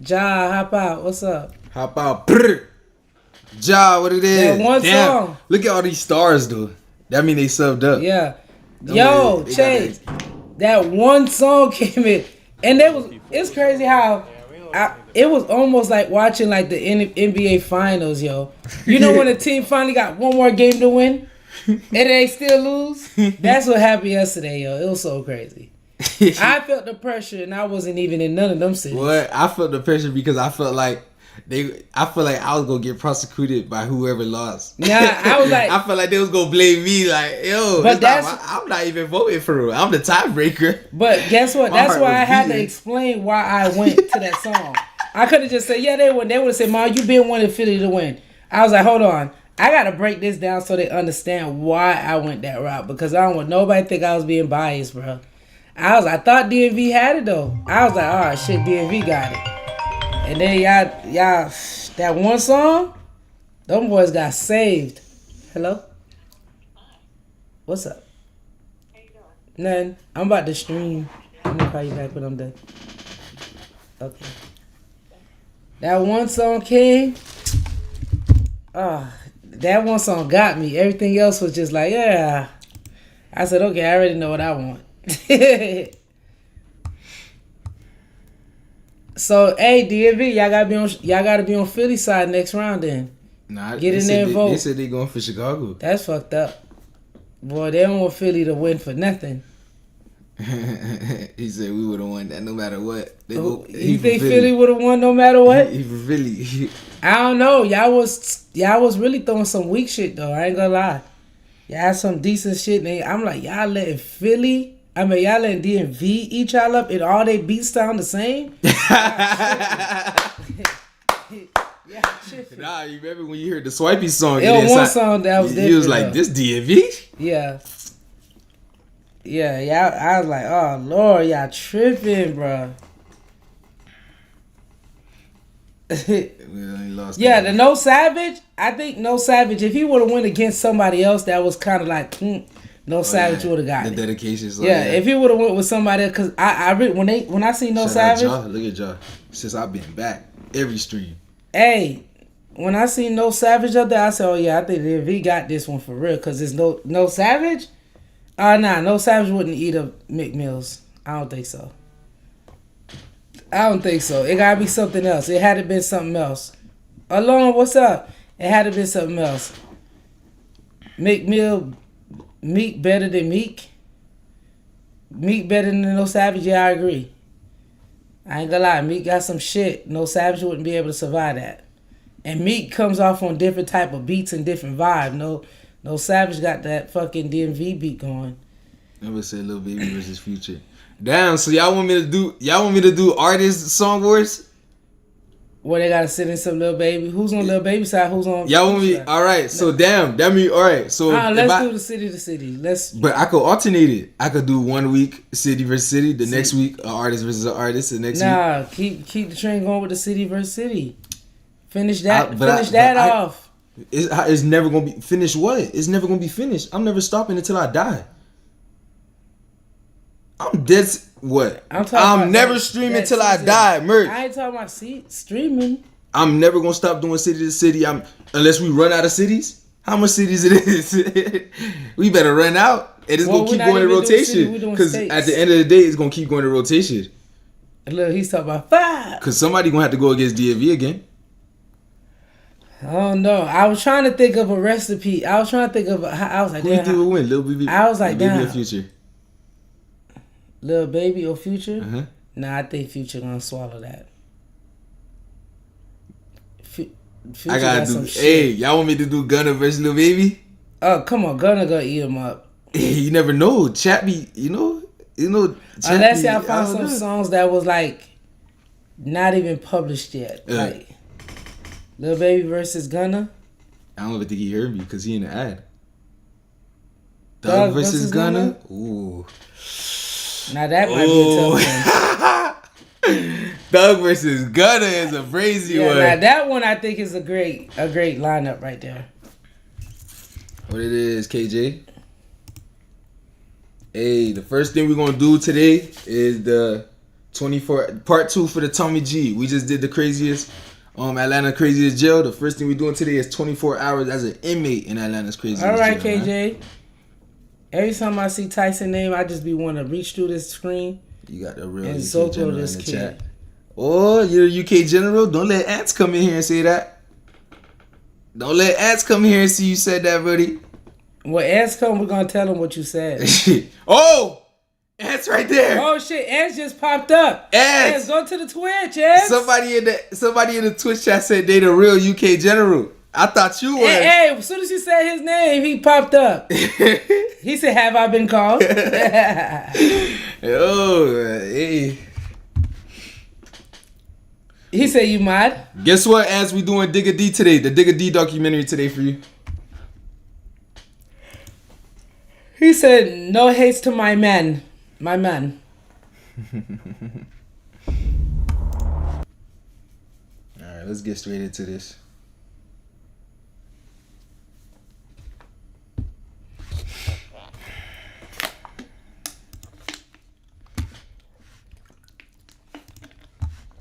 Ja, hop out. What's up? Hop out. Brr. Ja, what it is? That one song. Look at all these stars, though. That mean they subbed up. Yeah. Yo, Chase. That one song came in, and it's crazy how it was almost like watching like the NBA Finals, yo. You know when a team finally got one more game to win, and they still lose? That's what happened yesterday, yo. It was so crazy. I felt the pressure, and I wasn't even in none of them cities. What? I felt the pressure because I felt like I was gonna get prosecuted by whoever lost. Yeah, I was like, I felt like they was gonna blame me, like, yo, but I'm not even voting for real. I'm the tiebreaker. But guess what? That's why I had to explain why I went to that song. I could have just said, yeah, they would have said, "Mom, you been wanting Philly to win." I was like, hold on, I gotta break this down so they understand why I went that route, because I don't want nobody to think I was being biased, bro. I thought DMV had it though. I was like, all right, shit, DMV got it. And then y'all, that one song, them boys got saved. Hello? What's up? How you doing? Nothing. I'm about to stream. I'm gonna call you back when I'm done. Okay. That one song came. That one song got me. Everything else was just like, yeah. I said, okay, I already know what I want. So, hey, DMV, y'all gotta be on Philly side next round then. Nah, get in there and vote. They said they going for Chicago. That's fucked up. Boy, they don't want Philly to win for nothing. He said we would have won that no matter what. You think Philly would have won no matter what? He really. I don't know. Y'all was really throwing some weak shit though. I ain't gonna lie. Y'all had some decent shit. And I'm like, y'all letting DMV eat y'all up and all they beats sound the same? Nah, you remember when you heard the Swipey song? It was one song that was different. He was like, this DMV? Yeah. Yeah, I was like, oh, Lord, y'all tripping, bro. Yeah, the No Savage, I think No Savage, if he would have went against somebody else that was kind of like, No Savage would have got the it. Dedication song. Yeah, if he would have went with somebody else, because I really, when I see No Savage. Look at y'all. Since I've been back, every stream. Hey, when I see No Savage up there, I said, oh yeah, I think if he got this one for real, because it's No Savage. Nah, No Savage wouldn't eat up McMills. I don't think so. It gotta be something else. It had to been something else. Alone, what's up? It had to be something else. McMill, Meek better than Meek? Meek better than No Savage? Yeah, I agree. I ain't gonna lie, Meek got some shit. No Savage wouldn't be able to survive that. And Meek comes off on different type of beats and different vibe. No Savage got that fucking DMV beat going. I would say Lil Baby versus Future. Damn, so y'all want me to do artist song wars? Where they gotta sit in some Lil Baby. Who's on Lil Baby side? Who's on? Y'all want me? Side? All right. So damn, that mean all right. So let's do the city to city. But I could alternate it. I could do 1 week city versus city. The next week an artist versus an artist. The next week. Keep the train going with the city versus city. Finish that off. It's never gonna be finished. What? It's never gonna be finished. I'm never stopping until I die. I'm dead. What? I'm never streaming till I die. Merch. I ain't talking about streaming. I'm never gonna stop doing city to city. Unless we run out of cities. How much cities it is? We better run out. And it's gonna keep going in rotation. Because at the end of the day, it's gonna keep going in rotation. Look, he's talking about 5. Because somebody gonna have to go against DMV again. I don't know. I was trying to think of a recipe. I was like, who you think will win? Lil Baby. I was like, damn. Baby or Future? Lil Baby or Future? Uh-huh. Nah, I think Future gonna swallow that. Future I gotta do. Hey, y'all want me to do Gunna versus Lil Baby? Oh, come on, Gunna gonna eat him up. You never know. Chat be, you know. Unless y'all found some songs that was like not even published yet, like Lil Baby versus Gunna. I don't even think he heard me because he in the ad. Thug versus Gunna. Ooh. Now that might be a tough one. Thug versus Gunna is a crazy one. Now that one I think is a great lineup right there. What it is, KJ? Hey, the first thing we're gonna do today is the 24 part 2 for the Tommy G. We just did the craziest Atlanta craziest jail. The first thing we're doing today is 24 hours as an inmate in Atlanta's craziest jail. All right, jail, KJ. Man. Every time I see Tyson name, I just be want to reach through this screen. You got the real and UK general in the chat. Oh, you're a UK general? Don't let ants come in here and say that. Don't let ants come here and see you said that, buddy. When ants come, we're gonna tell them what you said. Oh! Ants right there. Oh shit! Ants just popped up. Ants, go to the Twitch. Ants. Somebody in the Twitch chat said they the real UK general. I thought you were. Hey, as soon as you said his name, he popped up. He said, "Have I been called?" Oh, hey. He said, "You mad?" Guess what? As we doing Digga D today, the Digga D documentary today for you. He said, "No haste to my man." My man. Alright, let's get straight into this.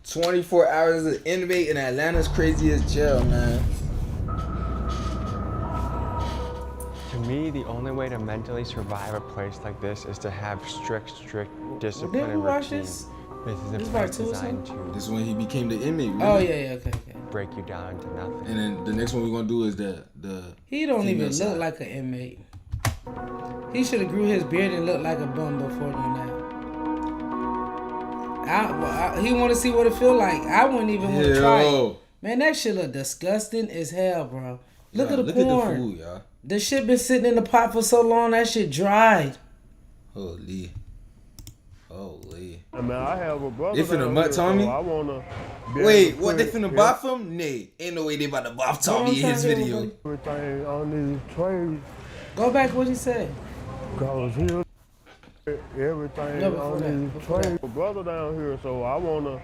"24 hours as an inmate in Atlanta's craziest jail, man." To me, the only way to mentally survive a place like this is to have strict discipline and routine. This is a place designed to. This is when he became the inmate. Really. Oh yeah, okay. Break you down to nothing. And then the next one we're gonna do is the. He don't even look like an inmate. He should have grew his beard and looked like a bum before doing that. He want to see what it feel like. I wouldn't even want to try it. Man, that shit look disgusting as hell, bro. Look at the porn. Look at the food, y'all. The shit been sitting in the pot for so long, that shit dried. Holy. I mean, I have a brother. They finna butt Tommy? So I wanna. Wait, what? They finna buff him? Nay, ain't no way they about to buff Tommy in his video. Everything on these trays. Go back what he said. Cause here, everything on these trays. A brother down here, so I wanna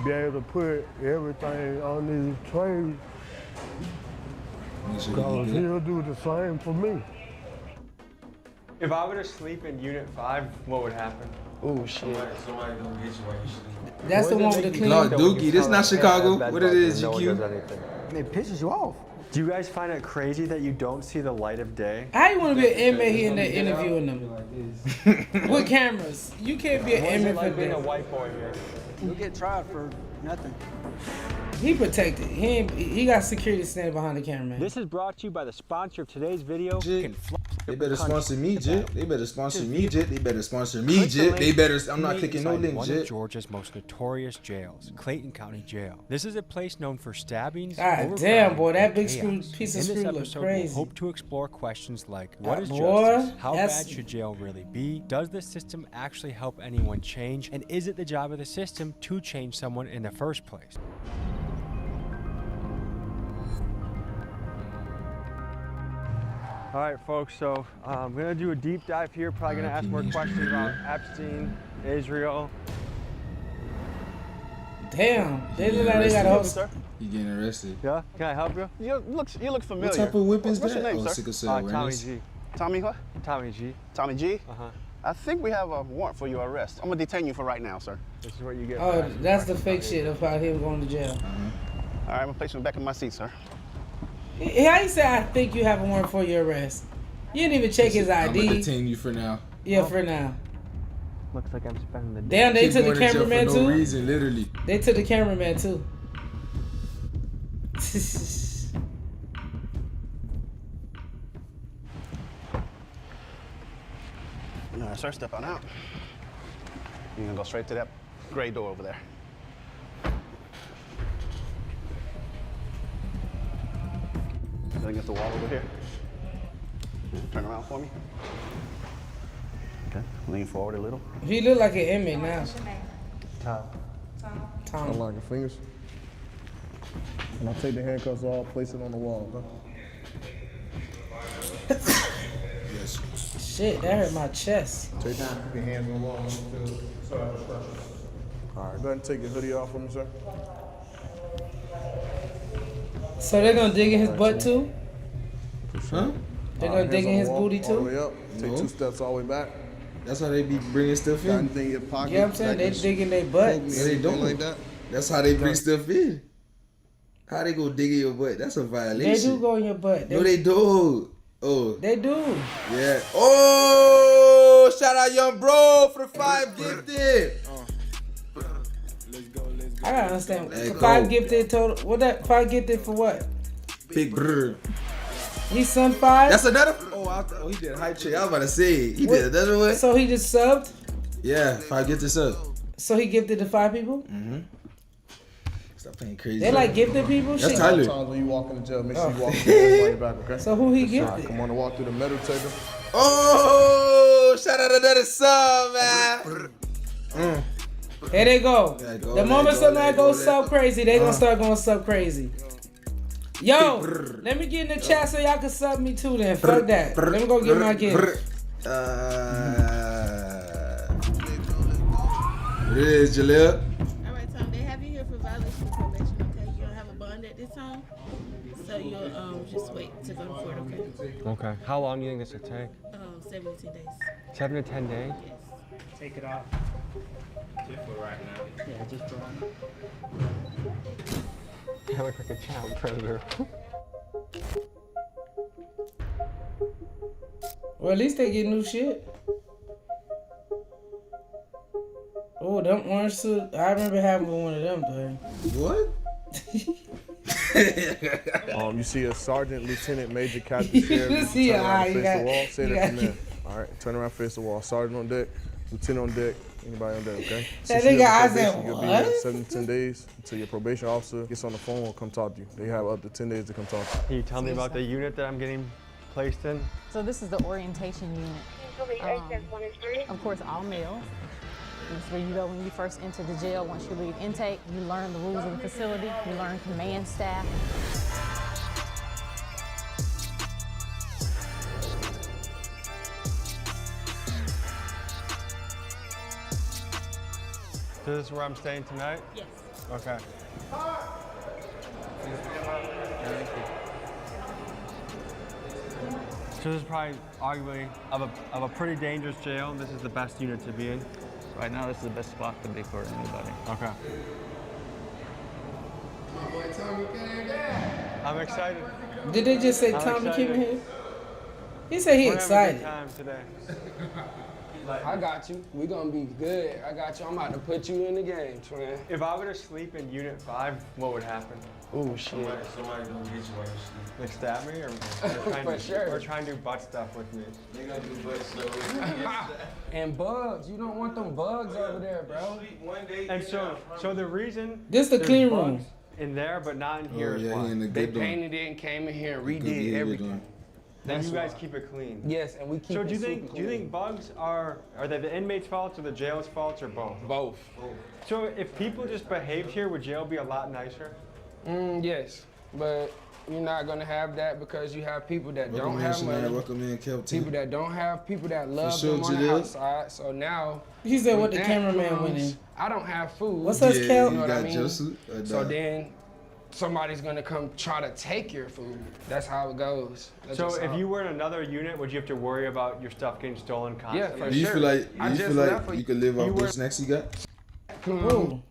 be able to put everything on these trays. Cause he'll do the same for me. If I were to sleep in Unit 5, what would happen? Oh shit. Somebody gonna get you while you sleep. That's the one with the clean. No, Dookie, this not Chicago. What it is, GQ? It pisses you off. Do you guys find it crazy that you don't see the light of day? How you want to be an inmate here in there interviewing them? With cameras. You can't be an inmate like for being a this. white boy here. You'll get tried for nothing. He protected. He got security standing behind the camera. This is brought to you by the sponsor of today's video. They better sponsor me, Jit. They better sponsor me, Jit. They better sponsor me, Jit. They better. I'm not clicking no link, One Jit. of Georgia's most notorious jails, Clayton County Jail. This is a place known for stabbings. God damn, boy, that big screw piece of In this screw looks episode, crazy. we'll hope to explore questions like: what is boy, justice? How bad should jail really be? Does the system actually help anyone change? And is it the job of the system to change someone in the first place? All right, folks, so I'm going to do a deep dive here. Probably going to ask more questions about Epstein, Israel. Damn, they look like they got a host. You getting arrested? Yeah? Can I help you? You look familiar. What type of whip is What's that? your name, sir? Sickle cell Tommy awareness. G. Tommy what? Tommy G. Tommy G? Uh-huh. I think we have a warrant for your arrest. I'm gonna detain you for right now, sir. This is what you get. Oh, that's the fake shit about him going to jail. All right, I'm gonna place you back in my seat, sir. How you say I think you have a warrant for your arrest? You didn't even check his I'm gonna ID. detain you for now. Yeah, for now. Looks like I'm spending the day. Damn, they Keep took the going to jail cameraman for too? no reason, literally. They took the cameraman too. All right, sir, step on out. You're gonna go straight to that gray door over there. Then against the wall over here. Turn around for me. Okay, lean forward a little. He look like an inmate now. Tom. Unlock your fingers. And I'll take the handcuffs off, place it on the wall. Shit, that hurt my chest. Keep your hands on the wall. All right, go ahead and take your hoodie off for me, sir. So they're gonna dig in his butt too? Huh? They're gonna dig in his booty All the too? way up. Take 2 steps all the way back. That's how they be bringing stuff Got in. anything in your pocket? You know what I'm saying? They digging their butts. Yeah, they don't. like that. That's how they bring stuff in. How they go dig in your butt? That's a violation. They do go in your butt. No, they do. Oh. They do. Yeah. Oh, shout out young bro for the 5 gifted. I gotta understand. Hey, 5 go. gifted total. What that 5 gifted for what? Big brr. He son 5? That's another. Oh, he did a hype check. I was about to say he did another one. So he just subbed? Yeah, 5 gifted sub. So he gifted to 5 people? Mm-hmm. Stop playing crazy. They like gifted people? That's Shit. Tyler. Sometimes when you walk in the jail, make sure you walk through the back, okay? So who he gifted? Come on and walk through the metal table. Oh, shout out another sub, man. There they go. Go, The moment somebody goes let sub crazy, they gonna start going sub crazy. Yo, let me get in the chat so y'all can sub me too then. Fuck that. Let me go get my gift. What it is, Jaleel? All right, Tom, they have you here for violation of probation, okay? You don't have a bond at this time, so you'll just wait to go to court, okay? Okay. How long do you think this will take? 7 to 10 days. 7 to 10 days? Yes. Take it off. Just for right now. Yeah, just for right now. I look like a child predator. Well, at least they get new shit. Oh, them orange suit. I remember having one of them, though. What? You see a sergeant, lieutenant, major, captain, sheriff. You see, turn around, you face the got- wall. Say you that got- from there. All right, turn around, face the wall. Sergeant on deck, lieutenant on deck, anybody on deck, okay? That Since you nigga, I have said, probation, you'll be here what? 7 to 10 days until your probation officer gets on the phone and come talk to you. They have up to 10 days to come talk to you. Can you tell me about the unit that I'm getting placed in? So this is the orientation unit. Of course, all males. This is where you go when you first enter the jail. Once you leave intake, you learn the rules of the facility. You learn command staff. So this is where I'm staying tonight? Yes. Okay. So this is probably arguably of a pretty dangerous jail. This is the best unit to be in. Right now, this is the best spot to be for anybody. Okay. I'm excited. Did they just say I'm Tommy excited. came here? He said he We're having a good excited. time today. I got you. We gonna be good. I got you. I'm about to put you in the game, twin. If I were to sleep in Unit 5, what would happen? Oh shit. Somebody gonna get you while you sleep. Like stab me or For sure. or try and do butt stuff with me? They gonna do butt so. And bugs. You don't want them bugs over there, bro. One day. And so the reason This the there's clean bugs room. in there but not in here Oh, is yeah, why. he in the They good doing. painted it and came in here and Good redid behavior everything. doing. And That's you guys why. keep it clean. Yes, and we keep So it do you super think clean. bugs are they the inmates' faults or the jail's faults or both? Both. So if people just behaved here, would jail be a lot nicer? Yes, but you're not gonna have that because you have people that Welcome don't in, have Shania. money. Welcome in, Kelton. People that don't have, people that love sure, them on the Jaleel. outside. So now, He said what when the that cameraman went comes, in. I don't have food. What's up, Kel? You know what I got mean? Joseph? So then somebody's gonna come try to take your food. That's how it goes. That's So just if how- you were in another unit, would you have to worry about your stuff getting stolen constantly? for Do you sure. feel like I just you left for- you could live you off were- those snacks you got? Ooh.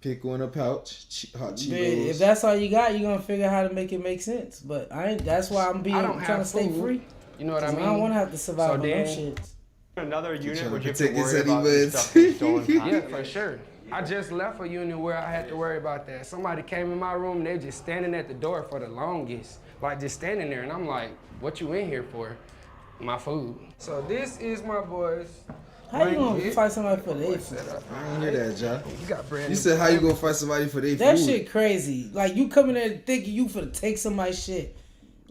Pickle in a pouch, hot But Cheetos. if that's all you got, you're gonna figure out how to make it make sense. But I ain't. That's why I'm I don't trying to have stay food. free. You know what I 'Cause mean? I don't want to have to survive So on them then- shits. In another unit, trying would to you have to protect his worry about honey your buds. stuff getting stolen constantly? Yeah, for sure. I just left a unit where I had to worry about that. Somebody came in my room and they just standing at the door for the longest. Like just standing there and I'm like, what you in here for? My food. So this is my boys. How you gonna Blanket. fight somebody for their food? Setup. I don't hear that, John. You got brand You new said how you gonna fight somebody for their That food? shit crazy. Like you coming there thinking you finna take somebody's shit.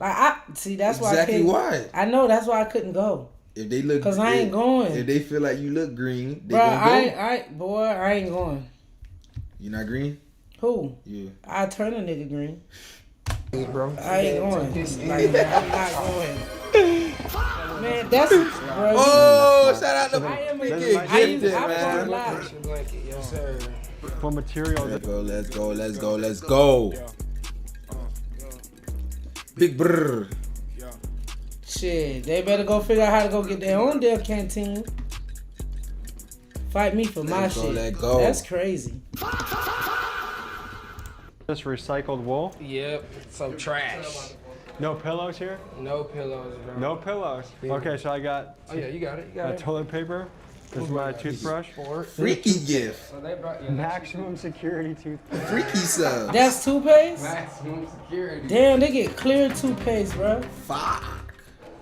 Like I see that's why I Exactly can't. why. I know that's why I couldn't go. If they look, 'Cause I ain't going. If they feel like you look green, they Bro, gonna go. I ain't going. You not green? Who? Yeah. I turn a nigga green. bro. I ain't going. Like I'm not going. Man, that's bro. Oh, shout out to I am a That's kid. my I shit, used to man. lie. Blanket, yes sir. For materials. Let's go, let's go, let's go, let's go. Big brr. Shit, they better go figure out how to go get their own damn canteen. Fight me for my shit. Let go. That's crazy. Just recycled wool? Yep. So trash. No pillows here? No pillows, bro. No pillows. Okay, so I got. Oh yeah, you got it. You got it. Toilet paper. This is my toothbrush. Freaky gift. So they brought Maximum security toothpaste. Freaky stuff. That's toothpaste? maximum security. Damn, they get clear toothpaste, bro. Fuck.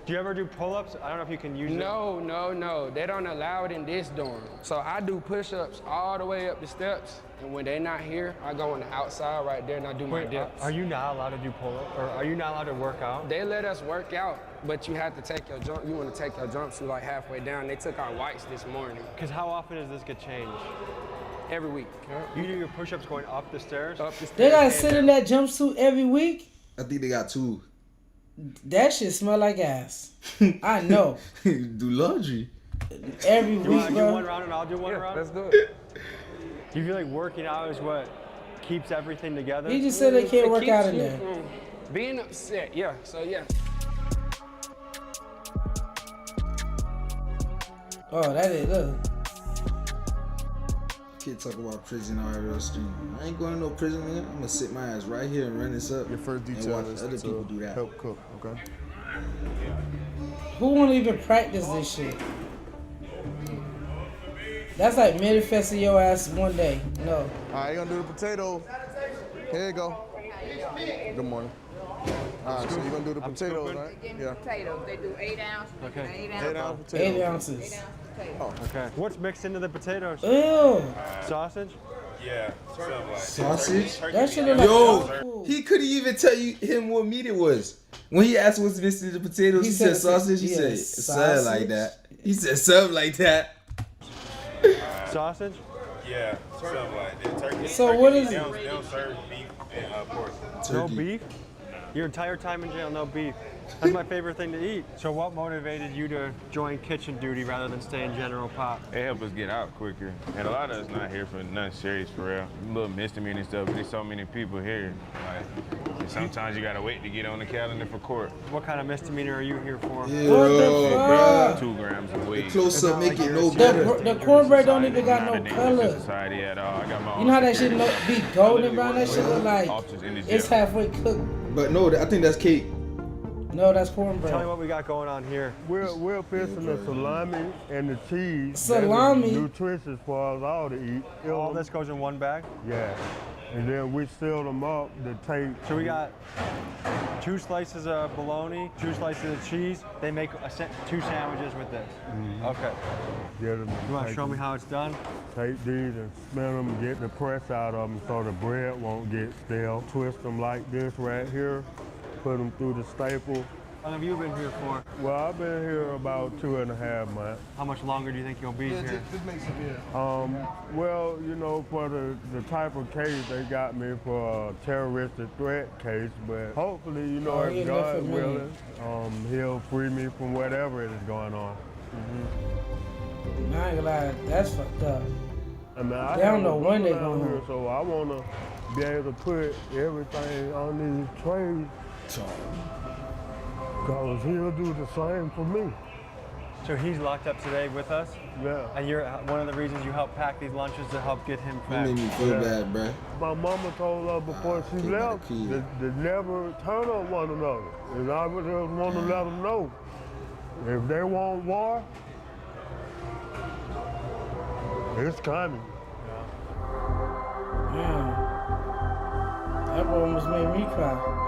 Do you ever do pull-ups? I don't know if you can use it. No. They don't allow it in this dorm. So I do push-ups all the way up the steps, and when they're not here, I go on the outside right there and I do my dips. Are you not allowed to do pull-ups, or are you not allowed to work out? They let us work out, but you have to take your jump. You want to take your jumpsuit like halfway down. They took our whites this morning. Because how often does this get changed? Every week. You do your push-ups going up the stairs? Up the stairs. They gotta sit in that jumpsuit every week? I think they got 2. That shit smell like ass. I know. Do laundry. Every week, You want to do bro. one round and I'll do one round? Let's do it. Do you feel like working out is what keeps everything together? He just said they can't work out in there. Being upset, yeah. So yeah. Oh, that is, look. Kid talk about prison all real street. I ain't going to no prison, nigga. I'm gonna sit my ass right here and run this up. Your first and detail watch is other to people do that. help cook, okay? Who wanna even practice this shit? That's like manifesting your ass one day. No. All right, you gonna do the potato. Here you go. Good morning. All right, so you're gonna do the potatoes, right? Yeah. Potatoes. They do 8 ounces. Okay. 8 ounce potatoes. 8 ounces. Oh, okay. What's mixed into the potatoes? Ew. Sausage? Yeah. Sausage? That shit look like Yo, he couldn't even tell him what meat it was. When he asked what's mixed in the potatoes, he said sausage. He said something like that. He said something like that. Sausage? Yeah, something like that. Turkey. So turkey, what is they it? don't serve beef and pork. No beef? Your entire time in jail, no beef. That's my favorite thing to eat. So what motivated you to join kitchen duty rather than stay in general pop? It helped us get out quicker. And a lot of us not here for nothing serious for real. Little misdemeanor and stuff, but there's so many people here. Like, sometimes you gotta wait to get on the calendar for court. What kind of misdemeanor are you here for? Yo, 2 grams of weed. The close up make it no better. The cornbread don't even got no color. Society at all. I got my own You know how that shit security. be golden brown? That shit look like Officers in the it's jail. halfway cooked. But no, I think that's cake. No, that's cornbread. Tell me what we got going on here. we're fixing the salami and the cheese. Salami? That's nutritious for us all to eat. All this goes in one bag? Yeah. And then we seal them up to take. So we got 2 slices of bologna, 2 slices of cheese. They make 2 sandwiches with this. Okay. Get them. You want to show me how it's done? Take these and spin them, get the press out of them so the bread won't get stale. Twist them like this right here. Put them through the staple. How long have you been here for? Well, I've been here about 2.5 months. How much longer do you think you'll be here? Well, you know, for the type of case, they got me for a terroristic threat case, but hopefully, you know, if God willing, he'll free me from whatever it is going on. I ain't gonna lie, that's fucked up. I mean, They don't know when they going gonna here, so I want to be able to put everything on these trays. Because he'll do the same for me. So he's locked up today with us? Yeah. And you're one of the reasons you helped pack these lunches to help get him back? That made me feel bad, bro. My mama told her before she left to never turn on one another. And I would just want to let them know, if they want war, it's coming. Yeah. That boy almost made me cry.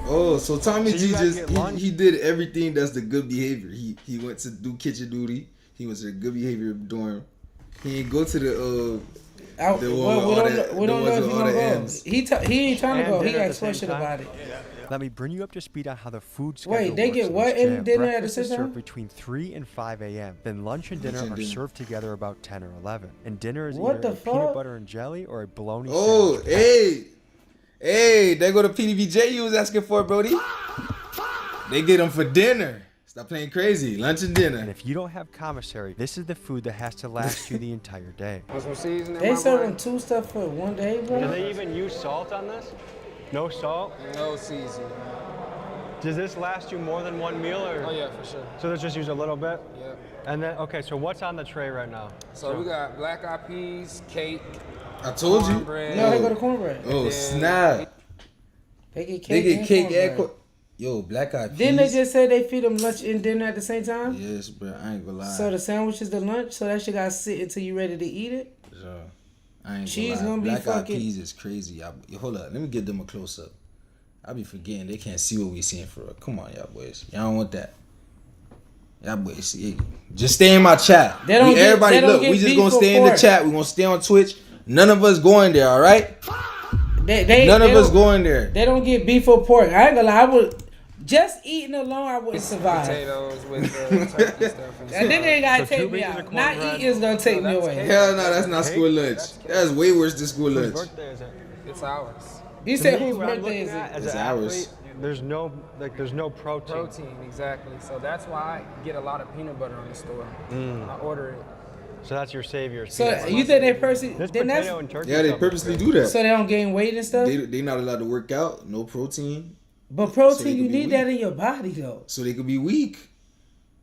Oh, so Tommy G just he did everything that's the good behavior. He went to do kitchen duty. He went to the good behavior dorm. He ain't go to the we don't know if he gonna go. He ain't trying to go. He asked question about it. Let me bring you up to speed on how the food schedule Wait, they works get in what this in jail. dinner at the Breakfast is same time? served between 3 and 5 a.m. Then lunch and dinner are served together about 10 or 11. And dinner is What either the a fuck? peanut butter and jelly or a bologna Oh, sandwich. hey, there go the PDBJ you was asking for, Brody. They get them for dinner. Stop playing crazy. Lunch and dinner. And if you don't have commissary, this is the food that has to last you the entire day. They serving 2 stuff for one day, bro. Do they even use salt on this? No salt? No seasoning. Does this last you more than one meal, or? Oh yeah, for sure. So let's just use a little bit? Yeah. And then, okay, so what's on the tray right now? So we got black eyed peas, cake. I told you. Cornbread. No, they go to cornbread. Oh, snap. They get cake. They get cake and cornbread. Yo, black eyed peas. Didn't they just say they feed them lunch and dinner at the same time? Yes, bro. I ain't gonna lie. So the sandwich is the lunch, so that shit gotta sit until you ready to eat it? So, I ain't Cheese gonna lie. gonna be Black eyed fucking- peas is crazy. Hold up. Let me give them a close up. I be forgetting they can't see what we seeing for real. Come on, y'all boys. Y'all don't want that. Y'all boys, see, just stay in my chat. They don't Everybody, they don't look, get we just beef gonna for stay in the pork. chat. We gonna stay on Twitch. None of us going there, all right? None of us going there. They don't get beef or pork. I ain't gonna lie. I would just eating alone. I wouldn't survive. Potatoes with turkey stuff. And then they gotta So take 2 me pieces out. of Not cornbread. eating is gonna take me away. Hell no, that's not school lunch. That's way worse than school Whose lunch. birthday is it? It's ours. You To said me, whose what I'm birthday is looking it? at as It's an ours. athlete, there's no protein. Protein, exactly. So that's why I get a lot of peanut butter on the store. I order it. So that's your savior. So you think they purposely? This Then that's potato and turkey Yeah, they stuff is purposely good. do that. so they don't gain weight and stuff. They not allowed to work out. No protein, But So protein, they you could be need that in your body though. so they could be weak.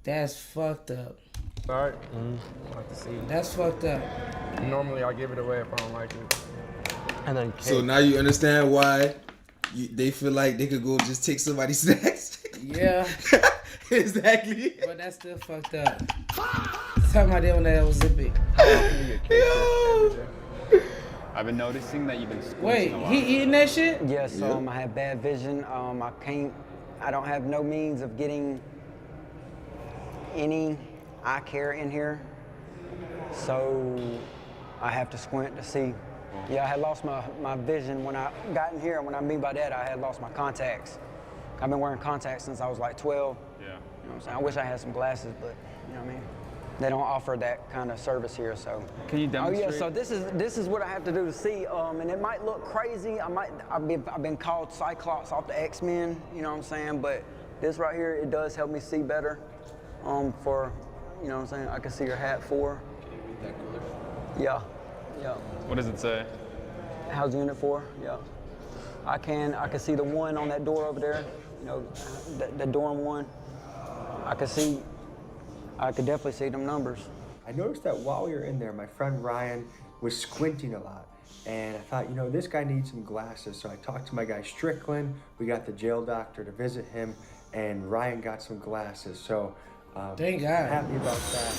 That's fucked up. All right. Like to see. That's fucked up. Normally I give it away if I don't like it. And then So cake. now you understand why they feel like they could go just take somebody's snacks. Yeah, Exactly. but that's still fucked up. Talking about them when that was zippy. How often do you get cake here? I've been noticing that you've been squeezing Wait, a lot. he eating that shit? Yes, Yeah. I have bad vision. I don't have no means of getting any eye care in here. So I have to squint to see. Yeah, I had lost my vision when I got in here. And when I mean by that, I had lost my contacts. I've been wearing contacts since I was like 12. Yeah. You know what I'm saying? I wish I had some glasses, but you know what I mean? They don't offer that kind of service here, so. Can you demonstrate? Oh yeah, so this is what I have to do to see, and it might look crazy. I've been called Cyclops off the X-Men, you know what I'm saying? But this right here, it does help me see better. For, you know what I'm saying? I can see your hat for. Yeah, yeah. What does it say? How's unit 4? Yeah. I can see the 1 on that door over there. You know, the dorm 1. I could definitely see them numbers. I noticed that while we were in there, my friend Ryan was squinting a lot. And I thought, you know, this guy needs some glasses. So I talked to my guy Strickland. We got the jail doctor to visit him, and Ryan got some glasses. So Thank God. I'm happy about that.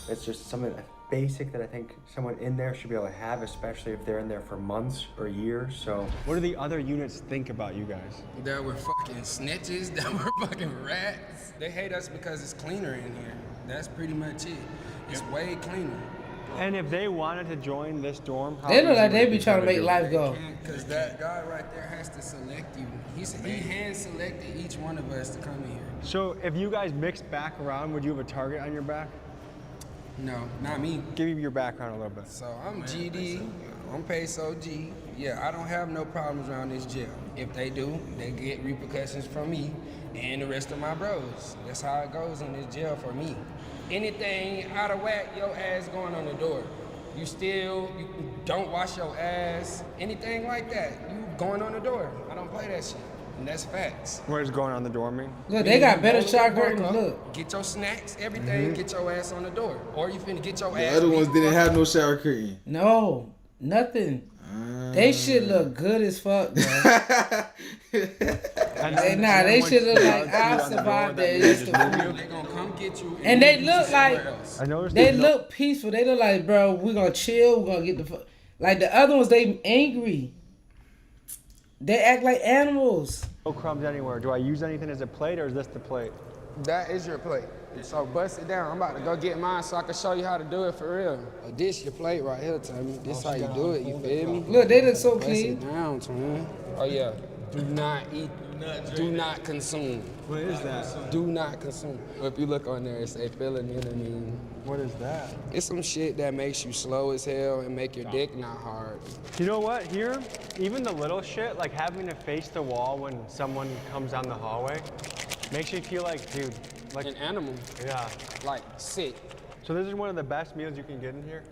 It's just something basic that I think someone in there should be able to have, especially if they're in there for months or years. So What do the other units think about you guys? That we're fucking snitches, that we're fucking rats. They hate us because it's cleaner in here. That's pretty much it. It's way cleaner. And if they wanted to join this dorm, how They look easy like would they it be trying to for make do it? life go. Because that guy right there has to select you. He hand selected each one of us to come in here. So if you guys mixed back around, would you have a target on your back? No, not me. Give me your background a little bit. So I'm GD, I'm peso G. Yeah, I don't have no problems around this jail. If they do, they get repercussions from me and the rest of my bros. That's how it goes in this jail for me. Anything out of whack, your ass going on the door. You don't wash your ass, anything like that, you going on the door. I don't play that shit. And that's facts. What does going on the door mean? Look, they got better Roll shot the curtains. walk up, Look. Get your snacks, everything, get your ass on the door. Or you finna get your The ass other ones beat. didn't have no shower curtain. No, nothing. They shit look good as fuck, bro. They shit look like I survived that. It's the food. They gonna come get you. And they look like I noticed they look peaceful. They look like, bro, we gonna chill. We gonna get the fuck. Like the other ones, they angry. They act like animals. No crumbs anywhere. Do I use anything as a plate, or is this the plate? That is your plate. So bust it down. I'm about to go get mine so I can show you how to do it for real. This your plate right here, Tommy. This how you do it, you feel me? Look, they look so Bust clean. it down, Tommy. Oh yeah. Do not eat. Do not consume. What is that? Do not consume. If you look on there, it say phenylalanine. What is that? It's some shit that makes you slow as hell and make your dick not hard. You know what? Here, even the little shit, like having to face the wall when someone comes down the hallway, makes you feel like, dude, like an animal. Yeah. Like sick. So this is one of the best meals you can get in here?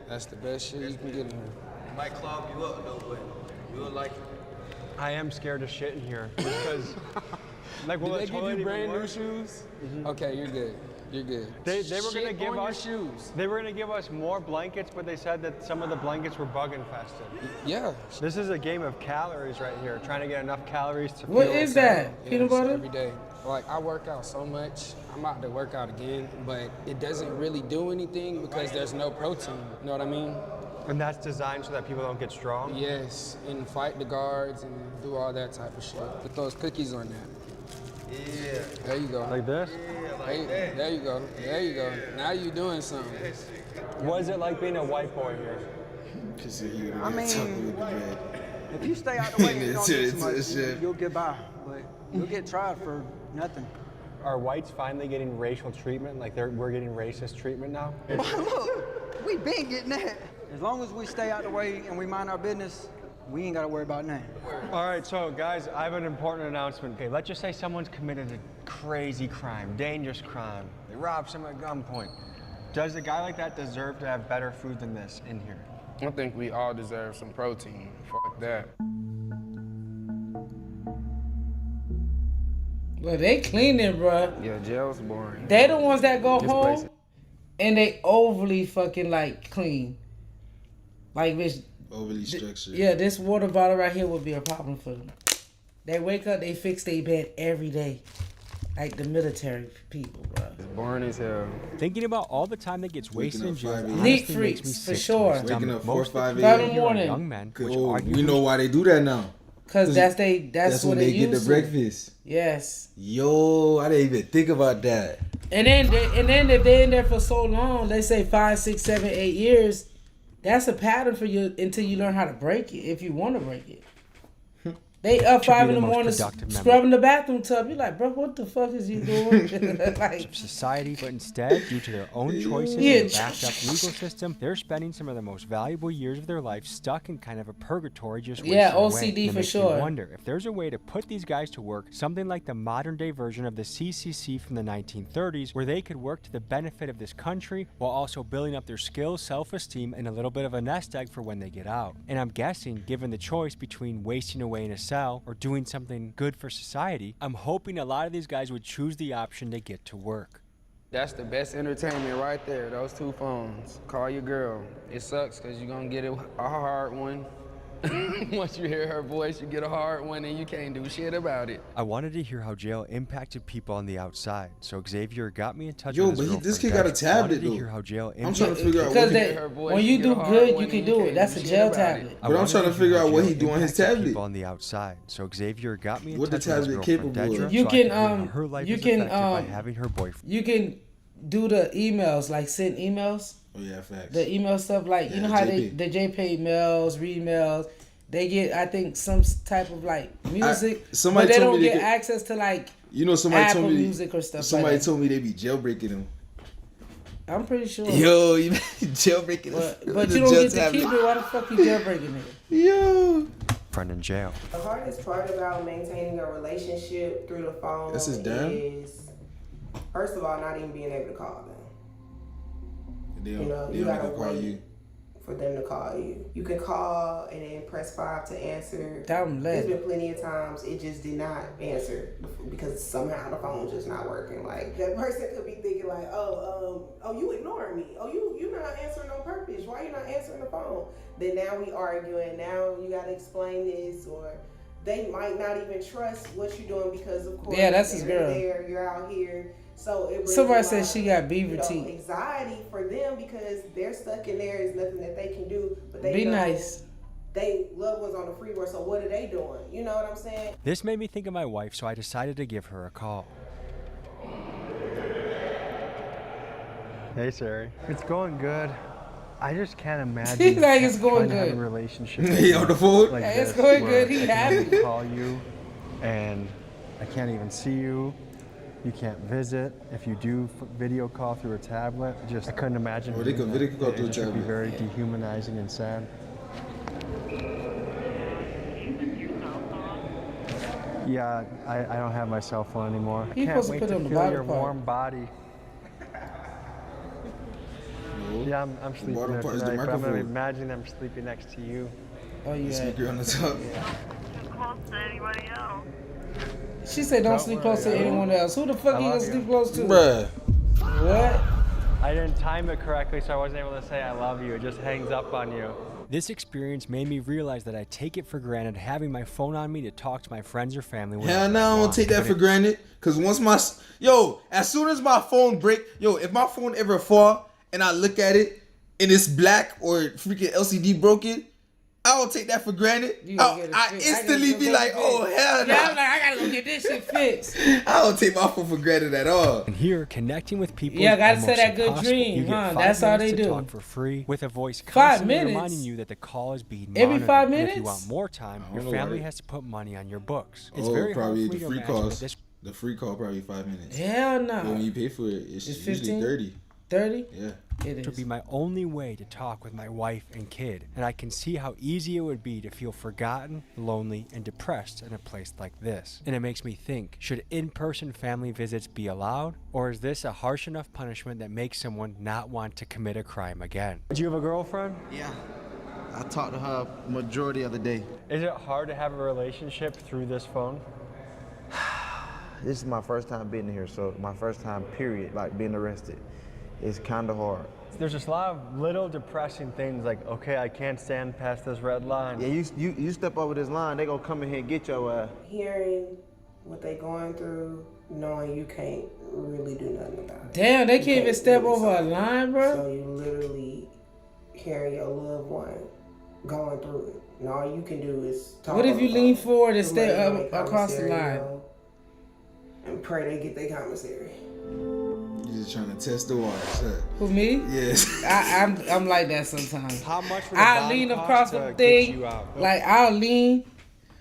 That's the best shit you can get in here. It might clog you up though, but you'll like it. I am scared to shit in here because Like, will Did the they give toilet you even brand new work? shoes? Mm-hmm. Okay, you're good. You're good. They were gonna Shit give on your us shoes. They were gonna give us more blankets, but they said that some of the blankets were bug infested. Yeah. This is a game of calories right here, trying to get enough calories to. What is that? Peanut butter? Every day. Like I work out so much. I'm about to work out again, but it doesn't really do anything because there's no protein. You know what I mean? And that's designed so that people don't get strong? Yes, and fight the guards and do all that type of shit. Put those cookies on that. Yeah. There you go. Like this? There you go. There you go. Now you're doing something. What is it like being a white boy here? I mean, if you stay out the way and you don't get too much, you'll get by. But you'll get tried for nothing. Are whites finally getting racial treatment? Like we're getting racist treatment now? Look, we been getting that. As long as we stay out the way and we mind our business, we ain't gotta worry about nothing. All right, so guys, I have an important announcement. Okay, let's just say someone's committed a crazy crime, dangerous crime. They robbed someone at gunpoint. Does a guy like that deserve to have better food than this in here? I think we all deserve some protein. Fuck that. Well, they cleaning, bruh. Yeah, jail's boring. They the ones that go This home place- and they overly fucking like clean. Like, bitch. Overly structured. Yeah, this water bottle right here would be a problem for them. They wake up, they fix their bed every day. Like the military people, bro. It's boring as hell. Thinking about all the time that gets wasted in jail Neat honestly makes me freaks, for sick sure. to my stomach. Waking up 4 or 5 5 a.m. in the morning. Young men, which Oh, arguably we know why they do that now. Cause that's when what they get the used to. breakfast. Yes. Yo, I didn't even think about that. And then if they're in there for so long, let's say 5, 6, 7, 8 years, that's a pattern for you until you learn how to break it. If you want to break it. They up Should 5 be in the the most morning productive member. scrubbing the bathroom tub. You're like, bro, what the fuck is you doing? like, of society, but instead, due to their own choices Yeah. and a backed up legal system, they're spending some of the most valuable years of their life stuck in kind of a purgatory, just Yeah, wasting away. OCD And it for makes me sure. wonder if there's a way to put these guys to work, something like the modern day version of the CCC from the 1930s, where they could work to the benefit of this country while also building up their skills, self-esteem, and a little bit of a nest egg for when they get out. And I'm guessing, given the choice between wasting away in a cell or doing something good for society, I'm hoping a lot of these guys would choose the option to get to work. that's the best entertainment right there. Those 2 phones. Call your girl. It sucks because you're gonna get a hard one. Once you hear her voice, you get a hard one and you can't do shit about it. I wanted to hear how jail impacted people on the outside, so Xavier got me in touch Yo, with his but this girlfriend, kid got a Dex. tablet, Wanted to though. hear how jail I'm trying to figure out because what when you do good, you can do it. That's a jail tablet. But I'm trying to figure out what he do on his tablet. People on the outside, so Xavier got me in What the touch with his tablet girlfriend, capable of? Dedra, You so I can hear how her life you is can affected by having her boyfriend. You can do the emails, like send emails. Oh yeah, facts. The email stuff, like you Yeah, know how JP. the JPay mails, re-mails, they get I think some type of like music, somebody but they told don't me they get could- access to like You know, somebody Apple told me Music or stuff. Somebody like that. told me they be jailbreaking them. I'm pretty sure. Yo, you jailbreaking But you don't get to keep it. Why the fuck you jailbreaking it? Yo. Friend in jail. The hardest part about maintaining a relationship through the phone This is dumb. is, first of all, not even being able to call them. They You know, don't you make gotta a call wait you. for them to call you. You can call and then press 5 to answer. Damn, There's lad. been plenty of times it just did not answer because somehow the phone's just not working. Like that person could be thinking like, oh, you ignoring me. Oh, you not answering on purpose. Why you not answering the phone? Then now we arguing. Now you gotta explain this, or they might not even trust what you're doing because of course Yeah, that's his they're girl. there, you're out here. So it brings Somebody a said lot she of, got beaver you know, teeth. anxiety for them because they're stuck in there. There's nothing that they can do. But they Be know nice. they loved ones on the freeway. So what are they doing? You know what I'm saying? This made me think of my wife, so I decided to give her a call. Hey, Sari. It's going good. I just can't imagine He's like, it's going trying to have good. a relationship. He on the phone? Like Yeah, it's this, going where good. He I can't happy. even call you, and I can't even see you. You can't visit. If you do video call through a tablet, I couldn't imagine. Oh, they doing can that. video call through a It just would be tablet. very dehumanizing and sad. Yeah, I don't have my cell phone anymore. I He can't supposed to wait put it to on the feel bottom your part. warm body. Yeah, I'm sleeping bottom there part is the tonight, but I'm gonna microphone. imagine I'm sleeping next to you. Oh yeah. Speaker on the top. She said don't sleep close to anyone else. Who the fuck you gonna sleep close to? Bruh. What? I didn't time it correctly, so I wasn't able to say I love you. It just hangs up on you. This experience made me realize that I take it for granted having my phone on me to talk to my friends or family. Hell no, I don't take that for granted. Cause once as soon as my phone break, if my phone ever fall and I look at it and it's black or freaking LCD broken, I don't take that for granted. I instantly be like, oh hell no. Yeah, I'm like, I gotta go get this shit fixed. I don't take my phone for granted at all. And here, connecting with people. Yeah, gotta say that good dream, huh? That's all they do. Talk for free with a voice 5 constantly minutes. reminding you that the call is being every monitored. 5 minutes. And if you want more time, your family has to put money on your books. It's very probably hard for the me free to imagine calls. that The free call probably 5 minutes. Hell no. But when you pay for it, it's usually 30. 30? Yeah. It would be my only way to talk with my wife and kid, and I can see how easy it would be to feel forgotten, lonely, and depressed in a place like this. And it makes me think, should in-person family visits be allowed, or is this a harsh enough punishment that makes someone not want to commit a crime again? Do you have a girlfriend? Yeah. I talk to her majority of the day. Is it hard to have a relationship through this phone? This is my first time being here, so my first time, period, like being arrested. It's kind of hard. There's just a lot of little depressing things like, okay, I can't stand past this red line. Yeah, you step over this line, they gonna come in here and get your ass. Hearing what they going through, knowing you can't really do nothing about it. Damn, they can't even step over a line, bro? So you literally hearing your loved one going through it. And all you can do is talk. What if you lean forward and stay up across the line? And pray they get their commissary. You just trying to test the waters, huh? Who, me? Yes. I'm like that sometimes. How much would I'll lean across the thing. Like, I'll lean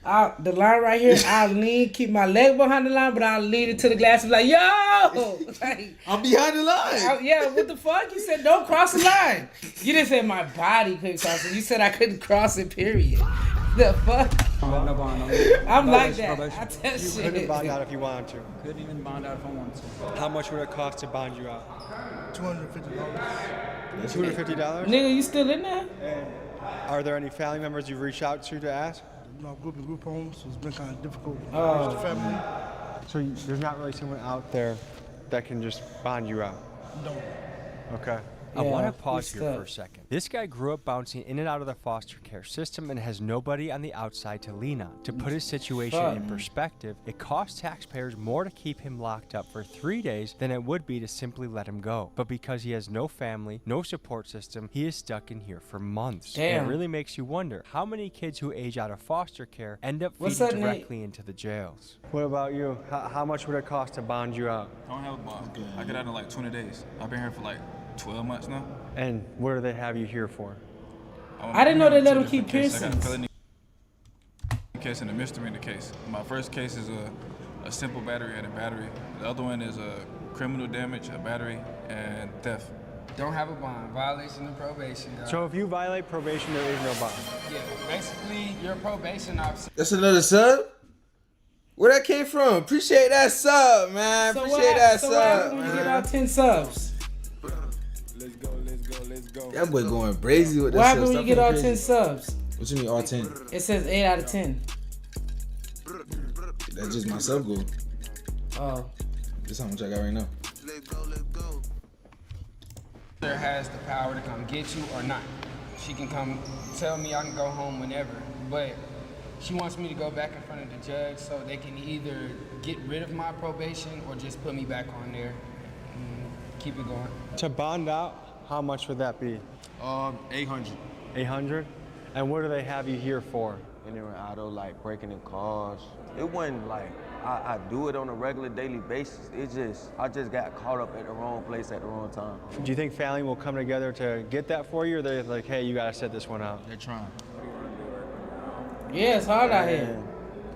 out the line right here. I'll lean, keep my leg behind the line, but I'll lean into the glass and be like, yo! Like, I'm behind the line. Yeah, what the fuck? You said don't cross the line. You didn't say my body couldn't cross it. You said I couldn't cross it, period. The fuck? I'm like that. I tell you shit. couldn't bond out if you wanted to. Couldn't even bond out if I wanted to. How much would it cost to bond you out? $250. $250? Nigga, you still in there? And are there any family members you've reached out to ask? No, group homes, so it's been kind of difficult to Oh. reach the family. So there's not really someone out there that can just bond you out? No. Okay. I want to pause here for a second. This guy grew up bouncing in and out of the foster care system and has nobody on the outside to lean on. To put his situation in perspective, it costs taxpayers more to keep him locked up for 3 days than it would be to simply let him go. But because he has no family, no support system, he is stuck in here for months. Damn. And it really makes you wonder how many kids who age out of foster care end up feeding directly into the jails. What about you? How much would it cost to bond you out? I don't have a bond. I get out in like 20 days. I've been here for like 12 months now. And what do they have you here for? I didn't know they let them keep piercings. I got a felony case and a misdemeanor case. My first case is a simple battery and a battery. The other one is a criminal damage, a battery, and theft. Don't have a bond. Violation of probation. So if you violate probation, there is no bond? Yeah, basically, your probation officer. That's another sub? Where that came from? Appreciate that sub, man. So Appreciate that sub, what happened when you get all 10 subs? Let's go. That boy going crazy with that. What happened when you get all 10 subs? What you mean all 10? It says 8 out of 10. That's just my sub goal. Oh. This how much I got right now. There has the power to come get you or not. She can come tell me I can go home whenever, but she wants me to go back in front of the judge so they can either get rid of my probation or just put me back on there and keep it going. To bond out, how much would that be? 800. 800? And what do they have you here for? Entering auto, like breaking in cars. It wasn't like I do it on a regular daily basis. I just got caught up at the wrong place at the wrong time. Do you think family will come together to get that for you, or they're like, hey, you gotta set this one out? They're trying. Yeah, it's hard out here.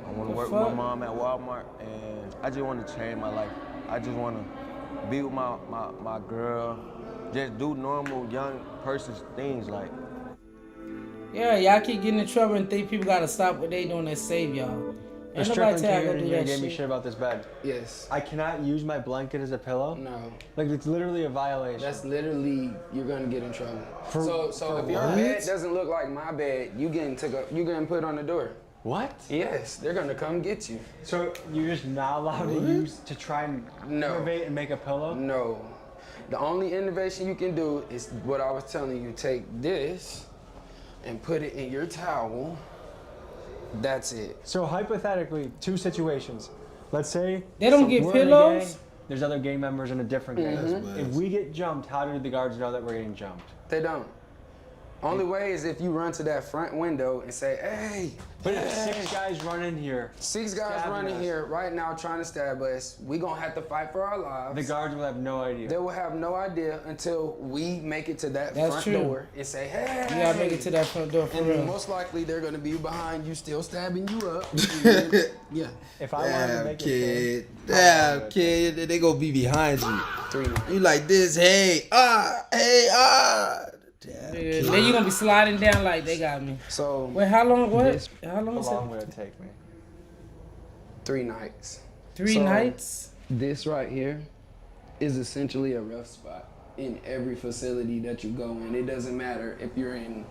I want to work with my mom at Walmart, and I just want to change my life. I just want to be with my girl, just do normal young person's things like. Yeah, y'all keep getting in trouble and think people gotta stop what they doing to save y'all. Ain't nobody tell y'all to do that gave me shit. shit about this bed. Yes. I cannot use my blanket as a pillow? No. Like, it's literally a violation. That's literally, you're gonna get in trouble. So for if your bed doesn't look like my bed, you getting put on the door. What? Yes, they're gonna come get you. So you're just not allowed to use to try and innovate and make a pillow? No. The only innovation you can do is what I was telling you. Take this and put it in your towel. That's it. So hypothetically, two situations. Let's say they don't get we're in a pillows. gang, there's other gang members in a different gang. Mhm. If we get jumped, how do the guards know that we're getting jumped? They don't. Only way is if you run to that front window and say, hey. But if 6 guys run in here. 6 guys running here right now trying to stab us, we gonna have to fight for our lives. The guards will have no idea. They will have no idea until we make it to that front door and say, hey. You gotta make it to that front door for and real. most likely they're gonna be behind you, still stabbing you up. Yeah. If I wanted to make kid. Damn, kid. They gonna be behind you. 3 You like this, hey, Yeah, then you gonna be sliding down like they got me. So wait, how long? What? How long is it? How long would it take me? 3 nights. 3 nights? This right here is essentially a rough spot in every facility that you go in. It doesn't matter if you're in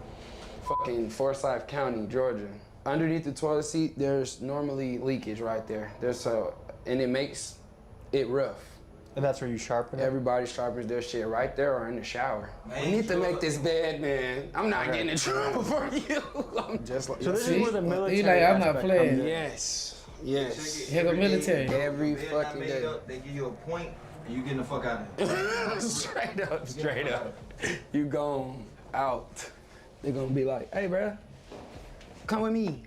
fucking Forsyth County, Georgia. Underneath the toilet seat, there's normally leakage right there. And it makes it rough. And that's where you sharpen it? Everybody sharpens their shit right there or in the shower. We need to make this bed, man. I'm not getting in trouble for you. I'm just like, So this is where the military He like, I'm not aspect playing. comes in. Yes. Yes. Here go military. Every fucking day. They give you a point and you getting the fuck out of there. Straight up, straight up. You gone out. They're gonna be like, hey, bruh, come with me.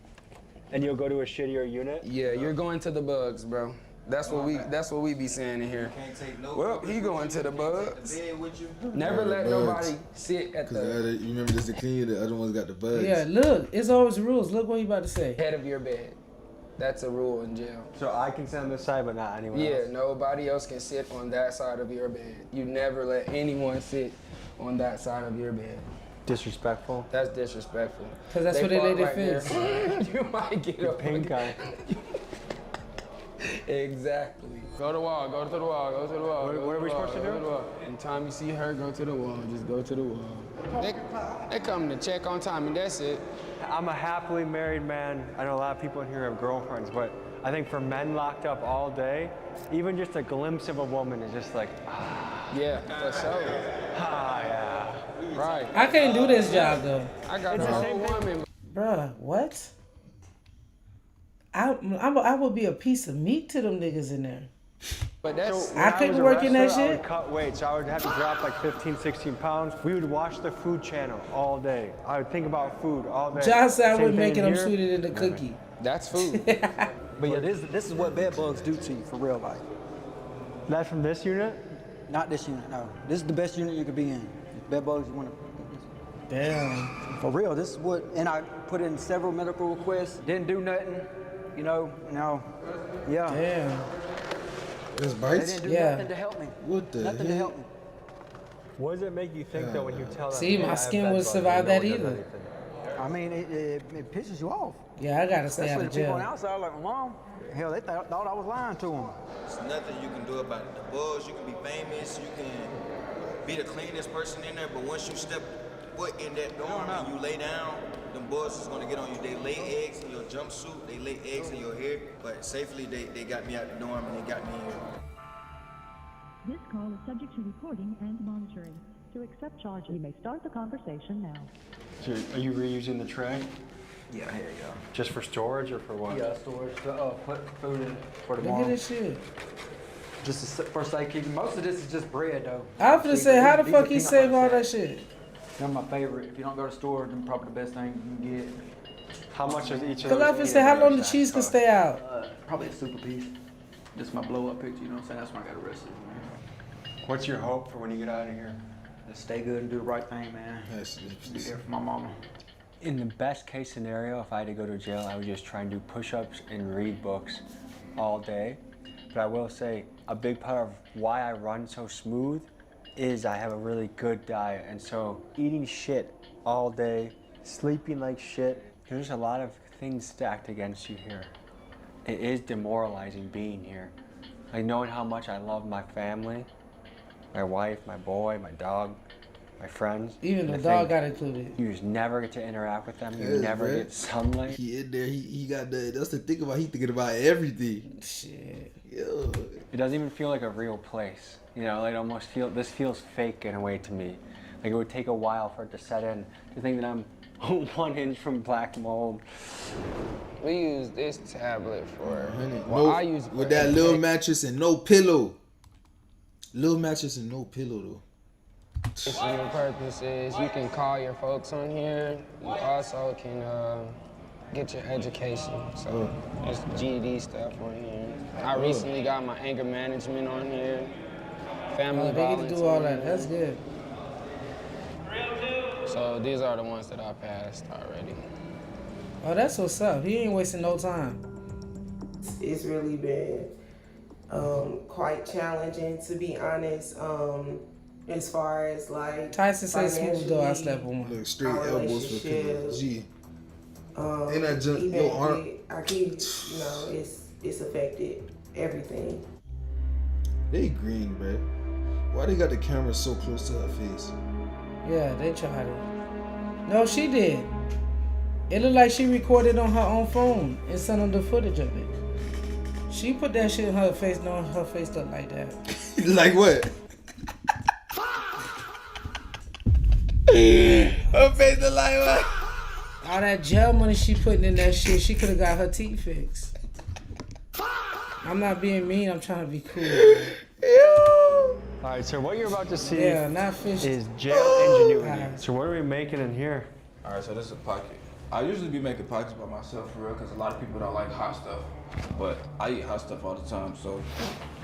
And you'll go to a shittier unit? Yeah, you're going to the bugs, bro. That's what we be saying in here. Well, he going to the bugs. Never let nobody sit at the you remember this the clean, the other one's got the bugs. Yeah, look, it's always rules. Look what you about to say. head of your bed. That's a rule in jail. So I can sit on this side, but not anyone else? Yeah, nobody else can sit on that side of your bed. You never let anyone sit on that side of your bed. Disrespectful? That's disrespectful. Because that's where they lay fought their right fist. there. You might get a pink eye. Exactly. Go to the wall, go to the wall, go to the wall. What are we supposed to do? Anytime you see her, go to the wall. Just go to the wall. They come to check on time and that's it. I'm a happily married man. I know a lot of people in here have girlfriends, but I think for men locked up all day, even just a glimpse of a woman is just like, yeah, for sure. Yeah. Right. I can't do this job though. I got a whole woman. Bruh, what? I would be a piece of meat to them niggas in there. But that's I couldn't work in that I would shit. cut weight, so I would have to drop like 15, 16 pounds. We would watch the Food Channel all day. I would think about food all day. John said I Same wouldn't thing make it, in I'm here. shooting in the cookie. That's food. But yeah, this is what bed bugs do to you for real life. That's from this unit? Not this unit, no. This is the best unit you could be in. Bed bugs, you want to. Damn. For real, this is what, and I put in several medical requests, didn't do nothing, yeah. Damn. This They bites? didn't do nothing to help me. What the Nothing to heck? help me. What does it make you think though when you tell them? See, my skin would survive that either. I mean, it pisses you off. Yeah, I gotta stay out Especially of the people on the jail. outside, like my mom. Hell, they thought I was lying to them. There's nothing you can do about it. The bugs, you can be famous, you can be the cleanest person in there, but once you step foot in that dorm and you lay down, them bugs is gonna get on you. They lay eggs in your jumpsuit, they lay eggs in your hair, but safely they got me out the dorm and they got me here. This call is subject to recording and monitoring. To accept charges, you may start the conversation now. So are you reusing the tray? Yeah, here you go. Just for storage or for what? Yeah, storage to put food in for Look tomorrow. at this shit. Just for safekeeping. Most of this is just bread, though. I was gonna say, how the These are fuck he peanut save butter all that sacks. shit? They're my favorite. If you don't go to store, they're probably the best thing you can get. How much is each of Cause I was gonna say, how long the cheese can stay out? Probably a super piece. This is my blow up picture, you know what I'm saying? That's when I got arrested. What's your hope for when you get out of here? Just stay good and do the right thing, man. Be there for my mama. In the best case scenario, if I had to go to jail, I would just try and do push-ups and read books all day. But I will say, a big part of why I run so smooth is I have a really good diet. And so eating shit all day, sleeping like shit, there's a lot of things stacked against you here. It is demoralizing being here. Like knowing how much I love my family, my wife, my boy, my dog, my friends. Even the dog got included. You just never get to interact with them. You never get sunlight. He in there. He got the. That's the thing about. He thinking about everything. Shit. Yo. It doesn't even feel like a real place. You know, like almost this feels fake in a way to me. Like it would take a while for it to set in. To think that I'm 1 inch from black mold. We use this tablet for. I use it with that little mattress and no pillow. Little mattress and no pillow though. Its main purpose is you can call your folks on here. You also can get your education. So there's GED stuff on here. I recently got my anger management on here. Family they violence. get to do all that. That's good. So these are the ones that I passed already. Oh, that's what's up. He ain't wasting no time. It's really been quite challenging, to be honest. As far as like Tyson says smooth though, I step on one. Look, straight elbows for pillow. G. And I just even your arm. I keep, you know, it's affected everything. They green, bro. Why they got the camera so close to her face? Yeah, they tried it. No, she did. It looked like she recorded on her own phone and sent them the footage of it. She put that shit in her face, knowing her face looked like that. Like what? Her face look like what? All that gel money she putting in that shit, she could have got her teeth fixed. I'm not being mean, I'm trying to be cool. All right, so what you're about to see not fish. is jail ingenuity. So what are we making in here? All right, so this is a pocket. I usually be making pockets by myself for real, because a lot of people don't like hot stuff. But I eat hot stuff all the time, so.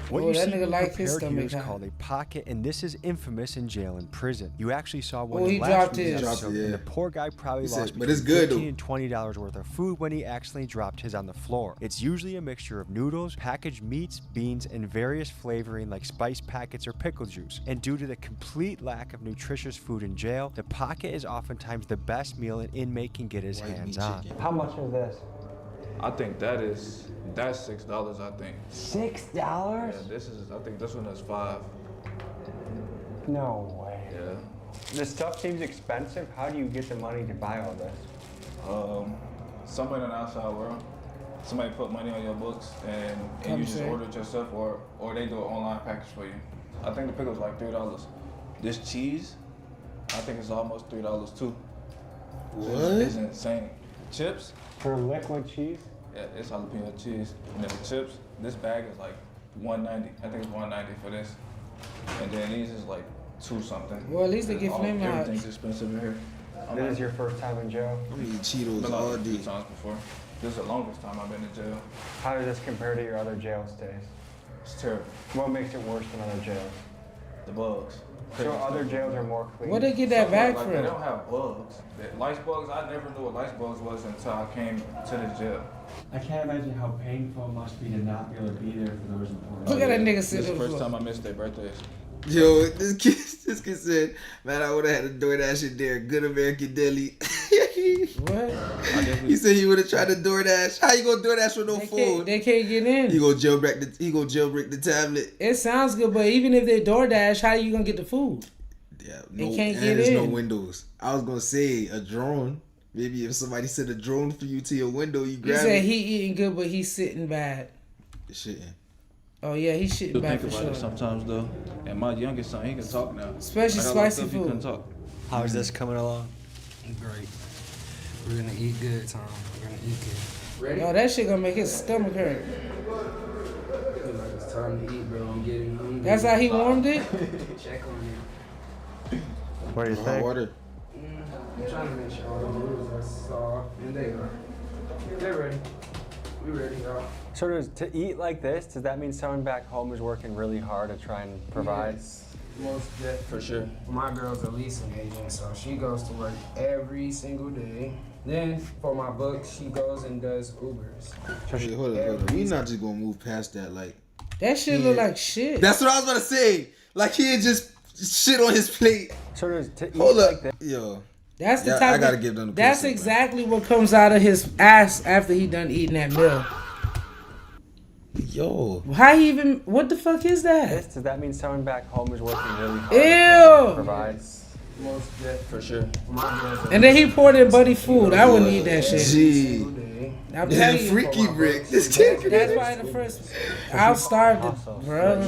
What Oh, you that see nigga being like his prepared here stomach is hot. called a pocket, and this is infamous in jail and prison. You actually saw one Oh, in he last dropped week's his. episode, Yeah. and the poor guy probably He said, lost but it's between good, $15 though. and $20 worth of food when he accidentally dropped his on the floor. It's usually a mixture of noodles, packaged meats, beans, and various flavoring like spice packets or pickle juice. And due to the complete lack of nutritious food in jail, the pocket is oftentimes the best meal an inmate can get his hands on. How much is this? I think that's $6, I think. $6? Yeah, I think this one is $5. No way. Yeah. This stuff seems expensive. How do you get the money to buy all this? Somebody in the outside world, somebody put money on your books and you just order it yourself, or they do an online package for you. I think the pickle's like $3. This cheese, I think it's almost $3 too. What? It's insane. Chips. For liquid cheese? Yeah, it's jalapeno cheese. And then the chips, this bag is like $1.90. I think it's $1.90 for this. And then these is like $2 something. Well, at least they get flame out. Everything's expensive in here. This is your first time in jail? I'm eating Cheetos Been all out a few day. times before. This is the longest time I've been in jail. How does this compare to your other jail stays? It's terrible. What makes it worse than other jails? The bugs. So other jails are more clean? Where they get that bag Like, from? they don't have bugs. The lice bugs, I never knew what lice bugs was until I came to the jail. I can't imagine how painful it must be to not be able to be there for those important. Look at that nigga This sitting is on the the first floor. time I missed their birthdays. Yo, this kid said, man, I would have had to DoorDash it there. Good American Deli. What? He said he would have tried to DoorDash. How you gonna DoorDash with no phone? They can't get in. He gonna jailbreak the tablet. It sounds good, but even if they DoorDash, how you gonna get the food? Yeah, They can't and get there's in. no windows. I was gonna say a drone. Maybe if somebody sent a drone for you to your window, you He grab said it. he eating good, but he's sitting bad. Shitting. Oh yeah, he's shitting You bad think for about it sure. sometimes though. And my youngest son, he can talk now. Especially Like, a lot of spicy stuff he food. couldn't talk. How is this coming along? Great. We're gonna eat good, Tom. We're gonna eat good. Ready? Oh, that shit gonna make his stomach hurt. Feel like it's time to eat, bro. I'm getting hungry. That's how he warmed it? Check on you. What do you think? Water. I'm trying to make sure all the rules are soft. And they are. They're ready. We ready, y'all. So to eat like this, does that mean someone back home is working really hard to try and provide? Yes, most definitely. For sure. My girl's a leasing agent, so she goes to work every single day. Then for my book, she goes and does Ubers. Hey, hold up. We not just gonna move past that. Like that shit look like shit. That's what I was about to say. Like he had just shit on his plate. So to eat hold up, like this, yo. That's the Yeah, type. I gotta give them the That's pussy, exactly what comes out of his ass after he done eating that meal. Yo. How he even? What the fuck is that? does that mean someone back home is working really hard Ew. to try and provide? Most definitely. For sure. And then he poured in Buddy food. I wouldn't eat that shit. Gee. I'm telling you. Freaky brick. This kid. That's why in the first, I'll starve the bro.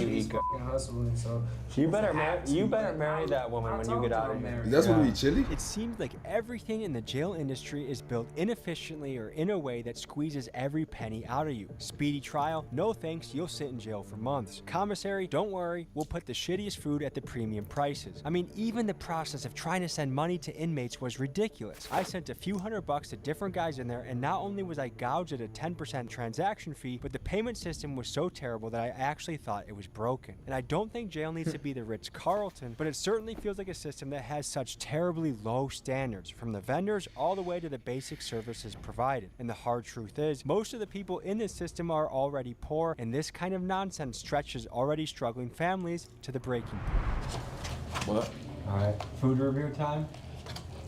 Hustling, so You better marry that woman when you get out of here. That's what we chilly. It seems like everything in the jail industry is built inefficiently or in a way that squeezes every penny out of you. Speedy trial? No thanks, you'll sit in jail for months. Commissary? Don't worry, we'll put the shittiest food at the premium prices. I mean, even the process of trying to send money to inmates was ridiculous. I sent a few $100 to different guys in there, and not only was I gouged at a 10% transaction fee, but the payment system was so terrible that I actually thought it was broken. And I don't think jail needs to be the Ritz-Carlton, but it certainly feels like a system that has such terribly low standards, from the vendors all the way to the basic services provided. And the hard truth is, most of the people in this system are already poor, and this kind of nonsense stretches already struggling families to the breaking point. What? Alright, food review time?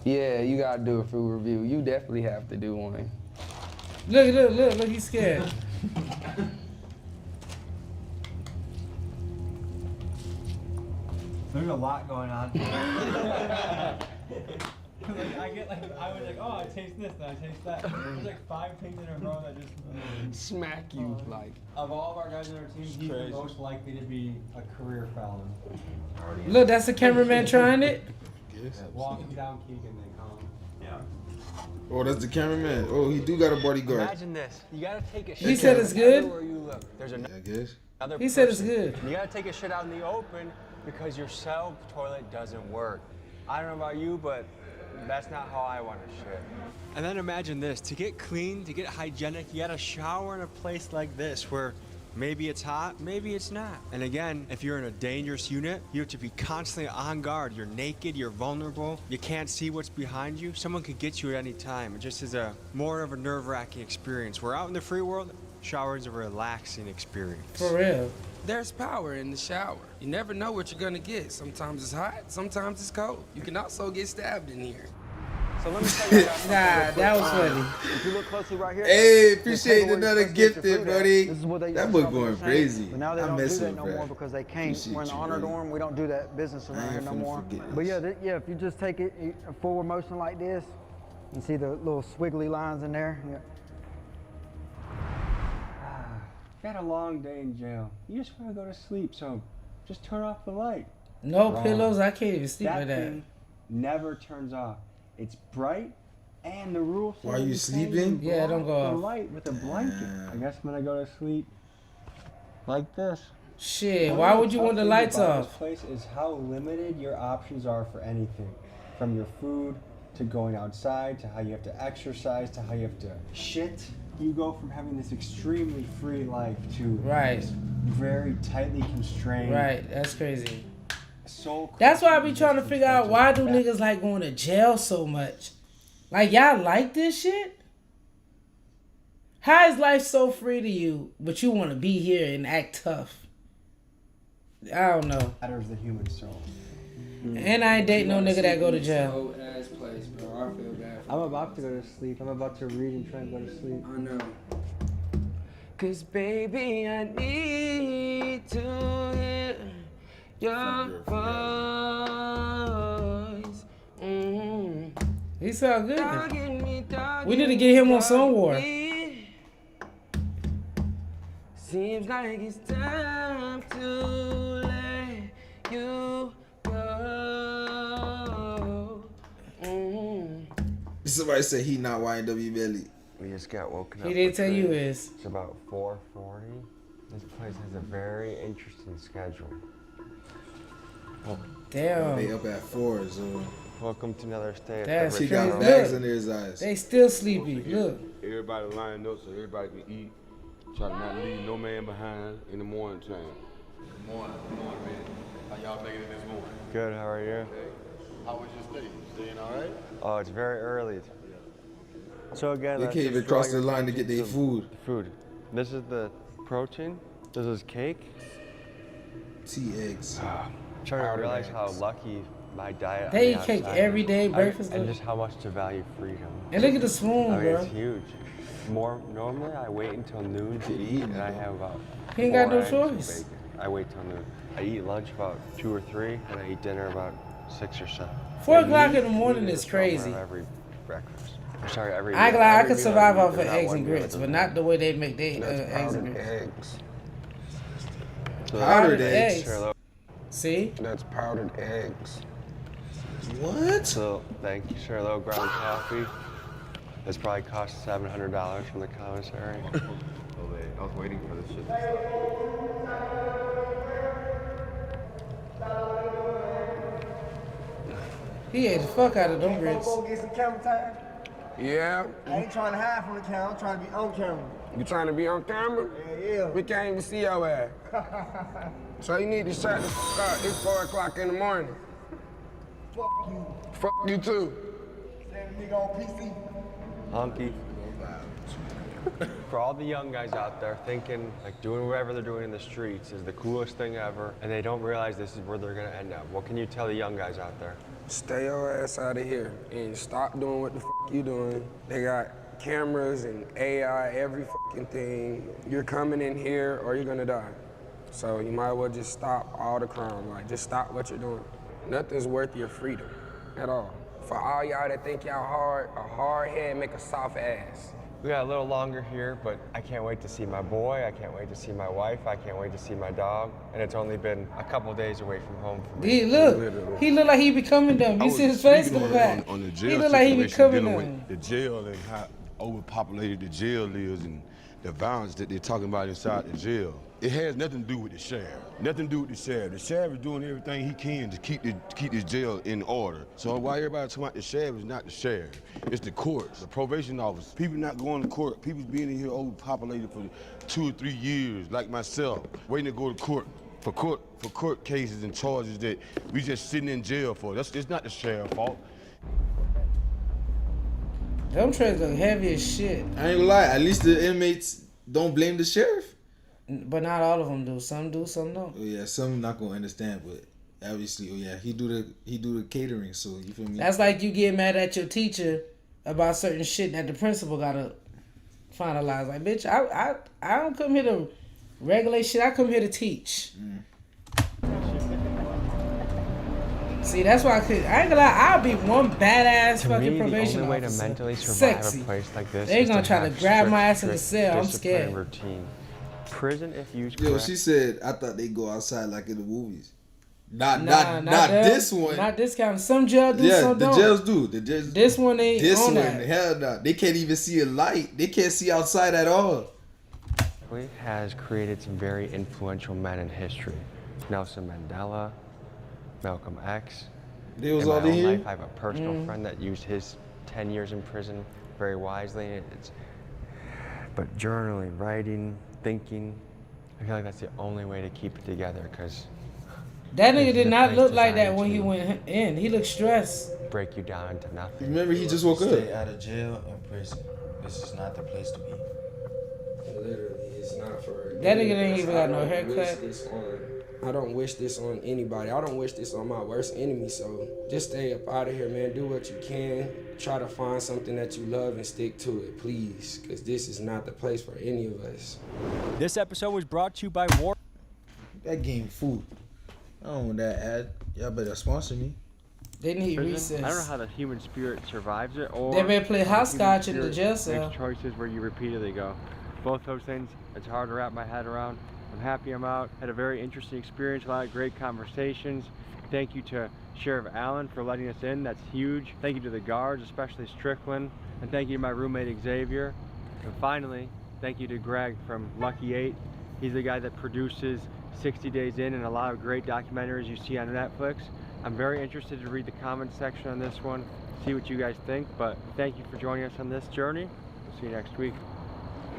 yeah, you gotta do a food review. You definitely have to do one. Look, he's scared. There's a lot going on. I was like, oh, I taste this, and I taste that. There's like 5 things in a row that just Smack you, like. Of all of our guys on our team, he's the most likely to be a career felon. Look, that's the cameraman trying it. Walking down Keegan, they call him. Yeah. Oh, that's the cameraman. Oh, he do got a bodyguard. Imagine this. You gotta take a shit. He said it's good. Everywhere you look, there's another. I guess. He said it's good. You gotta take a shit out in the open because your cell toilet doesn't work. I don't know about you, but that's not how I want to shit. And then imagine this, to get clean, to get hygienic, you gotta shower in a place like this where maybe it's hot, maybe it's not. And again, if you're in a dangerous unit, you have to be constantly on guard. You're naked, you're vulnerable, you can't see what's behind you. Someone could get you at any time. It just is a more of a nerve-wracking experience. We're out in the free world, shower is a relaxing experience. For real. There's power in the shower. You never know what you're gonna get. Sometimes it's hot, sometimes it's cold. You can also get stabbed in here. So let me tell you guys. Nah, that was funny. If you look closely right here. Hey, appreciate another gifted, buddy. This is what they That boy going crazy. But now they I don't do miss that him, no bro. more because they can't. Appreciate We're in the you, honor buddy. dorm. We don't do that business around here no finna more. forget But this. yeah, if you just take it a forward motion like this, you see the little squiggly lines in there. Yeah. You had a long day in jail. You just want to go to sleep, so just turn off the light. No Wrong. pillows. I can't even sleep like that. Thing never turns off. It's bright, and the rule says While you sleeping? Yeah, don't go the off. light with a blanket. I guess I'm gonna go to sleep like this. Shit, why would you want the lights off? This place is how limited your options are for anything, from your food to going outside to how you have to exercise to how you have to shit. You go from having this extremely free life to this very tightly constrained. Right, that's crazy. So that's why I be trying to figure out why do niggas like going to jail so much? Like, y'all like this shit? How is life so free to you, but you want to be here and act tough? I don't know. Matters the human soul. And I ain't date no nigga that go to jail. Ass place, bro. I feel bad. I'm about to go to sleep. I'm about to read and try and go to sleep. I know. Cause baby, I need to hear your voice. He sound good. We need to get him on Song War. Seems like it's time to let you go. Somebody said he not YNW Belly. We just got woken up. He didn't tell you is. It's about 4:40. This place has a very interesting schedule. Damn. They up at 4, so. Welcome to another stay. That's He crazy. got bags Look, under his eyes. they still sleepy. Look. Everybody lined up so everybody can eat. Try to not leave no man behind in the morning time. Good morning, man. How y'all making it this morning? Good, how are you? Hey, how was your stay? You staying all right? Oh, it's very early. So again, They let's can't just even draw cross the your line to attention get their food. Food. This is the protein. This is cake. Tea eggs. I'm trying to realize how lucky my diet. They on eat the cake outside every day, is. breakfast, and lunch. just how much to value freedom. And look at the spoon, I mean, bro. it's huge. Normally I wait until noon to eat, and I have about. He ain't got 4 no eggs and choice. bacon. I wait till noon. I eat lunch about 2 or 3, and I eat dinner about 6 or 7. 4 o'clock in the morning is crazy. Every breakfast. Sorry, every. I meal. I Every could meal survive I eat, off of there's not eggs one and meal that grits, but doesn't not have the way they make their That's eggs and powdered grits. eggs. Powdered eggs. Sure, See? That's powdered eggs. What? so thank you, Sherlow. Ground coffee. This probably cost $700 from the commissary. Oh, wait. I was waiting for this shit to stop. He ate the fuck out of them grits. Go get some camera time. Yeah. I ain't trying to hide from the camera. I'm trying to be on camera. You trying to be on camera? Yeah. We can't even see your ass. So you need to shut the fuck up. It's 4 o'clock in the morning. Fuck you. Fuck you too. Same nigga on PC. Honky. For all the young guys out there thinking like doing whatever they're doing in the streets is the coolest thing ever, and they don't realize this is where they're gonna end up. What can you tell the young guys out there? Stay your ass out of here and stop doing what the fuck you doing. They got cameras and AI, every fucking thing. You're coming in here or you're gonna die. So you might as well just stop all the crime. Like, just stop what you're doing. Nothing's worth your freedom at all. For all y'all that think y'all hard, a hard head make a soft ass. We got a little longer here, but I can't wait to see my boy. I can't wait to see my wife. I can't wait to see my dog. And it's only been a couple days away from home for me. He look like he be coming down. You see his face go back. On the jail He look like he be situation, coming dealing down. with the jail and how overpopulated the jail is and the violence that they're talking about inside the jail. It has nothing to do with the sheriff. Nothing to do with the sheriff. The sheriff is doing everything he can to keep this jail in order. So why everybody talking about the sheriff is not the sheriff. It's the courts, the probation office. People not going to court. People being in here overpopulated for 2 or 3 years, like myself, waiting to go to court for court cases and charges that we just sitting in jail for. It's not the sheriff's fault. Them trays look heavy as shit. I ain't gonna lie. At least the inmates don't blame the sheriff. But not all of them do. Some do, some don't. Oh yeah, some not gonna understand, but obviously, oh yeah, he do the catering. So you feel me? That's like you get mad at your teacher about certain shit that the principal gotta finalize. Like, bitch, I don't come here to regulate shit. I come here to teach. See, that's why I ain't gonna lie, I'll be one badass fucking probation the only way to officer. mentally survive Sexy. a place like this They is gonna try to have grab my ass strict in the cell. I'm discipline scared. Routine. Prison, if used Yo, correct. she said, I thought they go outside like in the movies. Not them. this one. Not this kind. Some jails do, Yeah, some the don't. jails do. The jails, This one ain't This on one, that. hell no. They can't even see a light. They can't see outside at all. Has created some very influential men in history. Nelson Mandela, Malcolm X. They was in my all in own here? life, I have a personal friend that used his 10 years in prison very wisely. But journaling, writing, thinking, I feel like that's the only way to keep it together because That nigga did not look like that when he went in. He looked stressed. break you down into nothing. Remember, he just woke up. Stay out of jail and prison. This is not the place to be. Literally, it's not for That nigga ain't even got no I don't haircut. wish this I don't wish this on anybody. I don't wish this on my worst enemy. So just stay up out of here, man. Do what you can. Try to find something that you love and stick to it, please. Because this is not the place for any of us. This episode was brought to you by War. That game food. I don't want that ad. Y'all better sponsor me. They need Prison, recess. I don't know how the human spirit survives it, or They better play the human hopscotch in the spirit jail cell. makes choices where you repeatedly go. Both those things, it's hard to wrap my head around. I'm happy I'm out. Had a very interesting experience, a lot of great conversations. Thank you to Sheriff Allen for letting us in. That's huge. Thank you to the guards, especially Strickland, and thank you to my roommate Xavier. And finally, thank you to Greg from Lucky 8. He's the guy that produces 60 Days In and a lot of great documentaries you see on Netflix. I'm very interested to read the comments section on this one, see what you guys think, but thank you for joining us on this journey. We'll see you next week.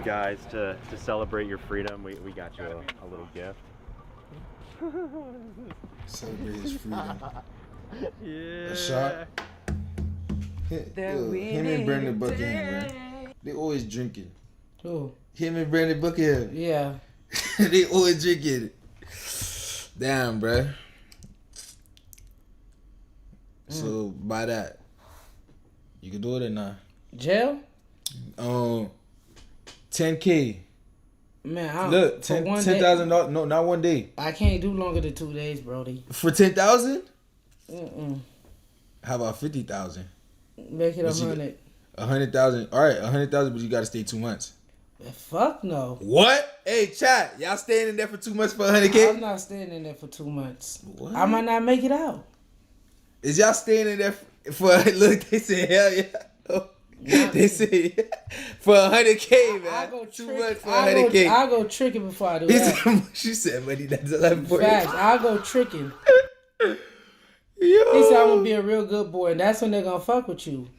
Guys, to celebrate your freedom, we got you a little gift. Celebrate his freedom. Yeah. A shot. Him and Brandon Buckingham, man. They always drinking. Who? Him and Brandon Buckingham. Yeah. They always drinking. Damn, bruh. So by that, you can do it or not? Jail? 10K. Man, I Look, $10,000. No, not one day. I can't do longer than 2 days, Brody. For 10,000? How about 50,000? Make it 100. 100,000. All right, 100,000, but you gotta stay 2 months. Fuck no. What? Hey, chat. Y'all staying in there for 2 months for 100K? I'm not staying in there for 2 months. What? I might not make it out. Is y'all staying in there for look, they say hell yeah. They say for 100K, man. I go 2 months for 100K. I'll go tricking before I do that. She said money that's 11 for Facts. I'll go tricking. He said I'm gonna be a real good boy, and that's when they're gonna fuck with you.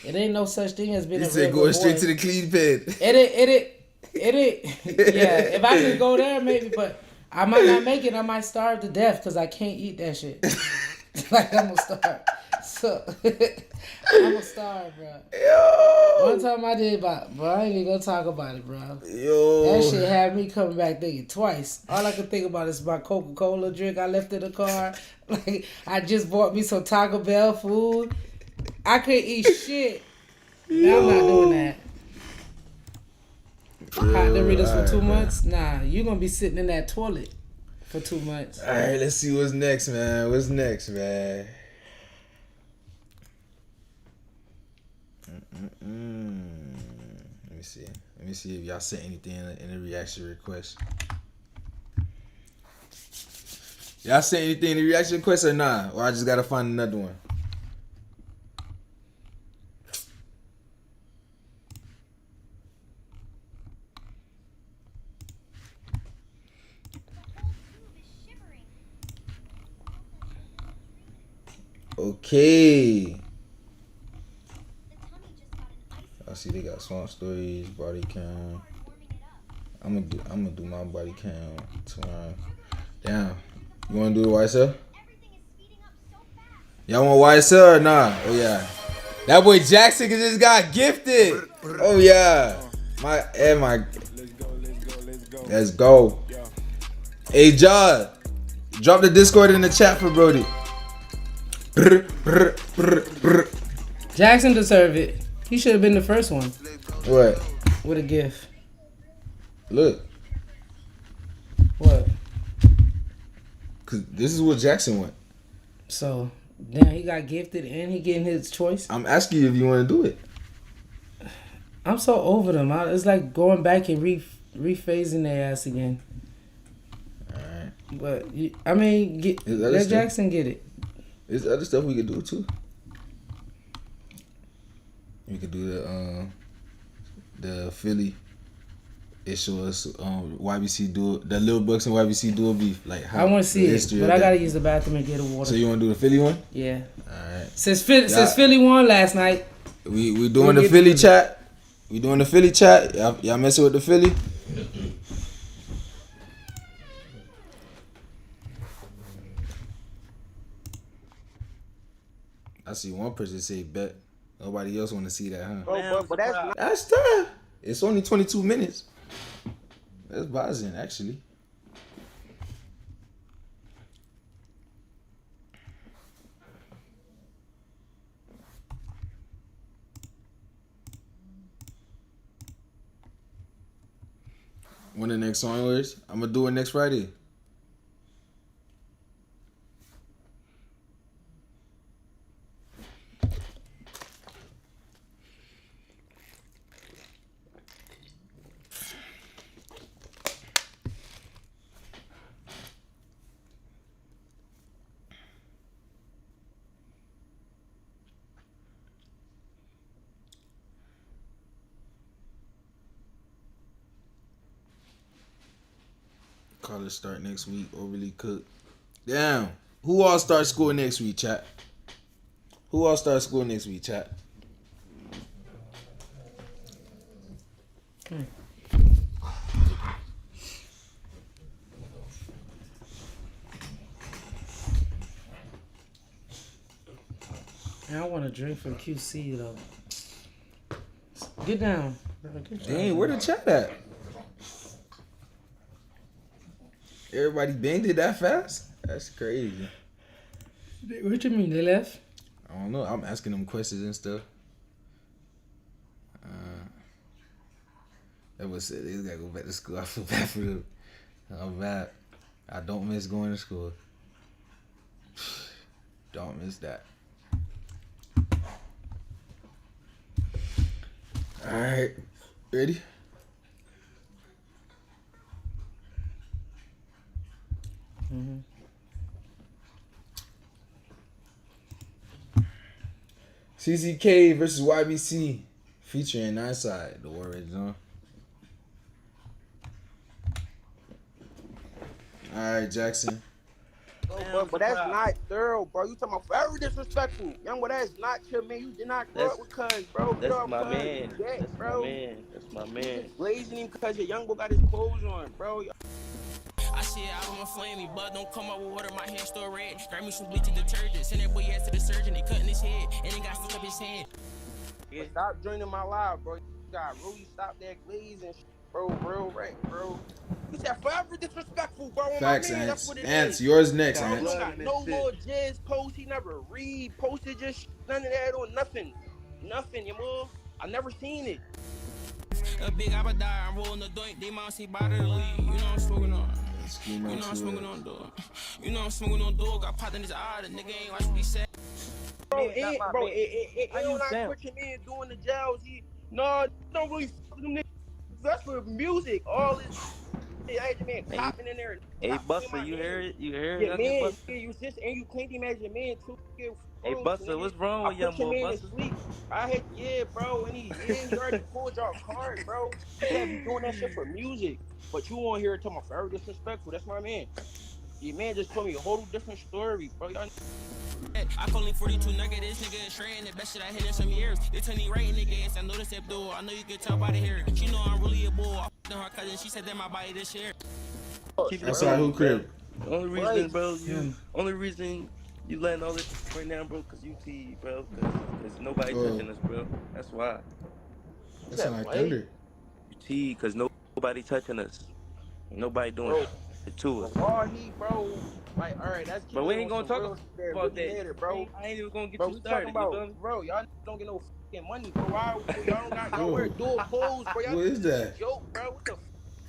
It ain't no such thing as being a real good boy. He said going straight to the clean pen. It yeah, if I could go there maybe, but I might not make it. I might starve to death because I can't eat that shit. Like I'm gonna starve. So I'm gonna starve, bro. Yo. One time I did, bro. I ain't even gonna talk about it, bro. Yo. That shit had me coming back thinking twice. All I could think about is my Coca-Cola drink I left in the car. Like I just bought me some Taco Bell food. I couldn't eat shit. Now I'm not doing that. Hot Doritos for 2 months? Nah, you gonna be sitting in that toilet for 2 months. All right, let's see what's next, man. What's next, man? Let me see. Let me see if y'all sent anything in the reaction request. Y'all sent anything in the reaction request or nah? Or I just gotta find another one. Okay. I see they got Swamp Stories, body count. I'm gonna do my body count tomorrow. Damn. You wanna do the YSL? Y'all want YSL or nah? Oh yeah. That boy Jackson just got gifted. Oh yeah. Let's go. Hey John, drop the Discord in the chat for Brody. Jackson deserved it. He should have been the first one. What? With a gift. Look. What? Cause this is what Jackson went. So, damn, he got gifted and he getting his choice. I'm asking you if you want to do it. I'm so over them. It's like going back and rephasing their ass again. Alright. But, I mean, let Jackson get it. There's other stuff we could do too. We could do the Philly. It shows us YBC duel, the Lil Bucks and YBC duel beef. Like how I want to see it, but I gotta use the bathroom and get a water. So you want to do the Philly one? Yeah. All right. Since Philly won last night, we doing the Philly chat. We doing the Philly chat. Y'all messing with the Philly? I see one person say bet. Nobody else want to see that, huh? But That's tough. It's only 22 minutes. That's buzzing, actually. When the next song is? I'm gonna do it next Friday. College start next week. Overly cooked. Damn. Who all start school next week, chat? Who all start school next week, chat? I want to drink from QC though. Get down. Dang, where the chat at? Everybody banged it that fast? That's crazy. What you mean, they left? I don't know. I'm asking them questions and stuff. That was it. They gotta go back to school. I feel bad for them. I'm bad. I don't miss going to school. Don't miss that. All right, ready? CCK versus YBC featuring Outside. The war is on. All right, Jackson. But that's not thorough, bro. You talking about very disrespectful. Young boy, that's not your man. You did not grow up with cuz, bro. Get off cuz. That's bro. My man. That's my man. You just glazing him because your young boy got his clothes on, bro. I see it out on my flamey, but don't come out with water, my hair still red. Grab me some bleaching detergent, send that boy ass to the surgeon, they cutting his head, and they got stuck up his hand. Yeah, stop joining my live, bro. You got really stop that glazing, bro. Real right, bro. You said forever disrespectful, bro. Facts, my man, Ants. that's what it Ants, is. yours next, Bro, Ants. don't got no little jizz post. He never read, posted just none of that on nothing. Nothing, you know? I never seen it. A big abba die, I'm rolling the joint, they might see by the lead. You know I'm smoking on. You know I'm smoking on dog. You know I'm smoking on dog. Got popped in his eye, the nigga ain't watch what he said. Bro, it don't like what your man doing the jails. No, don't really fuck with them niggas. That's for music. All this shit. I had your man copping in there. Hey, Buster, you hear it? You hear Your it? man, you just and you claimed him as your man too. Hey, Buster, what's wrong with young boy, Buster? I had, bro, and he already pulled your card, bro. You can't be doing that shit for music. But you on here talking about very disrespectful. That's my man. Your man just told me a whole different story, bro. Y'all... I call him 42 nugget, this nigga is shredding the best shit I hit in some years. They tell me right in the gas, I know this Abdul. I know you can tell by the hair. She know I'm really a bull. I f***ed her cousin, she said that my body this year. Outside who crib? The only reason, bro, only reason you letting all this right now, bro, cause you T, bro, cause nobody touching us, bro. That's why. That sound like thunder. You T, cause nobody touching us. Nobody doing it to us. Oh, bro. Like, all right, that's. But we ain't gonna talk about that, bro. I ain't even gonna get bro, you started. About, bro, y'all don't get no fucking money, bro. Why y'all don't got y'all wear dual clothes, bro? Y'all what is that? Joke, bro. What the?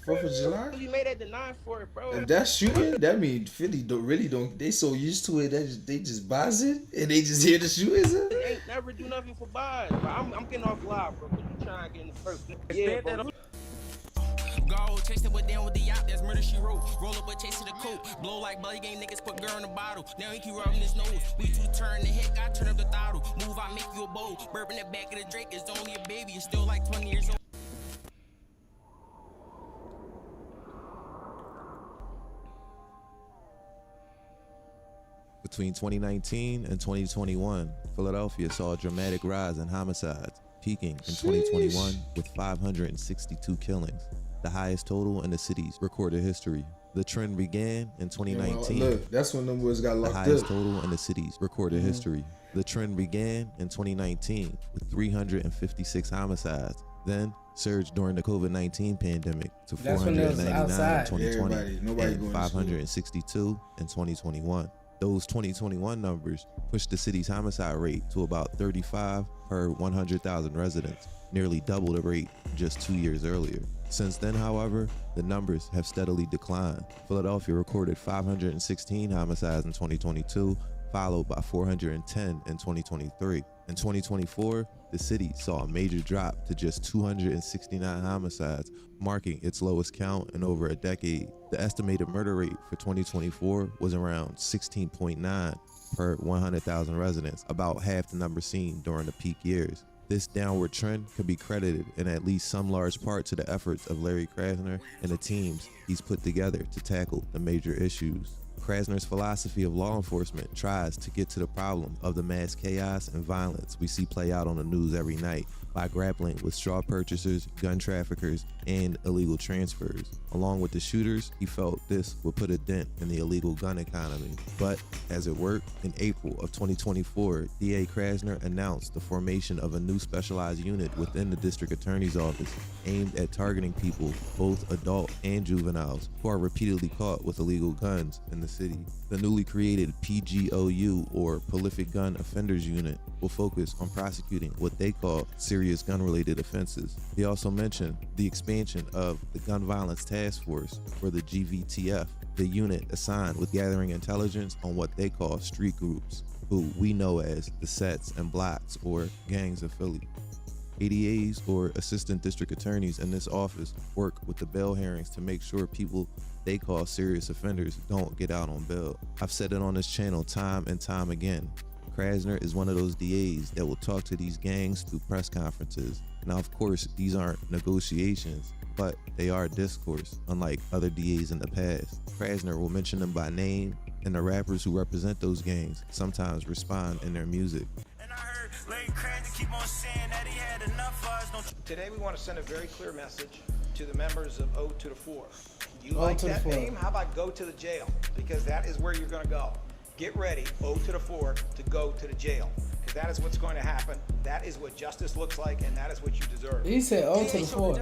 4th of July? You made that the 9 for it, bro. If that's shooting, that means Philly don't. They so used to it that they just buys it and they just hear the shooters. They ain't never do nothing for buys. I'm getting off live, bro. Cause you trying to get in the first. Yeah, bro. Go chase it with down with the yacht, that's murder she wrote. Roll up with chase to the coat. Blow like bloody game niggas put girl in the bottle. Now he keep rubbing his nose. We two turn the heck, I turn up the throttle. Move, I make you a bowl. Burp in the back of the Drake is only a baby. It's still like 20 years old. Between 2019 and 2021, Philadelphia saw a dramatic rise in homicides, peaking in 2021 with 562 killings, the highest total in the city's recorded history. The trend began in 2019. Look, that's when them boys got locked the up. highest total in the city's recorded history. The trend began in 2019 with 356 homicides, then surged during the COVID-19 pandemic to 499 in 2020 and 562 in 2021. Those 2021 numbers pushed the city's homicide rate to about 35 per 100,000 residents, nearly double the rate just 2 years earlier. Since then, however, the numbers have steadily declined. Philadelphia recorded 516 homicides in 2022, followed by 410 in 2023. In 2024, the city saw a major drop to just 269 homicides, marking its lowest count in over a decade. The estimated murder rate for 2024 was around 16.9 per 100,000 residents, about half the number seen during the peak years. This downward trend could be credited in at least some large part to the efforts of Larry Krasner and the teams he's put together to tackle the major issues. Krasner's philosophy of law enforcement tries to get to the problem of the mass chaos and violence we see play out on the news every night by grappling with straw purchasers, gun traffickers, and illegal transfers. Along with the shooters, he felt this would put a dent in the illegal gun economy. But as it worked, in April of 2024, DA Krasner announced the formation of a new specialized unit within the district attorney's office aimed at targeting people, both adult and juveniles, who are repeatedly caught with illegal guns in the city. The newly created PGOU, or Prolific Gun Offenders Unit, will focus on prosecuting what they call serious gun-related offenses. He also mentioned the expansion of the Gun Violence Task Force, or the GVTF, the unit assigned with gathering intelligence on what they call street groups, who we know as the Sets and Blocks, or gangs of Philly. ADAs, or assistant district attorneys in this office, work with the bail hearings to make sure people they call serious offenders don't get out on bail. I've said it on this channel time and time again. Krasner is one of those DAs that will talk to these gangs through press conferences. Now, of course, these aren't negotiations, but they are discourse, unlike other DAs in the past. Krasner will mention them by name, and the rappers who represent those gangs sometimes respond in their music. Today we want to send a very clear message to the members of O to the 4. You like that name? How about go to the jail? Because that is where you're going to go. Get ready, O to the 4, to go to the jail. Because that is what's going to happen. That is what justice looks like, and that is what you deserve. He said O to the 4.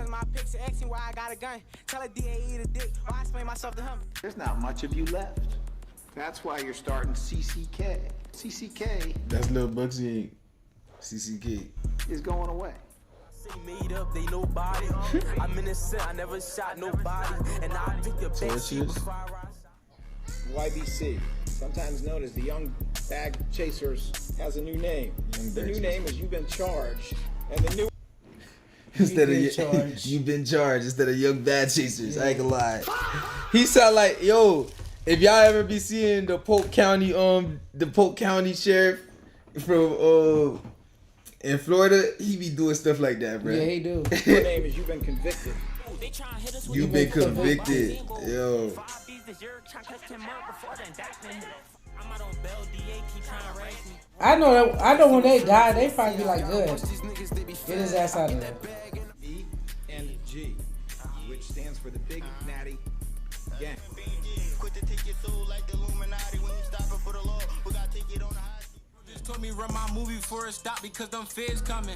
There's not much of you left. That's why you're starting CCK. CCK. That's Lil Bugsy. CCK is going away. Made up, they nobody. I'm innocent, I never shot nobody. And I pick the best shit before I rise. YBC, sometimes known as the Young Bag Chasers, has a new name. The new name is You've Been Charged. And the new instead of You've Been Charged instead of Young Bad Chasers. I ain't gonna lie. He sound like, yo, if y'all ever be seeing the Polk County sheriff from in Florida, he be doing stuff like that, bro. Yeah, he do. Your name is You've Been Convicted. You've been convicted, yo. I know when they die, they probably be like, good. Get his ass out of there. B and G, which stands for the Big Natty Gang. Told me run my movie before it stopped because them feds coming.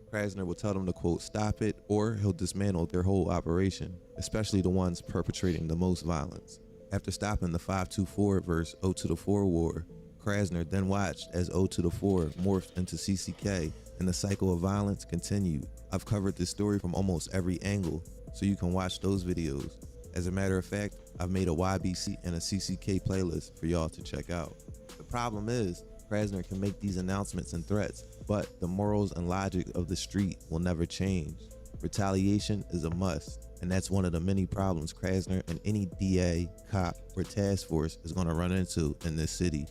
Krasner will tell them to, quote, stop it, or he'll dismantle their whole operation, especially the ones perpetrating the most violence. After stopping the 524 versus O to the 4 war, Krasner then watched as O to the 4 morphed into CCK and the cycle of violence continued. I've covered this story from almost every angle, so you can watch those videos. As a matter of fact, I've made a YBC and a CCK playlist for y'all to check out. The problem is, Krasner can make these announcements and threats, but the morals and logic of the street will never change. Retaliation is a must, and that's one of the many problems Krasner and any DA, cop, or task force is going to run into in this city.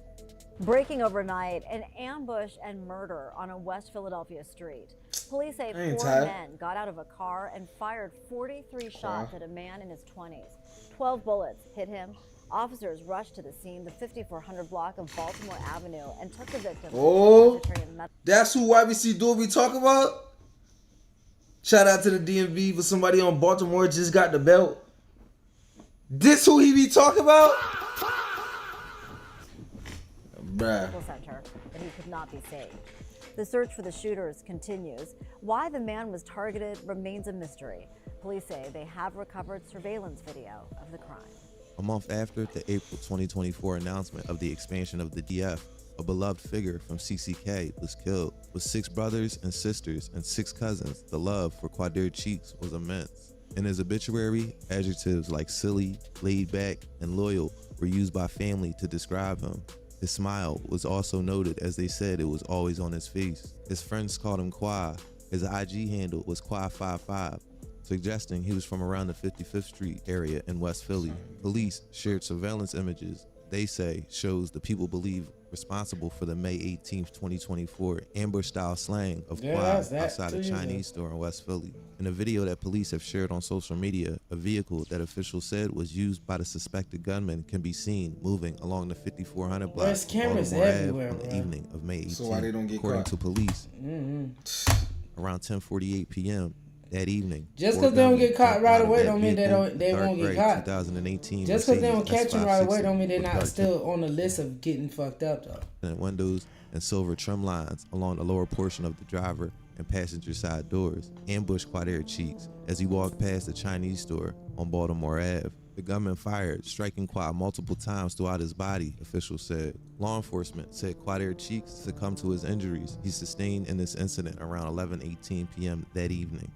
Breaking overnight, an ambush and murder on a West Philadelphia street. Police say 4 men got out of a car and fired 43 shots at a man in his 20s. 12 bullets hit him. Officers rushed to the scene, the 5400 block of Baltimore Avenue, and took the victim. Oh, that's who YBC do we talk about? Shout out to the DMV for somebody on Baltimore just got the belt. This who he be talking about? Bruh. Center, but he could not be saved. The search for the shooters continues. Why the man was targeted remains a mystery. Police say they have recovered surveillance video of the crime. A month after the April 2024 announcement of the expansion of the DF, a beloved figure from CCK was killed. With 6 brothers and sisters and 6 cousins, the love for Quadir Cheeks was immense. In his obituary, adjectives like silly, laid back, and loyal were used by family to describe him. His smile was also noted, as they said it was always on his face. His friends called him Qua. His IG handle was Qua55, suggesting he was from around the 55th Street area in West Philly. Police shared surveillance images they say shows the people believe responsible for the May 18th, 2024 ambush-style slaying of Qua outside a Chinese store in West Philly. In a video that police have shared on social media, a vehicle that officials said was used by the suspected gunman can be seen moving along the 5400 block There's cameras Baltimore everywhere, Ave on the evening of May 18th. So why they don't get according caught? to police, around 10:48 p.m. that evening. Just because they don't get caught right away don't mean they won't get caught. 2018. Just because they don't catch them right away don't mean they're not still on the list of getting fucked up though. And windows and silver trim lines along the lower portion of the driver and passenger side doors ambushed Quadir Cheeks as he walked past the Chinese store on Baltimore Ave. The gunman fired, striking Qua multiple times throughout his body, officials said. Law enforcement said Quadir Cheeks succumbed to his injuries he sustained in this incident around 11:18 p.m. that evening.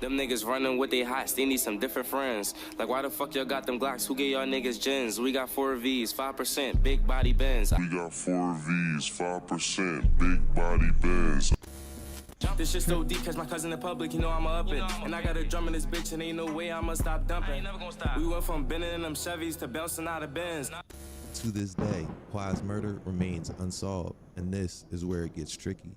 Them niggas running with they hots, they need some different friends. Like, why the fuck y'all got them Glocks? Who gave y'all niggas gins? We got 4 Vs, 5%, big body Benz. We got 4 Vs, 5%, big body Benz. This shit so deep, catch my cousin in public, you know I'ma up it. And I got a drum in this bitch, and ain't no way I'ma stop dumping. We went from bending in them Chevys to bouncing out of Benz. To this day, Quai's murder remains unsolved, and this is where it gets tricky.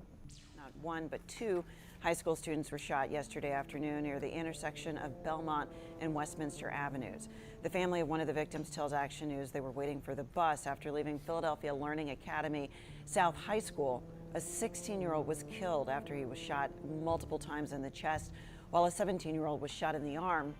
Not one, but two high school students were shot yesterday afternoon near the intersection of Belmont and Westminster Avenues. The family of one of the victims tells Action News they were waiting for the bus after leaving Philadelphia Learning Academy South High School. A 16-year-old was killed after he was shot multiple times in the chest, while a 17-year-old was shot in the arm.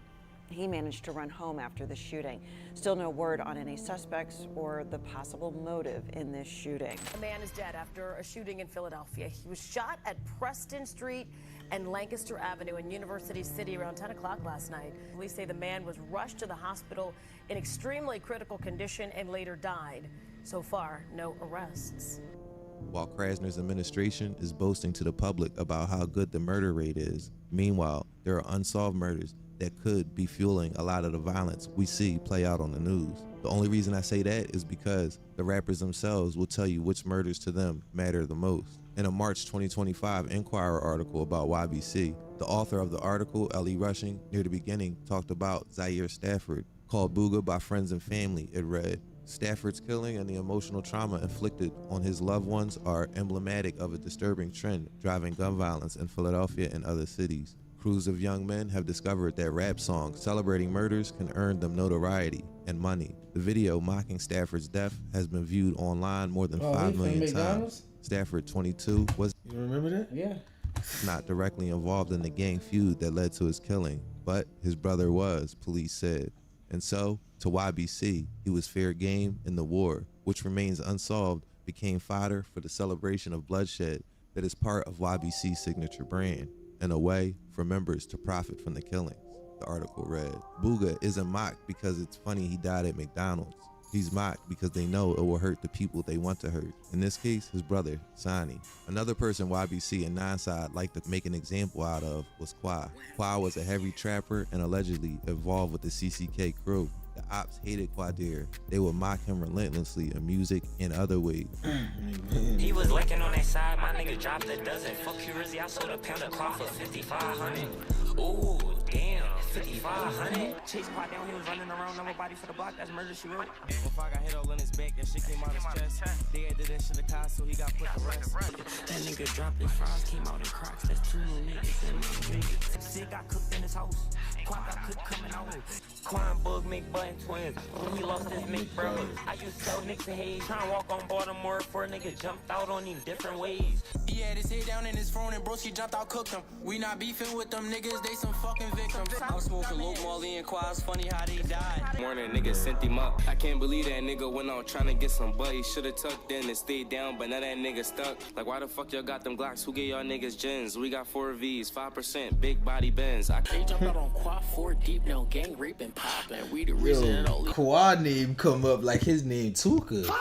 He managed to run home after the shooting. Still no word on any suspects or the possible motive in this shooting. A man is dead after a shooting in Philadelphia. He was shot at Preston Street and Lancaster Avenue in University City around 10 o'clock last night. Police say the man was rushed to the hospital in extremely critical condition and later died. So far, no arrests. While Krasner's administration is boasting to the public about how good the murder rate is, meanwhile, there are unsolved murders that could be fueling a lot of the violence we see play out on the news. The only reason I say that is because the rappers themselves will tell you which murders to them matter the most. In a March 2025 Inquirer article about YBC, the author of the article, L.E. Rushing, near the beginning talked about Zaire Stafford. Called Booga by friends and family, it read, Stafford's killing and the emotional trauma inflicted on his loved ones are emblematic of a disturbing trend driving gun violence in Philadelphia and other cities. Crews of young men have discovered that rap songs celebrating murders can earn them notoriety and money. The video mocking Stafford's death has been viewed online more than 5 million times. Stafford, 22, was You remember that? Yeah. not directly involved in the gang feud that led to his killing, but his brother was, police said. And so, to YBC, he was fair game in the war, which remains unsolved, became fodder for the celebration of bloodshed that is part of YBC's signature brand, and a way for members to profit from the killings. The article read, Booga isn't mocked because it's funny he died at McDonald's. He's mocked because they know it will hurt the people they want to hurt. In this case, his brother, Sonny. Another person YBC and Nindside like to make an example out of was Quai. Quai was a heavy trapper and allegedly involved with the CCK crew. The ops hated Quadir. They would mock him relentlessly in music and other ways. He was lurking on that side, my nigga dropped a dozen. Fuck you, Rizzy, I sold a pound of cloth for 5,500. Ooh, damn, 5,500. Chase Quad down, he was running around, number body for the block, that's murder, she wrote. If I got hit all in his back, that shit came out his chest. They added that shit to car, so he got put to rest. That nigga dropped his fries, came out in Crocs, that's 2 new niggas in my drink. Sid got cooked in his house, Quad got cooked coming out. Quad and Bug make button twins, when he lost his mate, bro. I used to tell Nick to hate, trying to walk on Baltimore for a nigga jumped out on him different ways. He had his head down in his phone and broski jumped out, cooked him. We not beefing with them niggas, they some fucking victims. I'm smoking Luke Marley and Quad, it's funny how they died. Morning, nigga sent him up. I can't believe that nigga went out trying to get some butt. He should've tucked in and stayed down, but now that nigga stuck. Like, why the fuck y'all got them Glocks? Who gave y'all niggas gens? We got 4 Vs, 5%, big body Benz. They jumped out on Quad 4 deep, now gang raping poppin'. We the reason it only. Quad name come up like his name Tuka.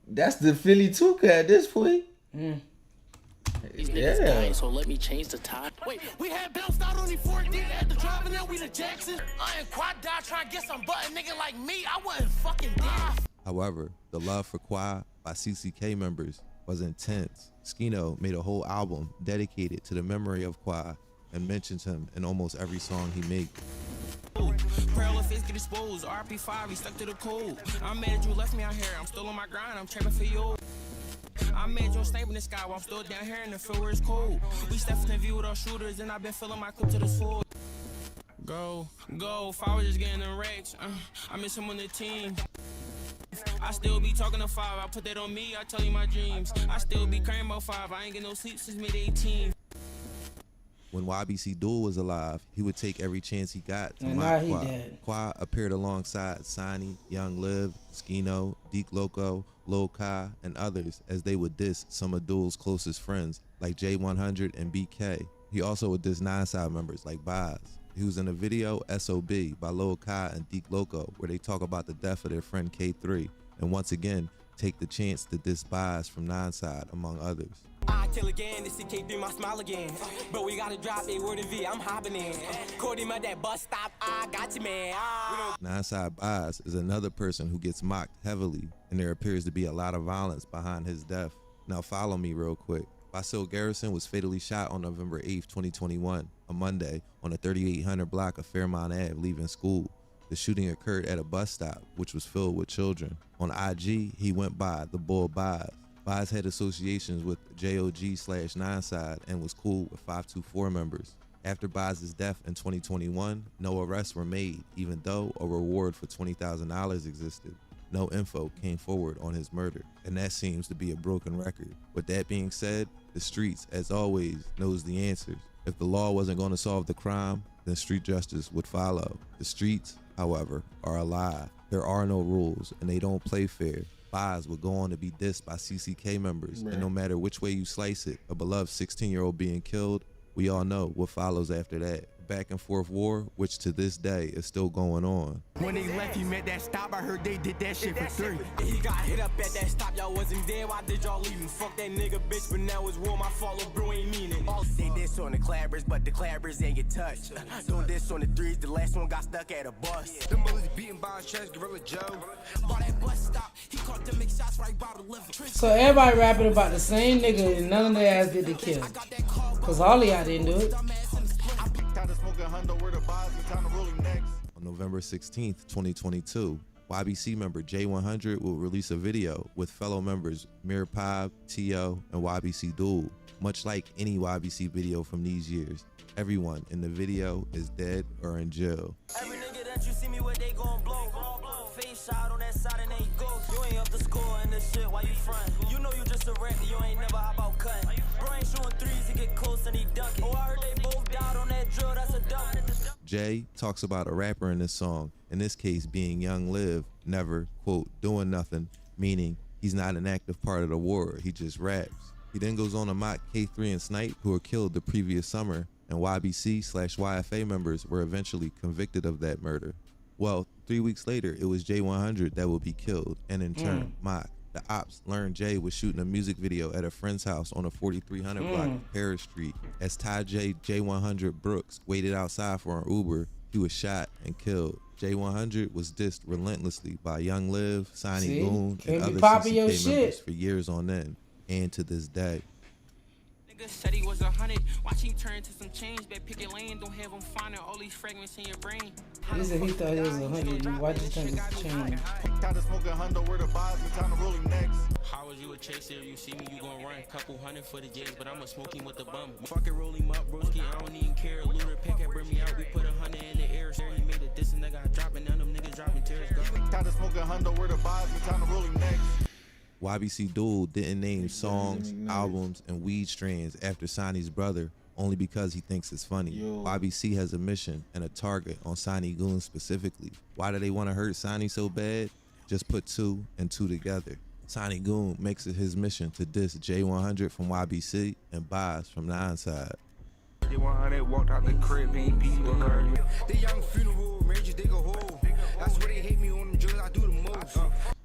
That's the Philly Tuka at this point. These niggas dying, so let me change the top. Wait, we had bounced out on the 4D at the drive, and now we the Jackson. I ain't Quad die trying to get some button nigga like me. I wasn't fucking dead. However, the love for Quai by CCK members was intense. Skino made a whole album dedicated to the memory of Quai and mentions him in almost every song he made. Parallel face get exposed, RP5, he stuck to the code. I'm mad you left me out here, I'm still on my grind, I'm trapping for you. I'm mad you stable in the sky while I'm still down here in the field where it's cold. We stepped in the view with our shooters and I've been filling my clip to the full. Go, if I was just getting them racks, I miss him on the team. I still be talking to 5, I put that on me, I tell you my dreams. I still be crying about 5, I ain't get no sleep since mid-18. When YBC Duel was alive, he would take every chance he got to mock Quai. Quai appeared alongside Sonny, Young Liv, Skino, Deke Loco, Lil Kai, and others as they would diss some of Duel's closest friends like J100 and BK. He also would diss Nindside members like Boz. He was in a video, SOB, by Lil Kai and Deke Loco, where they talk about the death of their friend K3, and once again, take the chance to diss Boz from Nindside, among others. I kill again, this CK3 my smile again. But we gotta drop a word of V, I'm hopping in. Caught him at that bus stop, I got you, man. Nindside Boz is another person who gets mocked heavily, and there appears to be a lot of violence behind his death. Now follow me real quick. Basil Garrison was fatally shot on November 8, 2021, a Monday, on the 3800 block of Fairmount Ave leaving school. The shooting occurred at a bus stop, which was filled with children. On IG, he went by the Bull Bies. Bies had associations with JOG/Nine Side and was cool with 524 members. After Bies' death in 2021, no arrests were made, even though a reward for $20,000 existed. No info came forward on his murder, and that seems to be a broken record. With that being said, the streets, as always, knows the answers. If the law wasn't going to solve the crime, then street justice would follow. The streets, however, are alive. There are no rules, and they don't play fair. Bies would go on to be dissed by CCK members, and no matter which way you slice it, a beloved 16-year-old being killed, we all know what follows after that. Back and forth war, which to this day is still going on. When they left, he met that stop. I heard they did that shit for 3. He got hit up at that stop. Y'all wasn't there. Why did y'all leave him? Fuck that nigga, bitch. But now it's war. My fault, little bro ain't mean it. They diss on the clabbers, but the clabbers ain't get touched. Don't diss on the 3s. The last one got stuck at a bus. Them bullets beaten by his chest, Gorilla Joe. By that bus stop, he caught them mix shots right by the liver. So everybody rapping about the same nigga, and none of their ass did the kill. Cause all of y'all didn't do it. On November 16th, 2022, YBC member J100 will release a video with fellow members Mir Pab, T.O., and YBC Duel. Much like any YBC video from these years, everyone in the video is dead or in jail. Every nigga that you see me with, they gon' blow. Face shot on that side and they go. You ain't up to score in this shit, why you front? You know you just a wreck, you ain't never hop out cut. Bro ain't shooting 3s, he get close and he dunk. Oh, I heard they both died on that drill, that's a dunk. Jay talks about a rapper in this song, in this case being Young Liv, never, quote, doing nothing, meaning he's not an active part of the war, he just raps. He then goes on to mock K3 and Snipe, who were killed the previous summer, and YBC/YFA members were eventually convicted of that murder. Well, 3 weeks later, it was J100 that would be killed, and in turn, mocked. The ops learned Jay was shooting a music video at a friend's house on a 4300 block of Paris Street. As Ty J100 Brooks waited outside for an Uber, he was shot and killed. J100 was dissed relentlessly by Young Liv, Sonny Goon, and other CCK members for years on end, and to this day. Said he was 100. Watch him turn to some change. Bet picket lane. Don't have him finding all these fragments in your brain. He said he thought he was 100. You watch his turn to change. Time to smoke a hundo. Where the vibes? Time to roll him next. How was you a chaser? You see me, you gon' run. Couple hundred for the J's, but I'ma smoke him with the bum. Fucking roll him up, broski. I don't even care. Looter pick and bring me out. We put 100 in the air. He made a diss and I got dropping. None of them niggas dropping tears. Time to smoke a hundo. Where the vibes? Time to roll him next. YBC Duel didn't name songs, albums, and weed strains after Sonny's brother only because he thinks it's funny. YBC has a mission and a target on Sonny Goon specifically. Why do they want to hurt Sonny so bad? Just put 2 and 2 together. Sonny Goon makes it his mission to diss J100 from YBC and Bies from Nine Side. J100 walked out the crib, ain't peace with her. The young funeral arrangers, they go home. That's where they hate me on them drills, I do the most.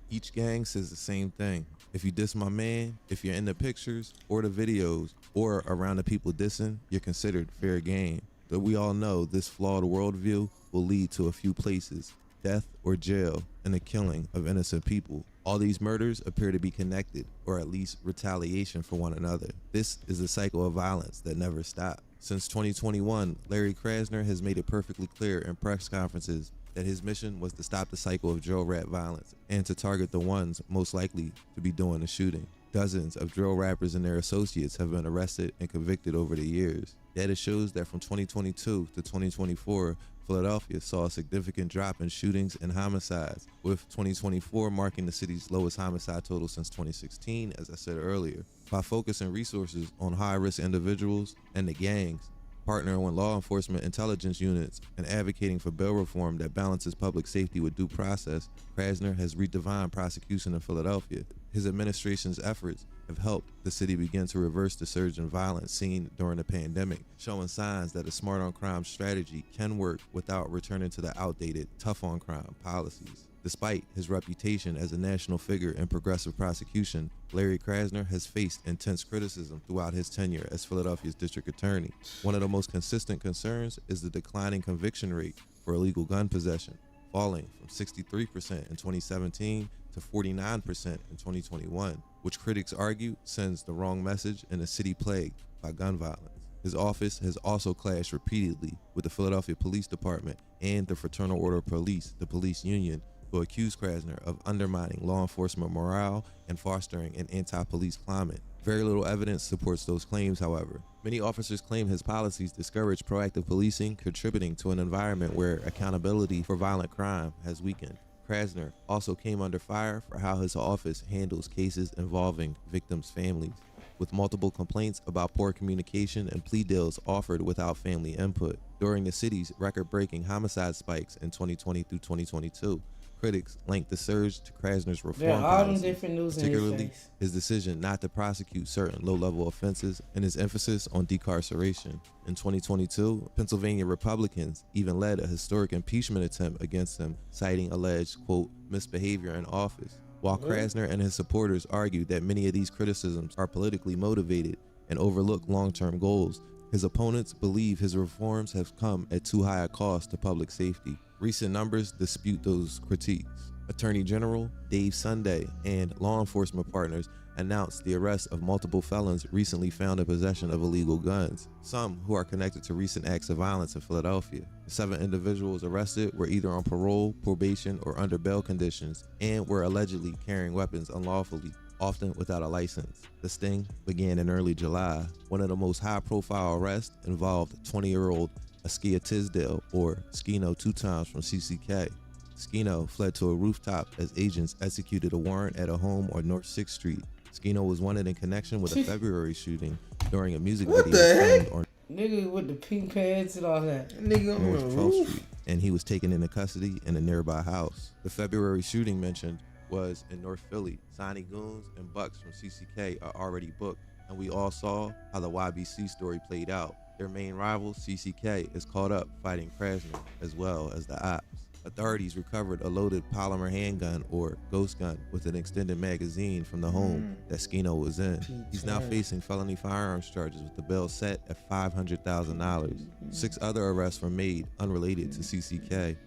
Each gang says the same thing. If you diss my man, if you're in the pictures or the videos or around the people dissing, you're considered fair game. But we all know this flawed worldview will lead to a few places: death or jail and the killing of innocent people. All these murders appear to be connected, or at least retaliation for one another. This is a cycle of violence that never stops. Since 2021, Larry Krasner has made it perfectly clear in press conferences that his mission was to stop the cycle of drill rap violence and to target the ones most likely to be doing the shooting. Dozens of drill rappers and their associates have been arrested and convicted over the years. Data shows that from 2022 to 2024, Philadelphia saw a significant drop in shootings and homicides, with 2024 marking the city's lowest homicide total since 2016, as I said earlier. By focusing resources on high-risk individuals and the gangs, partnering with law enforcement intelligence units, and advocating for bail reform that balances public safety with due process, Krasner has redefined prosecution in Philadelphia. His administration's efforts have helped the city begin to reverse the surge in violence seen during the pandemic, showing signs that a smart-on-crime strategy can work without returning to the outdated tough-on-crime policies. Despite his reputation as a national figure in progressive prosecution, Larry Krasner has faced intense criticism throughout his tenure as Philadelphia's district attorney. One of the most consistent concerns is the declining conviction rate for illegal gun possession, falling from 63% in 2017 to 49% in 2021. which critics argue sends the wrong message in a city plagued by gun violence. His office has also clashed repeatedly with the Philadelphia Police Department and the Fraternal Order of Police, the police union, who accused Krasner of undermining law enforcement morale and fostering an anti-police climate. Very little evidence supports those claims, however. Many officers claim his policies discourage proactive policing, contributing to an environment where accountability for violent crime has weakened. Krasner also came under fire for how his office handles cases involving victims' families, with multiple complaints about poor communication and plea deals offered without family input. During the city's record-breaking homicide spikes in 2020 through 2022, critics linked the surge to Krasner's reform policies, particularly his decision not to prosecute certain low-level offenses and his emphasis on decarceration. In 2022, Pennsylvania Republicans even led a historic impeachment attempt against him, citing alleged, quote, misbehavior in office. While Krasner and his supporters argued that many of these criticisms are politically motivated and overlook long-term goals, his opponents believe his reforms have come at too high a cost to public safety. Recent numbers dispute those critiques. Attorney General Dave Sunday and law enforcement partners announced the arrest of multiple felons recently found in possession of illegal guns, some who are connected to recent acts of violence in Philadelphia. The 7 individuals arrested were either on parole, probation, or under bail conditions, and were allegedly carrying weapons unlawfully, often without a license. The sting began in early July. One of the most high-profile arrests involved 20-year-old Askia Tisdale, or Skino 2 times from CCK. Skino fled to a rooftop as agents executed a warrant at a home on North 6th Street. Skino was wanted in connection with a February shooting during a music video filmed on nigga with the pink pants and all that. Nigga on North the 12th roof. Street, and he was taken into custody in a nearby house. The February shooting mentioned was in North Philly. Sonny Goons and Bucks from CCK are already booked, and we all saw how the YBC story played out. Their main rival, CCK, is caught up fighting Krasner as well as the ops. Authorities recovered a loaded polymer handgun or ghost gun with an extended magazine from the home that Skino was in. He's now facing felony firearms charges with the bail set at $500,000. 6 other arrests were made unrelated to CCK.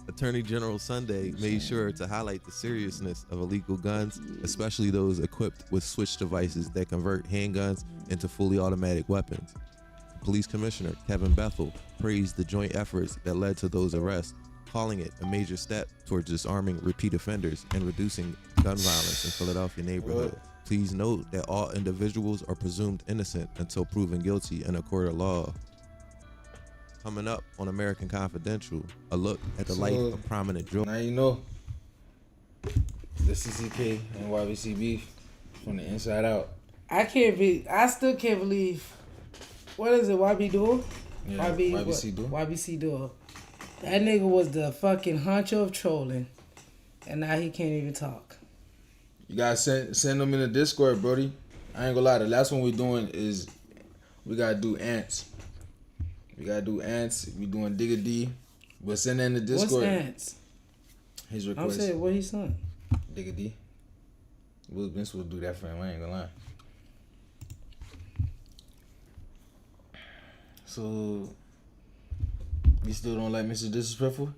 Attorney General Sunday made sure to highlight the seriousness of illegal guns, especially those equipped with switch devices that convert handguns into fully automatic weapons. Police Commissioner Kevin Bethel praised the joint efforts that led to those arrests, calling it a major step towards disarming repeat offenders and reducing gun violence in Philadelphia neighborhoods. Please note that all individuals are presumed innocent until proven guilty in a court of law. Coming up on American Confidential, a look at the life of prominent Joe. Now you know the CCK and YBC beef from the inside out. I still can't believe. What is it? YB Duel? Yeah, YBC Duel. YBC Duel. That nigga was the fucking honcho of trolling, and now he can't even talk. You gotta send them in the Discord, Brody. I ain't gonna lie. The last one we're doing is we gotta do ants. We doing Digga D, but send that in the Discord. What's ants? His request. I'm saying what he's saying. Digga D. Will Vince will do that for him. I ain't gonna lie. So, you still don't like Mr. Disrespectful?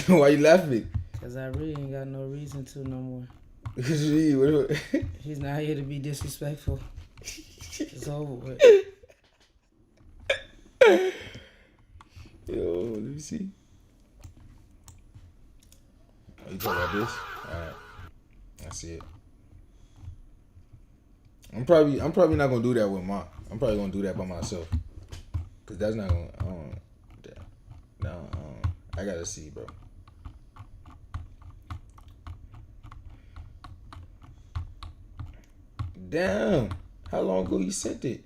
Why you laughing? Cause I really ain't got no reason to no more. He's not here to be disrespectful. It's over with. Yo, let me see. Oh, you talking about this? Alright. I see it. I'm probably not gonna do that with mine. I'm probably gonna do that by myself. Cause that's not gonna I gotta see, bro. Damn. How long ago you sent it?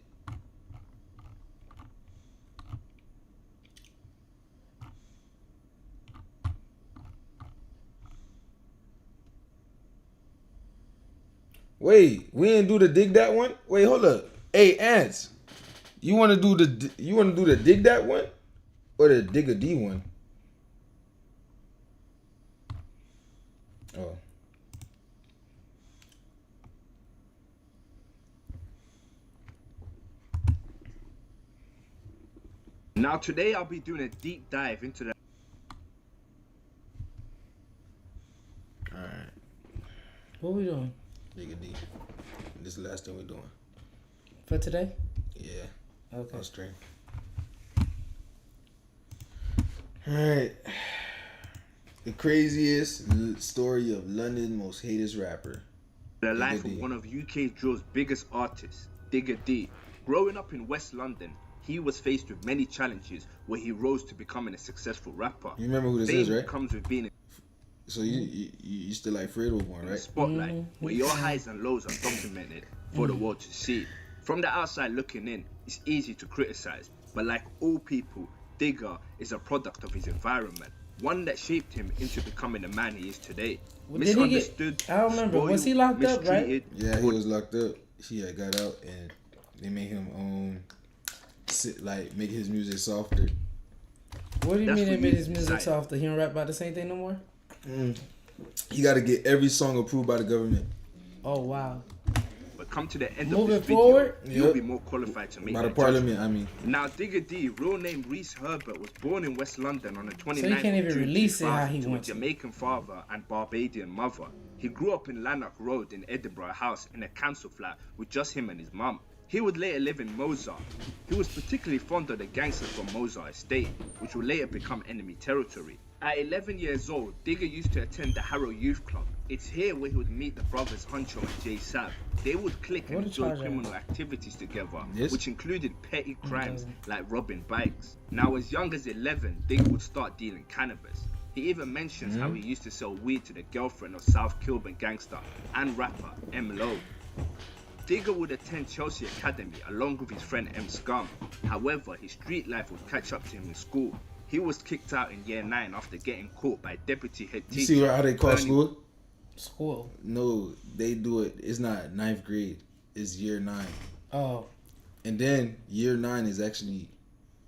Wait, we didn't do the dig that one? Wait, hold up. Hey, Ants. You wanna do the dig that one? Or the dig a D one? Oh. Now today I'll be doing a deep dive into the What we doing? Nigga D. This is the last thing we're doing. For today? Yeah. Okay. On stream. Alright. The craziest story of London's most hated rapper. The life of one of UK drill's biggest artists, Digga D. Growing up in West London, he was faced with many challenges where he rose to becoming a successful rapper. You remember who this is, right? Comes with being so you still like Fredo one, right? Spotlight, where your highs and lows are documented for the world to see. From the outside looking in, it's easy to criticize, but like all people, Digga is a product of his environment, one that shaped him into becoming the man he is today. Misunderstood, I don't remember. Was he locked up, right? Yeah, he was locked up. He had got out, and they made him make his music softer. What do you mean they made his music softer? He don't rap about the same thing no more? He got to get every song approved by the government. Oh wow. But come to the end Moving of this forward, video, you'll be more qualified to make by the that parliament, judgment. I mean. Now, Digga D, real name Reese Herbert, was born in West London on the 29th so he can't even June release it how he to wants a Jamaican father and Barbadian mother. He grew up in Lanark Road in Edinburgh House in a council flat with just him and his mum. He would later live in Mozart. He was particularly fond of the gangsters from Mozart Estate, which would later become enemy territory. At 11 years old, Digga used to attend the Harrow Youth Club. It's here where he would meet the brothers Huncho and Jay Sav. They would click and enjoy criminal activities together, which included petty crimes like robbing bikes. Now, as young as 11, Digga would start dealing cannabis. He even mentions how he used to sell weed to the girlfriend of South Kilburn gangster and rapper M. Lowe. Digga would attend Chelsea Academy along with his friend M. Scum. However, his street life would catch up to him in school. He was kicked out in year 9 after getting caught by deputy head teacher. You see how they call school? School. No, they do it. It's not 9th grade. It's year 9. Oh. And then year 9 is actually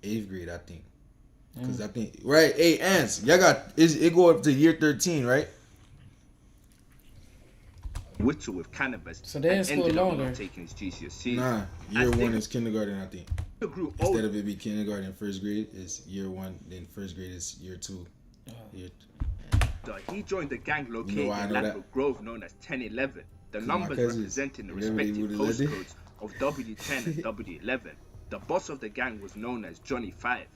8th grade, I think. Because I think, right? Hey, Ants, y'all got, it go up to year 13, right? Whittle with cannabis. So they in school longer. Taking his GCSEs. Nah, year 1 is kindergarten, I think. Grew Instead of it be kindergarten and 1st grade, it's year 1, then 1st grade is year 2. He joined the gang located in Ladbroke Grove known as 1011. The numbers representing the respective postcodes of W10 and W11. The boss of the gang was known as Johnny 5.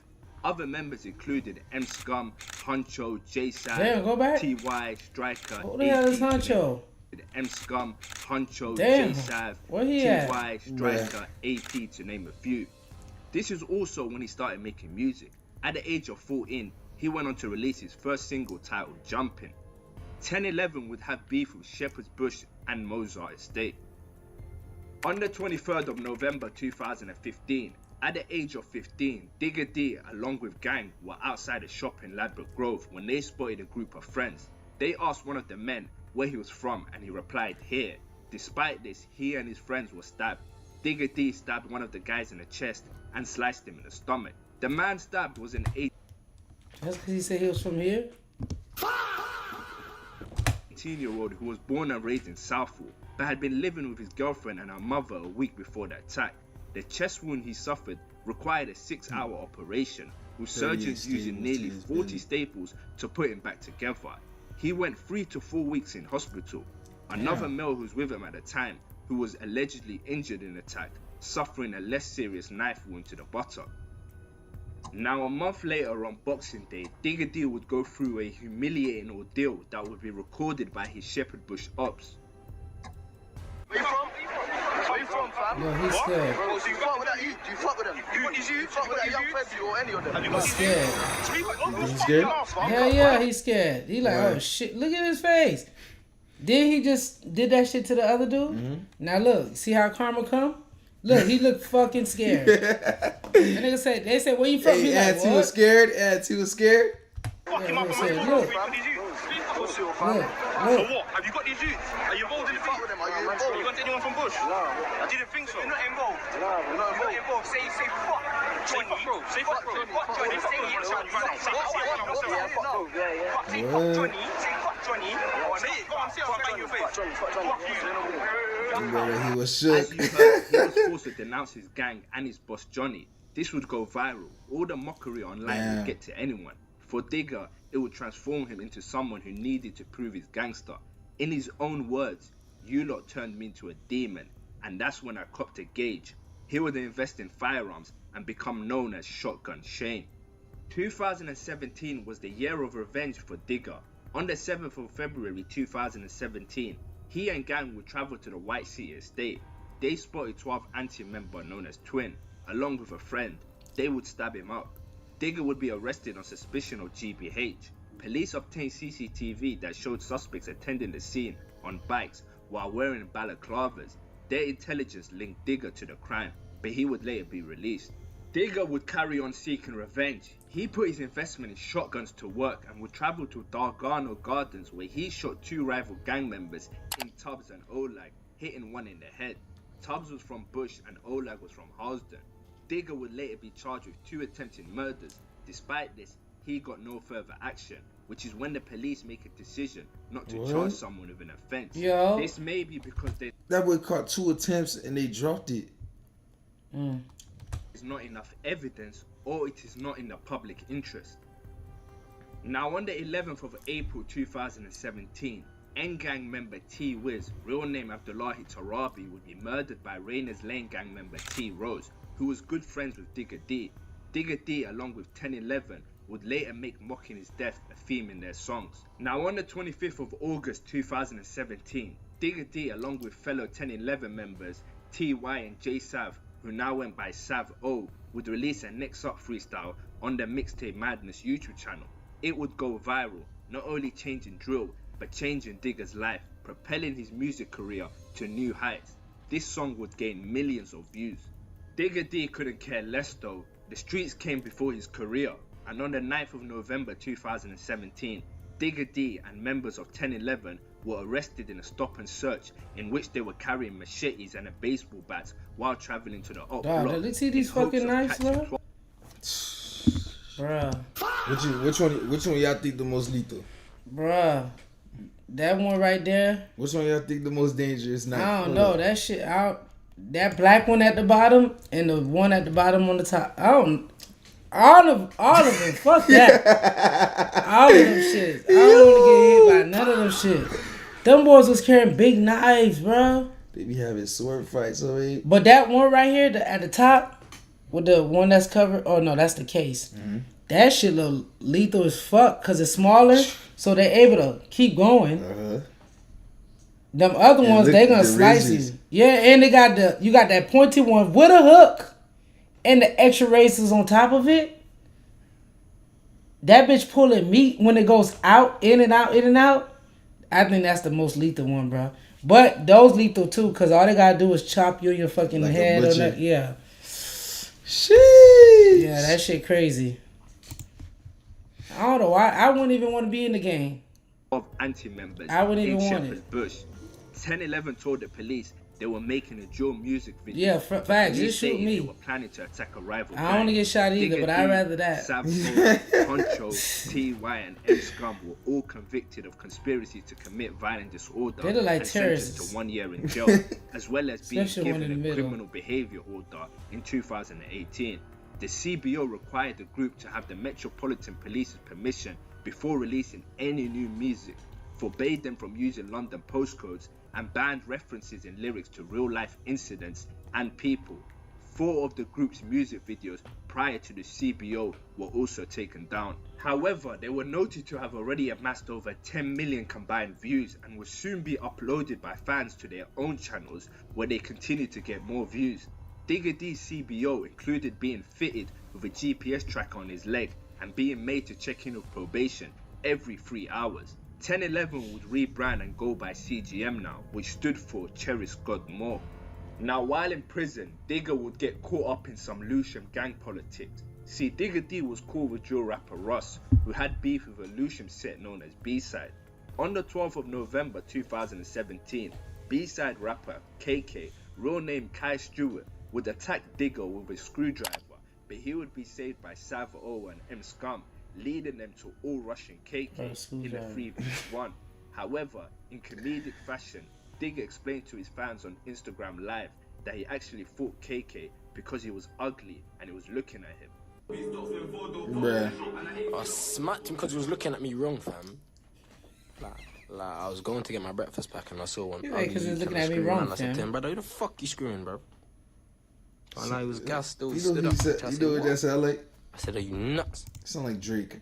Other members included M. Scum, Huncho, J. Sav, T.Y., Striker, Who the hell is Huncho? M. Scum, Huncho, Damn. J. Sav, Where he T.Y., at? Striker, AP to name a few. This is also when he started making music. At the age of 14, he went on to release his first single titled Jumpin'. 1011 would have beef with Shepherd's Bush and Mozart Estate. On the 23rd of November 2015, at the age of 15, Digga D along with gang were outside a shop in Ladbroke Grove when they spotted a group of friends. They asked one of the men where he was from and he replied, here. Despite this, he and his friends were stabbed. Digga D stabbed one of the guys in the chest and sliced him in the stomach. The man stabbed was an That's because he said he was from here? 18-year-old who was born and raised in Southall, but had been living with his girlfriend and her mother a week before the attack. The chest wound he suffered required a 6-hour operation, with surgeons using nearly 40 staples to put him back together. He went 3 to 4 weeks in hospital. Another male who was with him at the time, who was allegedly injured in the attack, suffering a less serious knife wound to the buttock. Now, a month later on Boxing Day, Digga D would go through a humiliating ordeal that would be recorded by his Shepherd Bush ops. Where you from? Where you from, fam? Yo, he's scared. Bro, so you fuck with that? You fuck with them? You fuck with that young Febby or any of them? He's scared. He's scared? Hell yeah, he's scared. He like, oh shit, look at his face. Then he just did that shit to the other dude. Now look, see how karma come? Look, he looked fucking scared. And they said, where you from? Hey, He like, he was scared. He was scared. Yeah, he said, look. So Look. what? Have you got these youths? Are you involved in the fight with them? Are you involved? You got anyone from Bush? No. I didn't think so. You're not involved? No, we're not involved. Say fuck. Say fuck, bro. Say fuck, bro. Fuck Johnny. Say it, son. Say fuck Johnny. Say fuck Johnny. Say it. Go on, say it. I'll bang your face. Fuck you. He was shook. As you heard, he was forced to denounce his gang and his boss Johnny. This would go viral. All the mockery online would get to anyone. For Digga, it would transform him into someone who needed to prove his gangster. In his own words, you lot turned me into a demon, and that's when I copped a gauge. He would invest in firearms and become known as Shotgun Shane. 2017 was the year of revenge for Digger. On the 7th of February 2017, he and gang would travel to the White City estate. They spotted 12 anti-member known as Twin, along with a friend. They would stab him up. Digger would be arrested on suspicion of GBH. Police obtained CCTV that showed suspects attending the scene on bikes while wearing balaclavas. Their intelligence linked Digger to the crime, but he would later be released. Digger would carry on seeking revenge. He put his investment in shotguns to work and would travel to Dargano Gardens, where he shot 2 rival gang members in Tubbs and Olag, hitting one in the head. Tubbs was from Bush and Olag was from Halsden. Digger would later be charged with 2 attempted murders. Despite this, he got no further action, which is when the police make a decision not to charge someone with an offense. Yo. This may be because that boy caught 2 attempts and they dropped it. There's not enough evidence, or it is not in the public interest. Now, on the 11th of April 2017, N-Gang member T-Wiz, real name Abdullahi Tarabi, would be murdered by Rayners Lane gang member T-Rose, who was good friends with Digger D. Digger D, along with 1011, would later make mocking his death a theme in their songs. Now, on the 25th of August 2017, Digger D, along with fellow 1011 members T.Y. and J Sav, who now went by Sav O, would release a Next Up freestyle on the Mixtape Madness YouTube channel. It would go viral, not only changing drill, but changing Digger's life, propelling his music career to new heights. This song would gain millions of views. Digger D couldn't care less though. The streets came before his career, and on the 9th of November 2017, Digger D and members of 1011 were arrested in a stop and search in which they were carrying machetes and a baseball bat while traveling to the op block. Did they see these fucking knives, bro? Bruh. Which one y'all think the most lethal? Bruh. That one right there. Which one y'all think the most dangerous knife? I don't know. That shit out. That black one at the bottom and the one at the bottom on the top. I don't. All of them. Fuck that. All of them shit. I don't want to get hit by none of them shit. Them boys was carrying big knives, bro. They be having sword fights already. But that one right here, at the top, with the one that's covered. Oh no, that's the case. Mm-hmm. That shit look lethal as fuck because it's smaller, so they're able to keep going. Them other ones, they gonna slice you. Yeah, and they got you got that pointy one with a hook and the extra razors on top of it. That bitch pulling meat when it goes out, in and out, in and out. I think that's the most lethal one, bro. But those lethal too, because all they gotta do is chop you in your fucking like head or that. Yeah. Sheesh. Yeah, that shit crazy. I don't know. I wouldn't even want to be in the game. Of anti-members I wouldn't even in want Shepherd's it. Bush. 1011 told the police they were making a dual music video. Yeah, facts. Just shoot me. They were planning to attack a rival. I don't want to get shot either, but I'd rather that. Savo, Poncho, T.Y. and M Scum were all convicted of conspiracy to commit violent disorder They look like and terrorists. sentenced to 1 year in jail, as well as being Especially given a criminal behavior order in 2018. The CBO required the group to have the Metropolitan Police's permission before releasing any new music, forbade them from using London postcodes, and banned references in lyrics to real-life incidents and people. 4 of the group's music videos prior to the CBO were also taken down. However, they were noted to have already amassed over 10 million combined views and will soon be uploaded by fans to their own channels, where they continue to get more views. Digger D's CBO included being fitted with a GPS tracker on his leg and being made to check in with probation every 3 hours. 1011 would rebrand and go by CGM now, which stood for Cherish God More. Now, while in prison, Digger would get caught up in some Lewisham gang politics. See, Digger D was cool with drill rapper Russ, who had beef with a Lewisham set known as B-Side. On the 12th of November 2017, B-Side rapper KK, real name Kai Stewart, would attack Digger with a screwdriver, but he would be saved by Savo O and M Scum, leading them to all rushing KK in the 3v1. However, in comedic fashion, Digger explained to his fans on Instagram Live that he actually fought KK because he was ugly and he was looking at him. Bruh. I smacked him because he was looking at me wrong, fam. Like, Like, I was going to get my breakfast pack and I saw one. Yeah, because he's looking at me wrong, I said to him, brother, who the fuck you screwing, bro? And he was gassed, still You stood know up. you know what that sound like? I said, are you nuts? Sound like Drake.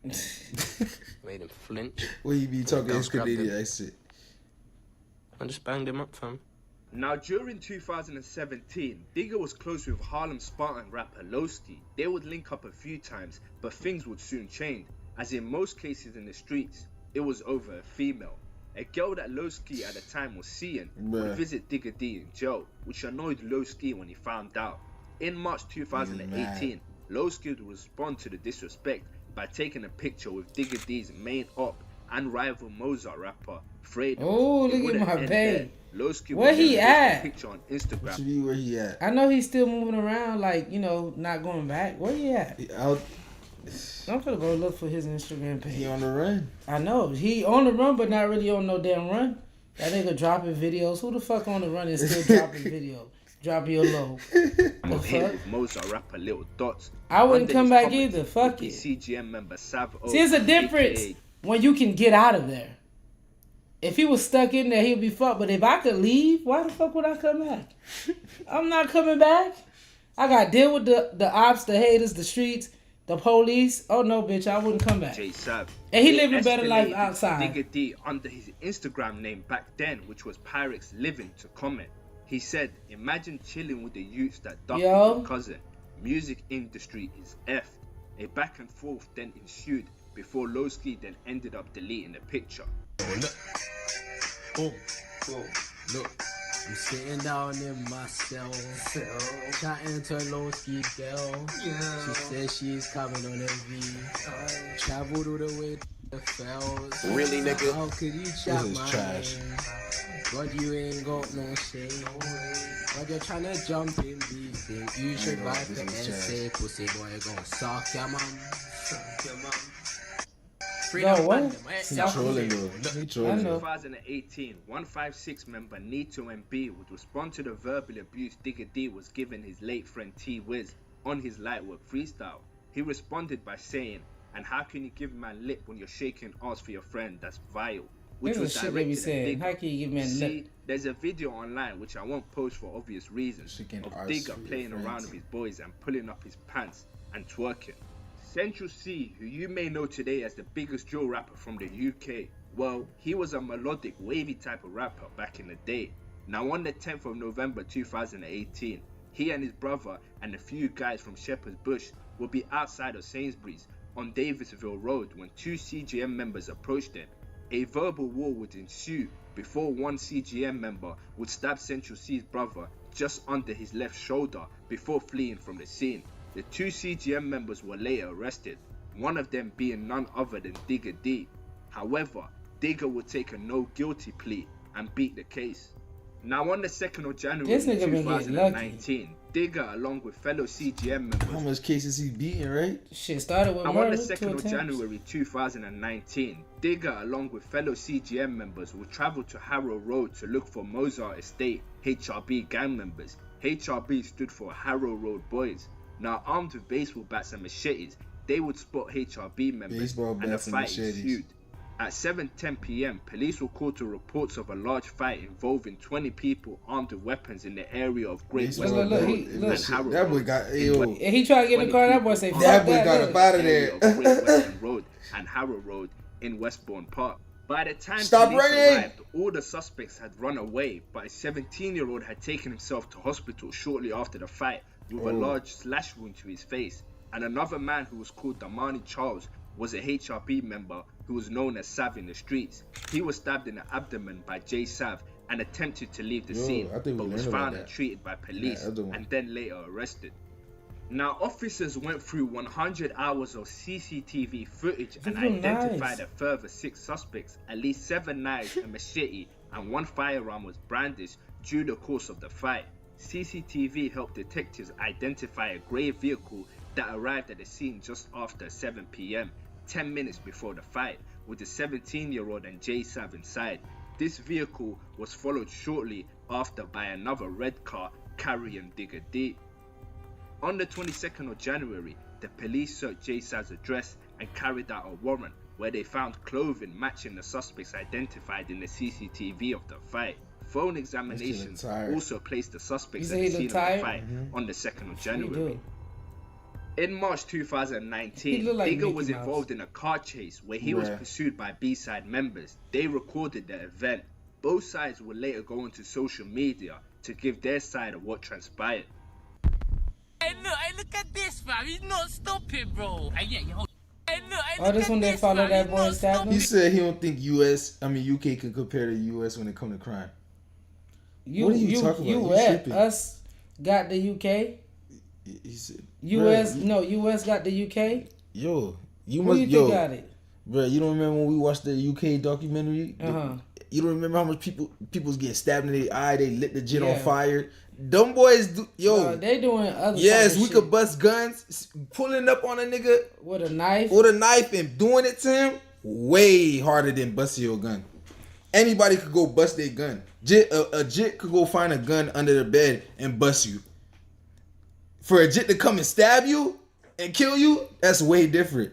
Made him flinch. Where he be talking his Canadian accent. I just banged him up, fam. Now, during 2017, Digga was close with Harlem Spartan rapper Lowski. They would link up a few times, but things would soon change, as in most cases in the streets, it was over a female. A girl that Lowski at the time was seeing would visit Digga D in jail, which annoyed Lowski when he found out. In March 2018, Lowski would respond to the disrespect by taking a picture with Digga D's main op and rival Mozart rapper, Fredo. Oh, look at my babe. Lowski where he at? Picture on Instagram. What you mean, where he at? I know he's still moving around, like, you know, not going back. Where he at? I'm gonna go look for his Instagram page. He on the run. I know. He on the run, but not really on no damn run. That nigga dropping videos. Who the fuck on the run is still dropping video? Drop your low. I'm here with Mozart rapper Little Dots. I wouldn't come back either. Fuck it. CGM member Sav O. See, it's a difference when you can get out of there. If he was stuck in there, he'd be fucked. But if I could leave, why the fuck would I come back? I'm not coming back. I got to deal with the ops, the haters, the streets, the police. Oh no, bitch, I wouldn't come back. And he living a better life outside. Digga D under his Instagram name back then, which was Pyrex Living, to comment. He said, "Imagine chilling with the youths that ducked your cousin. Music industry is effed." A back and forth then ensued before Lowski then ended up deleting the picture. Look, I'm sitting down in my cell, chatting to Lowski girl. She says she's coming on a V. Traveled all the way to the fells. Really, nigga? How could you chat my name? But you ain't got no shame. But you're trying to jump in these things. You should write the essay. Pussy boy gon' suck your mom. Suck your mom. No, what? He trolling though. He trolling. In 2018, 156 member Nito MB would respond to the verbal abuse Digga D was giving his late friend T Wiz on his Lightwork freestyle. He responded by saying, "And how can you give man lip when you're shaking ass for your friend? That's vile." Which was directed at Digga. How can you give man lip? See, there's a video online which I won't post for obvious reasons of Digga playing around with his boys and pulling up his pants and twerking. Central C, who you may know today as the biggest drill rapper from the UK, well, he was a melodic, wavy type of rapper back in the day. Now on the 10th of November 2018, he and his brother and a few guys from Shepherd's Bush would be outside of Sainsbury's on Davisville Road when two CGM members approached them. A verbal war would ensue before one CGM member would stab Central C's brother just under his left shoulder before fleeing from the scene. The two CGM members were later arrested, one of them being none other than Digga D. However, Digga would take a no guilty plea and beat the case. Now on the 2nd of January 2019, Digga along with fellow CGM members... How much cases he beating, right? Shit started with Now murder, on the 2nd of January 2019, Digga along with fellow CGM members would travel to Harrow Road to look for Mozart Estate HRB gang members. HRB stood for Harrow Road Boys. Now, armed with baseball bats and machetes, they would spot HRB members and a fight ensued. At 7:10 p.m, police were called to reports of a large fight involving 20 people armed with weapons in the area of Great West Road and Harrow. That boy got and he tried to get in the car. That boy say, "That boy got up out of there." Great Western Road and Harrow Road in Westbourne Park. By the time police arrived, all the suspects had run away, but a 17-year-old had taken himself to hospital shortly after the fight with a large slash wound to his face. And another man who was called Damani Charles was a HRB member who was known as Sav in the streets. He was stabbed in the abdomen by J Sav and attempted to leave the scene, but was found and treated by police and then later arrested. Now, officers went through 100 hours of CCTV footage and identified a further 6 suspects. At least 7 knives, a machete, and 1 firearm was brandished during the course of the fight. CCTV helped detectives identify a grey vehicle that arrived at the scene just after 7 p.m, 10 minutes before the fight, with the 17-year-old and J Sav inside. This vehicle was followed shortly after by another red car carrying Digga D. On the 22nd of January, the police searched J Sav's address and carried out a warrant where they found clothing matching the suspects identified in the CCTV of the fight. Phone examinations also placed the suspects at the scene of the fight on the 2nd of January. In March 2019, Digger was involved in a car chase where he was pursued by B-side members. They recorded the event. Both sides would later go onto social media to give their side of what transpired. Hey look at this, fam. He's not stopping, bro. This one they follow that boy stabbing. He said he don't think UK can compare to US when it comes to crime. What are you talking about? Us got the UK. He said, US got the UK. Yo, think got it? Bro, you don't remember when we watched the UK documentary? You don't remember how much people was getting stabbed in the eye? They lit the jet on fire. Them boys they doing other yes, we shit. could bust guns, pulling up on a nigga with a knife and doing it to him way harder than busting your gun. Anybody could go bust their gun. A jit could go find a gun under the bed and bust you. For a jit to come and stab you and kill you, that's way different.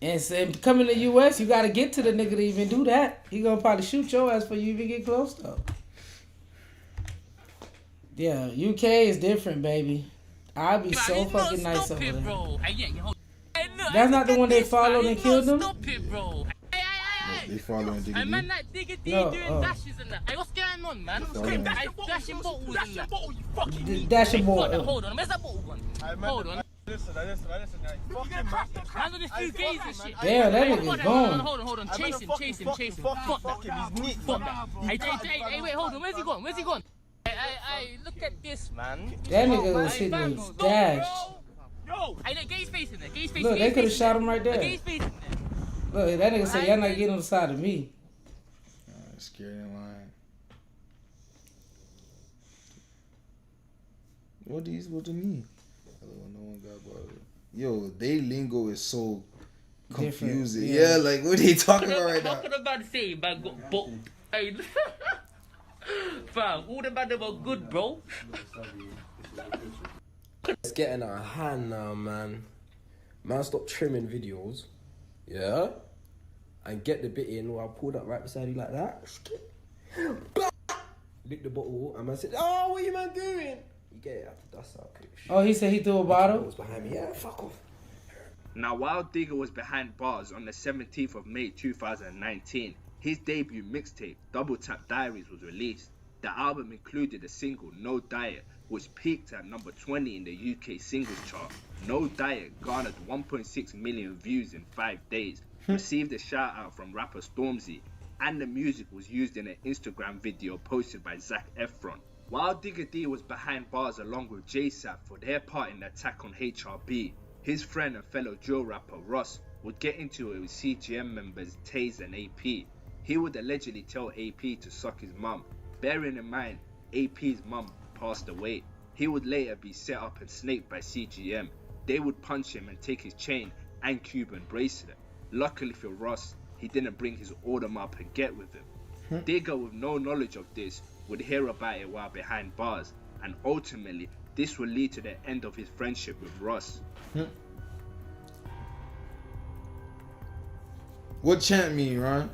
And coming to US, you gotta get to the nigga to even do that. He gonna probably shoot your ass before you even get close though. Yeah, UK is different, baby. I'll be so fucking nice over there. That's not the one they followed and killed them? They following Digga D? Man, like Digga D doing dashes and that. Hey, what's going on, man? Dashing bottles and that. Dashing bottle. Hold on, where's that bottle gone? Hold on. Listen. Hands on the few gays and shit. Damn, that nigga's gone. Hold on. Chase him. Fuck that. Hey, wait, hold on. Where's he gone? Hey, look at this, man. That nigga was hitting his dash. Hey, look, gay's facing there. Look, they could have shot him right there. Gay's facing there. Look, that nigga said, y'all not getting on the side of me. Scary line. What do you mean? No one got bothered. Yo, they lingo is so confusing. Yeah, like what are they talking about right now? How can a man say man got bottled? Hey, fam, all the man them are good, bro. It's getting out of hand now, man. Man, stop trimming videos. Yeah? And get the bit in while I pulled up right beside you like that. Lick the bottle, and man said, "Oh, what you man doing?" You get it out the dust out, bitch. Oh, he said he threw a bottle? Was behind me. Yeah, fuck off. Now, while Digga was behind bars on the 17th of May 2019, his debut mixtape, Double Tap Diaries, was released. The album included a single, No Diet, which peaked at number 20 in the UK singles chart. No Diet garnered 1.6 million views in 5 days, received a shout out from rapper Stormzy, and the music was used in an Instagram video posted by Zac Efron. While Digga D was behind bars along with JSAP for their part in the attack on HRB, his friend and fellow drill rapper Ross would get into it with CGM members Taze and AP. He would allegedly tell AP to suck his mum. Bearing in mind, AP's mum passed away. He would later be set up and snaked by CGM. They would punch him and take his chain and Cuban bracelet. Luckily for Ross, he didn't bring his Audem up and get with him. Digga, with no knowledge of this, would hear about it while behind bars, and ultimately, this would lead to the end of his friendship with Ross. What chant mean, Ron?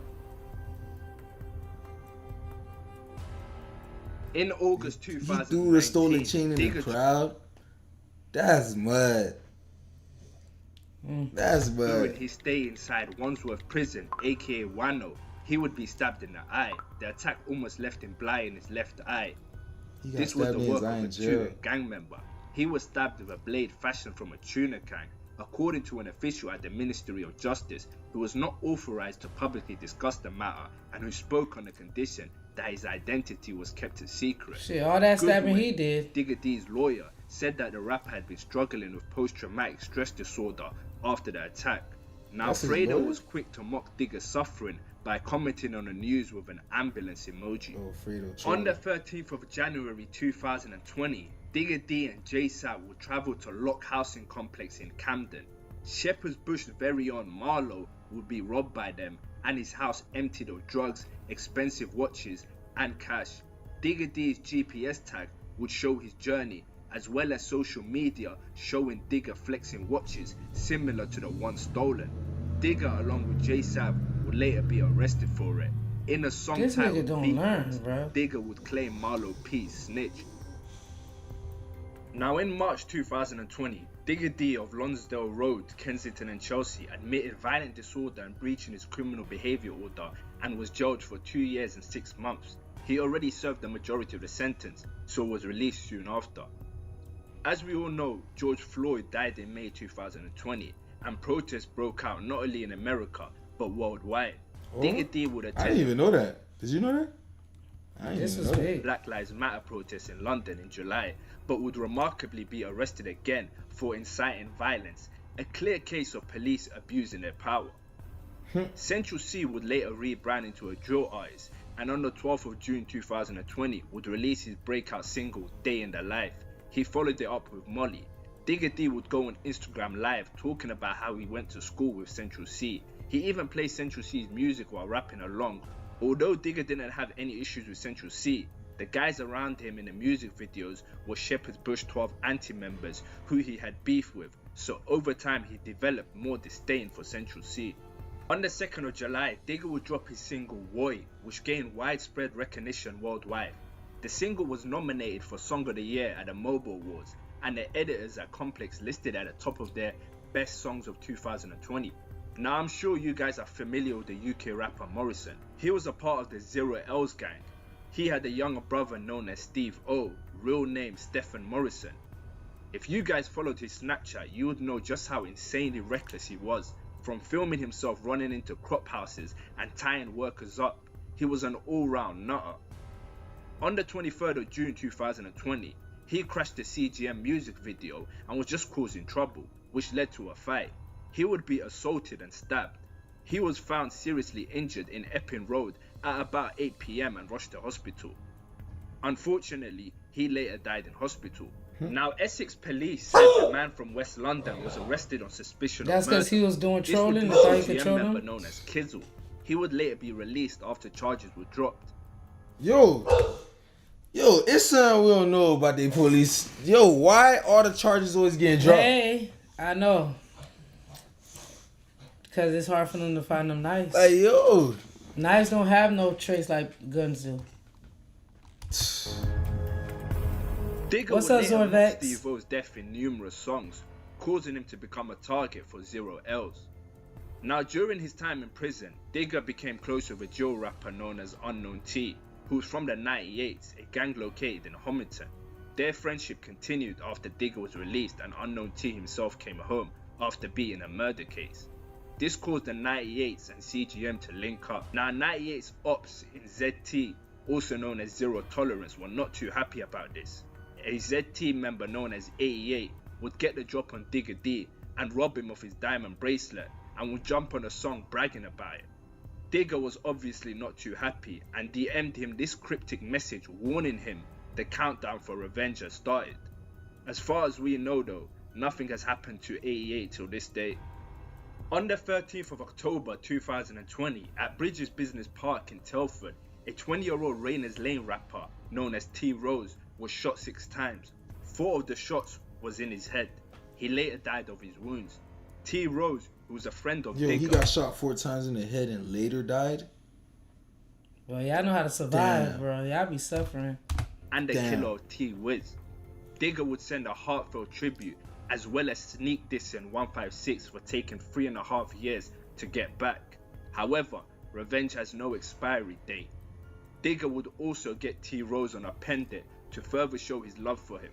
In August 2019, he threw the stolen chain in the crowd. That's mud. That's mud. During his stay inside Wandsworth Prison, aka Wano, he would be stabbed in the eye. The attack almost left him blind in his left eye. This was the work of a tuna gang member. He was stabbed with a blade fashioned from a tuna can, according to an official at the Ministry of Justice, who was not authorized to publicly discuss the matter and who spoke on the condition that his identity was kept a secret. Shit, all that stabbing he did. Digga D's lawyer said that the rapper had been struggling with post-traumatic stress disorder after the attack. Now, Fredo was quick to mock Digga's suffering by commenting on the news with an ambulance emoji. On the 13th of January 2020, Digga D and JSAP would travel to Lock Housing Complex in Camden. Shepherd's Bush's very own Marlowe would be robbed by them and his house emptied of drugs, expensive watches and cash. Digga D's GPS tag would show his journey, as well as social media showing Digga flexing watches similar to the one stolen. Digga, along with J-Sab, would later be arrested for it. In a song This titled nigga don't Beat learn, Box, bro. Digga would claim Marlo P snitch. Now in March 2020, Digga D of Lonsdale Road, Kensington and Chelsea admitted violent disorder and breaching his criminal behaviour order and was jailed for 2 years and 6 months. He already served the majority of the sentence, so was released soon after. As we all know, George Floyd died in May 2020, and protests broke out not only in America, but worldwide. Oh, Digga D would attend. I didn't even know that. Did you know that? This was big. Black Lives Matter protests in London in July, but would remarkably be arrested again for inciting violence, a clear case of police abusing their power. Central C would later rebrand into a drill artist, and on the 12th of June 2020 would release his breakout single Day in the Life. He followed it up with Molly. Digga D would go on Instagram Live talking about how he went to school with Central C. He even played Central C's music while rapping along. Although Digga didn't have any issues with Central C, the guys around him in the music videos were Shepherd's Bush 12 anti-members who he had beef with, so over time he developed more disdain for Central C. On the 2nd of July, Digga would drop his single Woy, which gained widespread recognition worldwide. The single was nominated for Song of the Year at the Mobile Awards, and the editors at Complex listed at the top of their best songs of 2020. Now I'm sure you guys are familiar with the UK rapper Morrison. He was a part of the Zero L's gang. He had a younger brother known as Steve O, real name Stephen Morrison. If you guys followed his Snapchat, you would know just how insanely reckless he was. From filming himself running into crop houses and tying workers up, he was an all-round nutter. On the 23rd of June 2020, he crashed the CGM music video and was just causing trouble, which led to a fight. He would be assaulted and stabbed. He was found seriously injured in Epping Road at about 8 PM and rushed to hospital. Unfortunately, he later died in hospital. Now, Essex police said the man from West London was arrested on suspicion That's of murder. because he was doing This trolling. would be That's how he CGM controlled member him. known as Kizzle. He would later be released after charges were dropped. Yo, it's something we don't know about the police. Yo, why are the charges always getting dropped? Hey, I know. Because it's hard for them to find them knives. Like, yo. Knives don't have no trace like guns do. Digga What's would up, later mock Zorvex? Steve O's death in numerous songs, causing him to become a target for Zero L's. Now, during his time in prison, Digga became close with a drill rapper known as Unknown T, who was from the 98s, a gang located in Homerton. Their friendship continued after Digga was released and Unknown T himself came home after beating a murder case. This caused the 98s and CGM to link up. Now, 98's ops in ZT, also known as Zero Tolerance, were not too happy about this. A ZT member known as 88 would get the drop on Digga D and rob him of his diamond bracelet and would jump on a song bragging about it. Digga was obviously not too happy and DM'd him this cryptic message warning him the countdown for revenge has started. As far as we know though, nothing has happened to 88 till this day. On the 13th of October 2020, at Bridges Business Park in Telford, a 20-year-old Rayners Lane rapper known as T Rose was shot 6 times. 4 of the shots was in his head. He later died of his wounds. T Rose, who was a friend of Digga, he got shot 4 times in the head and later died. Well, y'all know how to survive, Damn. bro. Y'all be suffering. and the killer of T Wiz. Digga would send a heartfelt tribute, as well as sneak dissing 156 for taking 3.5 years to get back. However, revenge has no expiry date. Digga would also get T Rose on a pendant to further show his love for him.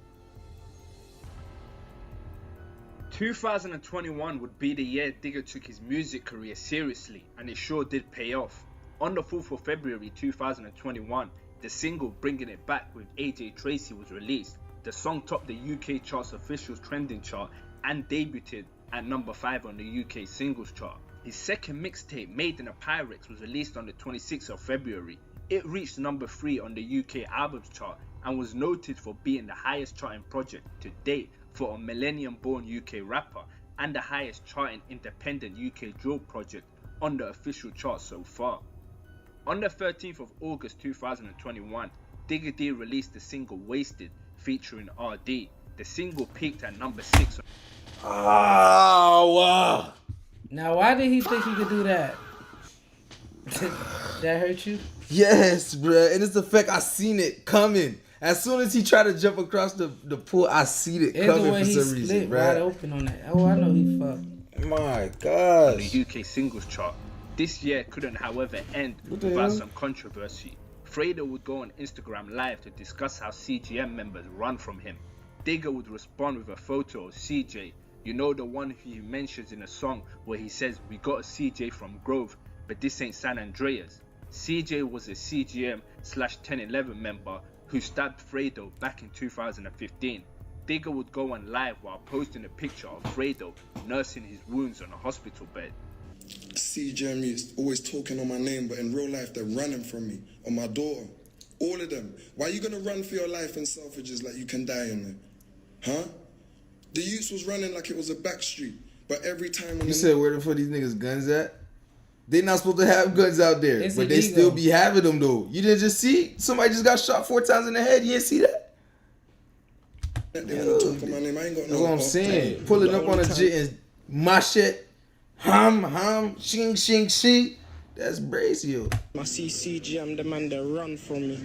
2021 would be the year Digga took his music career seriously, and it sure did pay off. On the 4th of February 2021, the single Bringing It Back with AJ Tracey was released. The song topped the UK chart's official trending chart and debuted at number 5 on the UK singles chart. His second mixtape, Made in a Pyrex, was released on the 26th of February. It reached number 3 on the UK albums chart and was noted for being the highest charting project to date for a millennium-born UK rapper and the highest charting independent UK drill project on the official chart so far. On the 13th of August 2021, Digga D released the single Wasted featuring RD. The single peaked at number 6. Oh, wow. Now, why did he think he could do that? That hurt you? Yes, bruh. And it's the fact I seen it coming. As soon as he tried to jump across the pool, I seen it coming for some reason, bruh. Wide open on that. Oh, I know he fucked. My gosh. On the UK singles chart, this year couldn't, however, end without some controversy. Fredo would go on Instagram Live to discuss how CGM members run from him. Digger would respond with a photo of CJ. You know, the one he mentions in a song where he says, "We got a CJ from Grove, but this ain't San Andreas." CJ was a CGM/1011 member who stabbed Fredo back in 2015. Digger would go on live while posting a picture of Fredo nursing his wounds on a hospital bed. CGM is always talking on my name, but in real life they're running from me, on my daughter. All of them. Why are you gonna run for your life in Selfridges like you can die in there? Huh? The youths was running like it was a back street, but every time when you said where the fuck these niggas guns at? They not supposed to have guns out there, but they still be having them though. You didn't just see somebody just got shot 4 times in the head. You didn't see that? They want to talk my name. I ain't got That's what I'm saying. Pulling up on a jet and machete, ham, shing, shing, shing. That's brazy. I see CGM, the man that run from me.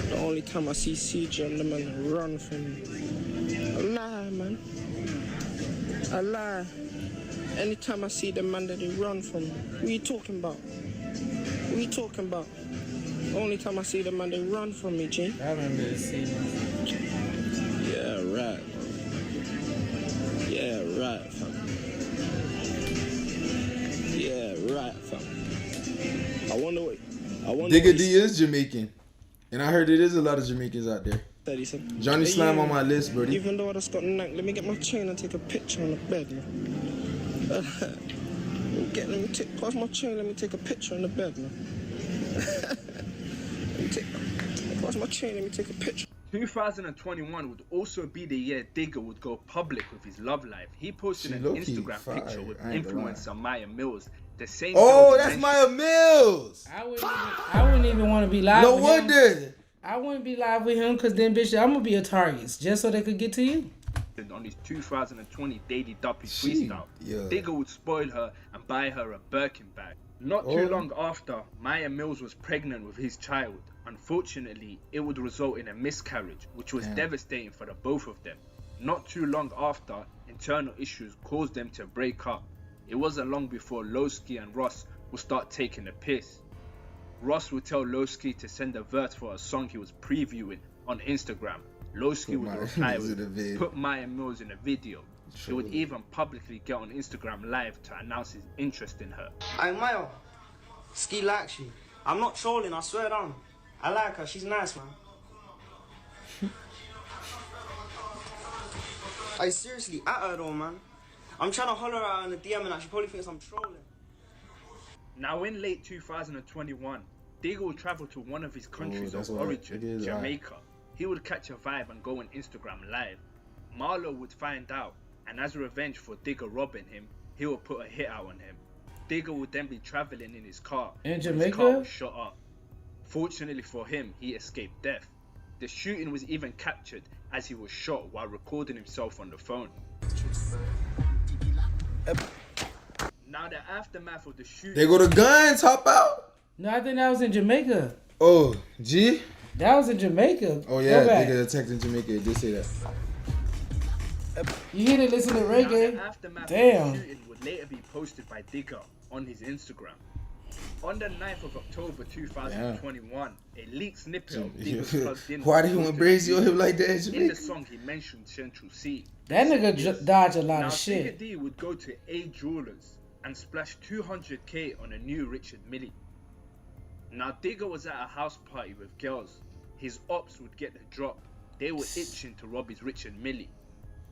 The only time I see CGM, the man that run from me. I lie, man. I lie. Anytime I see the man that they run from me. What you talking about? What you talking about? The only time I see the man they run from me, G. I remember this scene. Yeah, right. Yeah, right, fam. Yeah, right, fam. I wonder what. Digga D is Jamaican, and I heard it is a lot of Jamaicans out there. Johnny Slime on my list, buddy. Even though I just got neck, let me get my chain and take a picture on the bed, man. Pass my chain, let me take a picture on the bed, man. Pass my chain, let me take a picture. 2021 would also be the year Digger would go public with his love life. He posted an Instagram picture with influencer Maya Mills. The same. Oh, that's Maya Mills. I wouldn't even want to be live. No with wonder. Him. I wouldn't be live with him because then, bitch, I'm gonna be a target just so they could get to you. On his 2020 Daily Duppy freestyle, Digger would spoil her and buy her a Birkin bag. Not too long after, Maya Mills was pregnant with his child. Unfortunately, it would result in a miscarriage, which was devastating for the both of them. Not too long after, internal issues caused them to break up. It wasn't long before Lowski and Ross would start taking the piss. Ross would tell Lowski to send a verse for a song he was previewing on Instagram. Lowski would reply with, "Put Maya Mills in a video." He would even publicly get on Instagram Live to announce his interest in her. Hey Maya, Ski likes you. I'm not trolling, I swear down. I like her, she's nice, man. Hey, seriously, at her though, man. I'm trying to holler at her in the DM and she probably thinks I'm trolling. Now in late 2021, Digger would travel to one of his countries of origin, Jamaica. He would catch a vibe and go on Instagram Live. Marlo would find out, and as revenge for Digger robbing him, he would put a hit out on him. Digger would then be traveling in his car. In His Jamaica? car was shot up. Fortunately for him, he escaped death. The shooting was even captured as he was shot while recording himself on the phone. Now the aftermath of the shooting... They go to guns, hop out. No, I think that was in Jamaica. Oh, G? That was in Jamaica. Oh yeah, they get attacked in Jamaica. They say that. You need to listen to reggae. Damn. Of the shooting would later be posted by Digger on his Instagram. On the 9th of October 2021, a leaked snippet of Digger's plugged in. Why did he want brazy on him like that in Jamaica? In the song, he mentioned Central C. That nigga dodged a lot of shit. Digger D would go to A Jewelers and splash 200k on a new Richard Mille. Now Digger was at a house party with girls. His ops would get the drop. They were itching to rob his Richard Mille.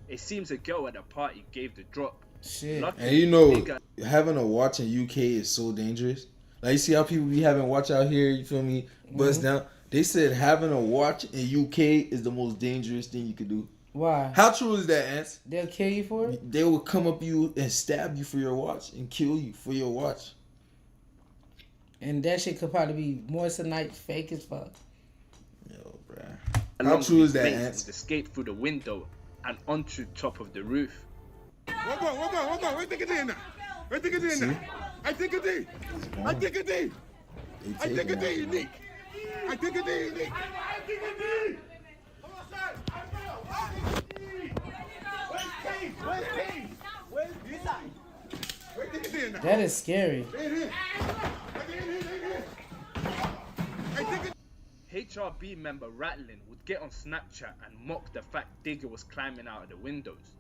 It seems a girl at the party gave the drop. Shit. And you know, having a watch in UK is so dangerous. Like, you see how people be having watch out here, you feel me? Bust down. They said having a watch in UK is the most dangerous thing you could do. Why? How true is that, Ants? They'll kill you for it? They will come up you and stab you for your watch and kill you for your watch. And that shit could probably be more tonight fake as fuck. Yo, bruh. How true is that, Ants? Escaped through the window and onto top of the roof. Wait, take it in now. Wait, take it in now. I take it in. I take it in. I take it in, Nick. I take it in, Nick. I take it in. That is scary. HRB member Ratlin would get on Snapchat and mock the fact Digger was climbing out of the windows.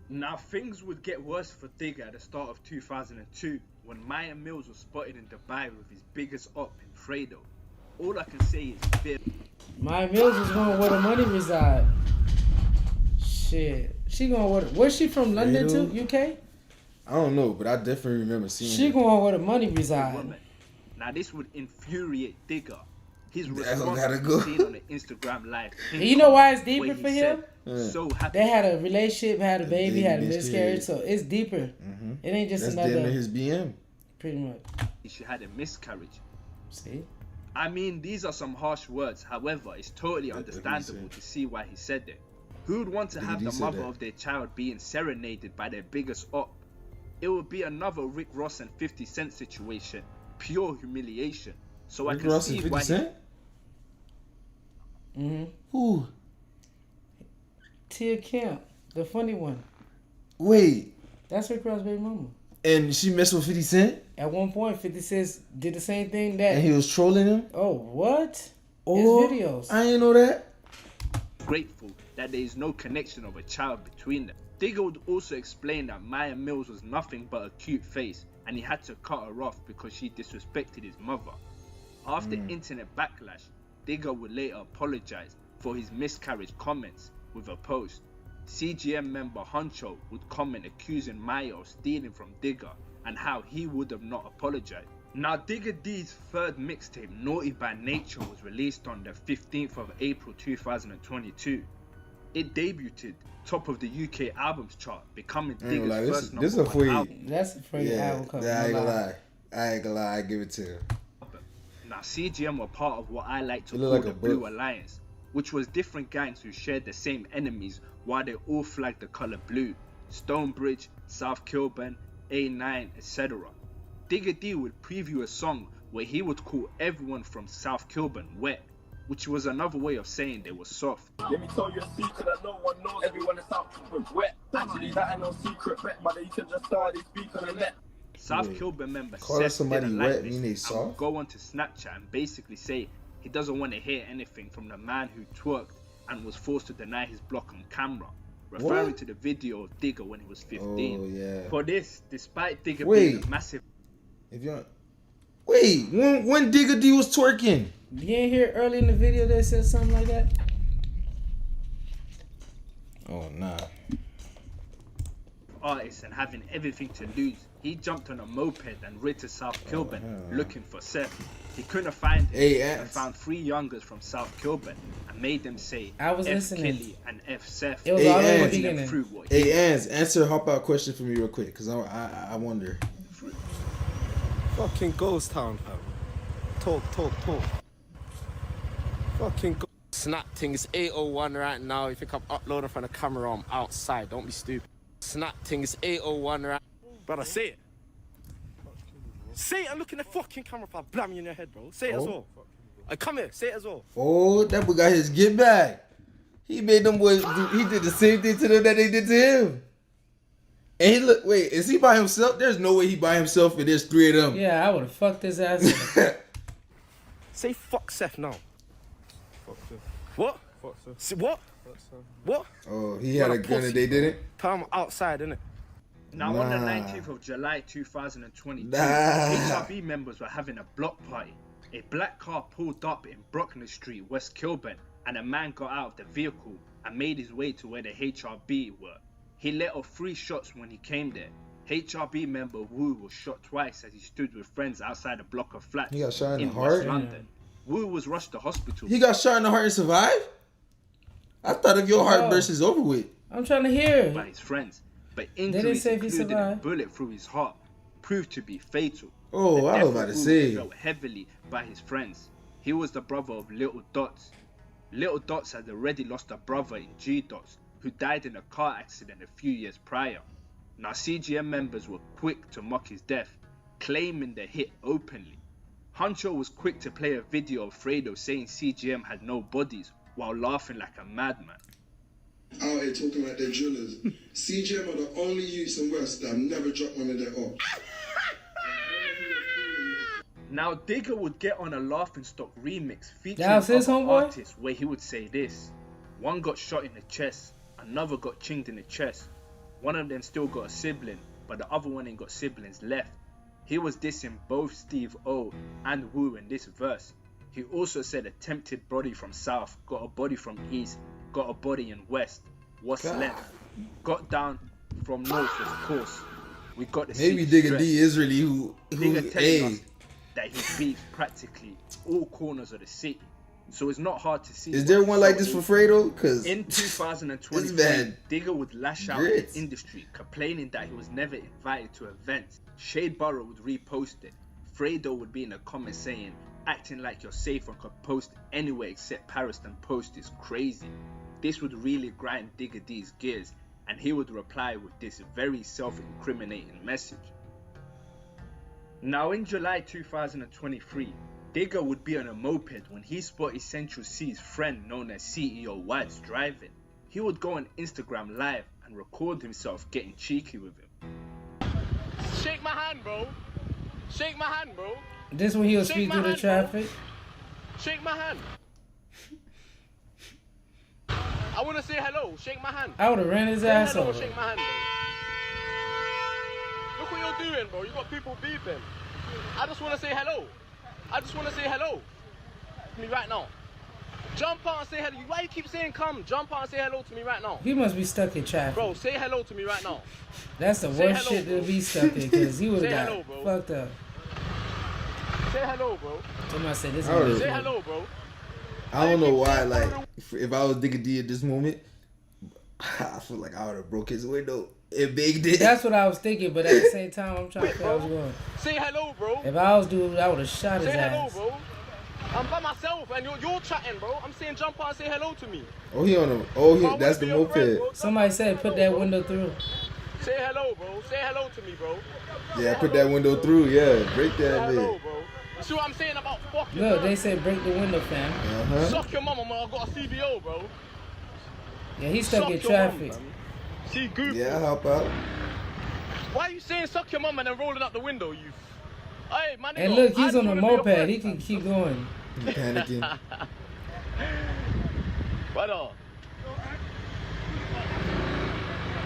Now things would get worse for Digger at the start of 2002 when Maya Mills was spotted in Dubai with his biggest op in Fredo. All I can say is fear. Maya Mills is going where the money reside. Shit. She going where's she from? London too? UK? I don't know, but I definitely remember seeing She her. going where the money reside. Now this would infuriate Digger. His That's response gotta was go. seen on the Instagram live. And you know why it's deeper where he for him? said, So happy. They had a relationship, had a baby, had a miscarriage. miscarriage, so it's deeper. It ain't just That's another. damn near his BM. Pretty much. She had a miscarriage. See? I mean, these are some harsh words. However, it's totally understandable to see why he said it. Who would want to have the mother of their child being serenaded by their biggest op? It would be another Rick Ross and 50 Cent situation. Pure humiliation. So Rick I can Ross see and 50 why Cent? Who? Tia Kemp, the funny one. Wait. That's Rick Ross' baby mama. And she messed with 50 Cent? At one point, 50 Cent did the same thing that... And he was trolling him? Oh, what? Oh, His videos. I didn't know that. Grateful that there is no connection of a child between them. Digger would also explain that Maya Mills was nothing but a cute face and he had to cut her off because she disrespected his mother. After internet backlash, Digger would later apologize for his miscarriage comments with a post. CGM member Huncho would comment accusing Maya of stealing from Digger and how he would have not apologized. Now Digger D's third mixtape, Naughty by Nature, was released on the 15th of April 2022. It debuted top of the UK albums chart, becoming Digger's first number one album. That's a pretty album cover. I ain't gonna lie, I give it to him. Now CGM were part of what I like to It call look the like a Blue book. Alliance, which was different gangs who shared the same enemies while they all flagged the colour blue. Stonebridge, South Kilburn, A9, etc. Digger D would preview a song where he would call everyone from South Kilburn wet, which was another way of saying they were soft. Let me tell you a secret that no one knows. Everyone is out wet. Actually, that ain't no secret, but you can just start this speak on the net. South Kilburn member Calling Seth somebody didn't wet like mean they this and soft? would go on to Snapchat and basically say he doesn't want to hear anything from the man who twerked and was forced to deny his block on camera, referring What? to the video of Digger when he was 15. Oh, yeah. For this, despite Digger Wait. being a massive... If you Wait, when Digger D was twerking? You ain't hear early in the video that said something like that? Oh, nah. artist and having everything to lose, he jumped on a moped and rid to South Kilburn looking for Seth. He couldn't find him and found 3 youngers from South Kilburn and made them say I was F listening. Kelly and F Seth. It was all in the beginning. Hey, Ans, answer a hop out question for me real quick, because I wonder. Fucking Ghost Town, fam. Talk. Fucking Snap thing, it's 8:01 right now. You think I'm uploading from the camera? I'm outside. Don't be stupid. Snap thing, it's 8:01 right. Brother, say it. Say it and look in the fucking camera if I blam you in your head, bro. Say it as well. Come here, say it as well. Oh, that boy got his get back. He made them boys do, he did the same thing to them that they did to him. And he look, wait, is he by himself? There's no way he by himself and there's 3 of them. Yeah, I would have fucked his ass up. Say fuck Seth now. Fuck Seth. What? Fuck Seth. See, what? Fuck Seth. What? Oh, he had a gun and they didn't? Tell him outside, innit? Now on the 19th of July 2022, Nah. HRB members were having a block party. A black car pulled up in Brockner Street, West Kilburn, and a man got out of the vehicle and made his way to where the HRB were. He let off 3 shots when he came there. HRB member Wu was shot twice as he stood with friends outside a block of flats He got shot in the West heart? London. Wu was rushed to hospital. He got shot in the heart and survived? I thought if your heart burst is over with. I'm trying to hear. By his friends, but didn't injuries say if he including a survived. bullet through his heart proved to be fatal. Oh, The I death was about of to Wu say. was felt heavily by his friends. He was the brother of Little Dots. Little Dots had already lost a brother in G Dots, who died in a car accident a few years prior. Now CGM members were quick to mock his death, claiming the hit openly. Huncho was quick to play a video of Fredo saying CGM had no bodies while laughing like a madman. Out here talking like they're drillers. CGM are the only youths in West that have never dropped one of their off. Now Digger would get on a Laughing Stock remix featuring That's his other homeboy? artists where he would say this. One got shot in the chest, another got chinged in the chest. One of them still got a sibling, but the other one ain't got siblings left. He was dissing both Steve O and Wu in this verse. He also said attempted body from South, got a body from East, got a body in West. What's left? Got down from North, of course. We got the maybe Digga D is really who telling us that he beats practically all corners of the city. So it's not hard to see. Is there one like this for Fredo? Because in 2023, Digga would lash out at the industry, complaining that he was never invited to events. Shade Burrow would repost it. Fredo would be in the comments saying, acting like you're safe and could post anywhere except Paris and post is crazy. This would really grind Digga D's gears, and he would reply with this very self-incriminating message. Now in July 2023, Digga would be on a moped when he spotted Central C's friend known as CEO White's driving. He would go on Instagram Live and record himself getting cheeky with him. Shake my hand, bro. Shake my hand, bro. This when he'll speed through the traffic. Shake my hand. I want to say hello. Shake my hand. I would have ran his ass over. Shake my hand, bro. Look what you're doing, bro. You got people beeping. I just want to say hello. I just want to say hello to me right now. Jump out and say hello. Why you keep saying come? Jump out and say hello to me right now. He must be stuck in traffic. Bro, say hello to me right now. That's the worst shit to be stuck in, because he would have got fucked up. Say hello, bro. Somebody said this. Say hello, bro. I don't know why, like, if I was Digga D at this moment, I feel like I would have broke his window and baked it. That's what I was thinking, but at the same time, I'm trying to figure out what's going on. Say hello, bro. If I was dude, I would have shot his ass. Say hello, bro. I'm by myself, and you're chatting, bro. I'm saying jump out and say hello to me. Oh, he on him. Oh, that's the moped. Somebody said put that window through. Say hello, bro. Say hello to me, bro. Yeah, put that window through. Yeah, break that bit. Hello, bro. You see what I'm saying about fucking? Look, they said break the window, fam. Suck your mama, man. I got a CBO, bro. Yeah, he's stuck in traffic. See, goofy. Yeah, I'll help out. Why are you saying suck your mama and then rolling up the window, you? Hey, man. And look, he's on a moped. He can keep going. He's panicking. Brother.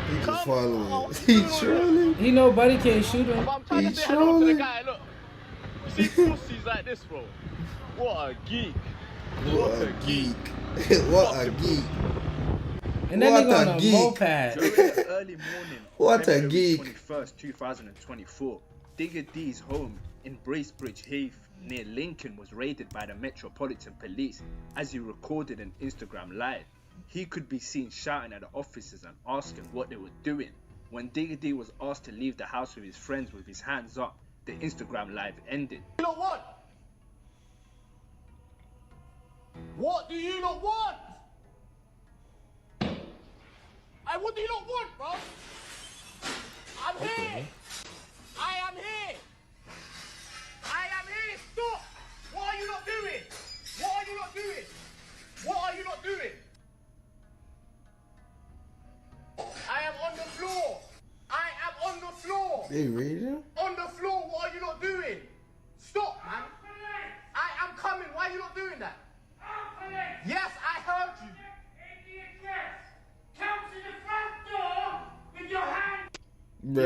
He just following. He trolling. He know buddy can't shoot him. I'm trying to say hello to the guy. Look. You see pussies like this, bro. What a geek. What a geek. What a geek. And then he on a moped. During the early morning, what a geek. 21st, 2024, Digga D's home in Bracebridge Heath near Lincoln was raided by the Metropolitan Police as he recorded an Instagram Live. He could be seen shouting at the officers and asking what they were doing. When Digga D was asked to leave the house with his friends with his hands up, the Instagram Live ended. You know what? What do you not want? Hey, what do you not want, bro? I'm here. I am here. I am here. Stop. What are you not doing? What are you not doing? What are you not doing? I am on the floor. I am on the floor. They raided him? On the floor. What are you not doing? Stop, man. I am coming. Why are you not doing that? Yes, I heard you. Come to the front door with your hand.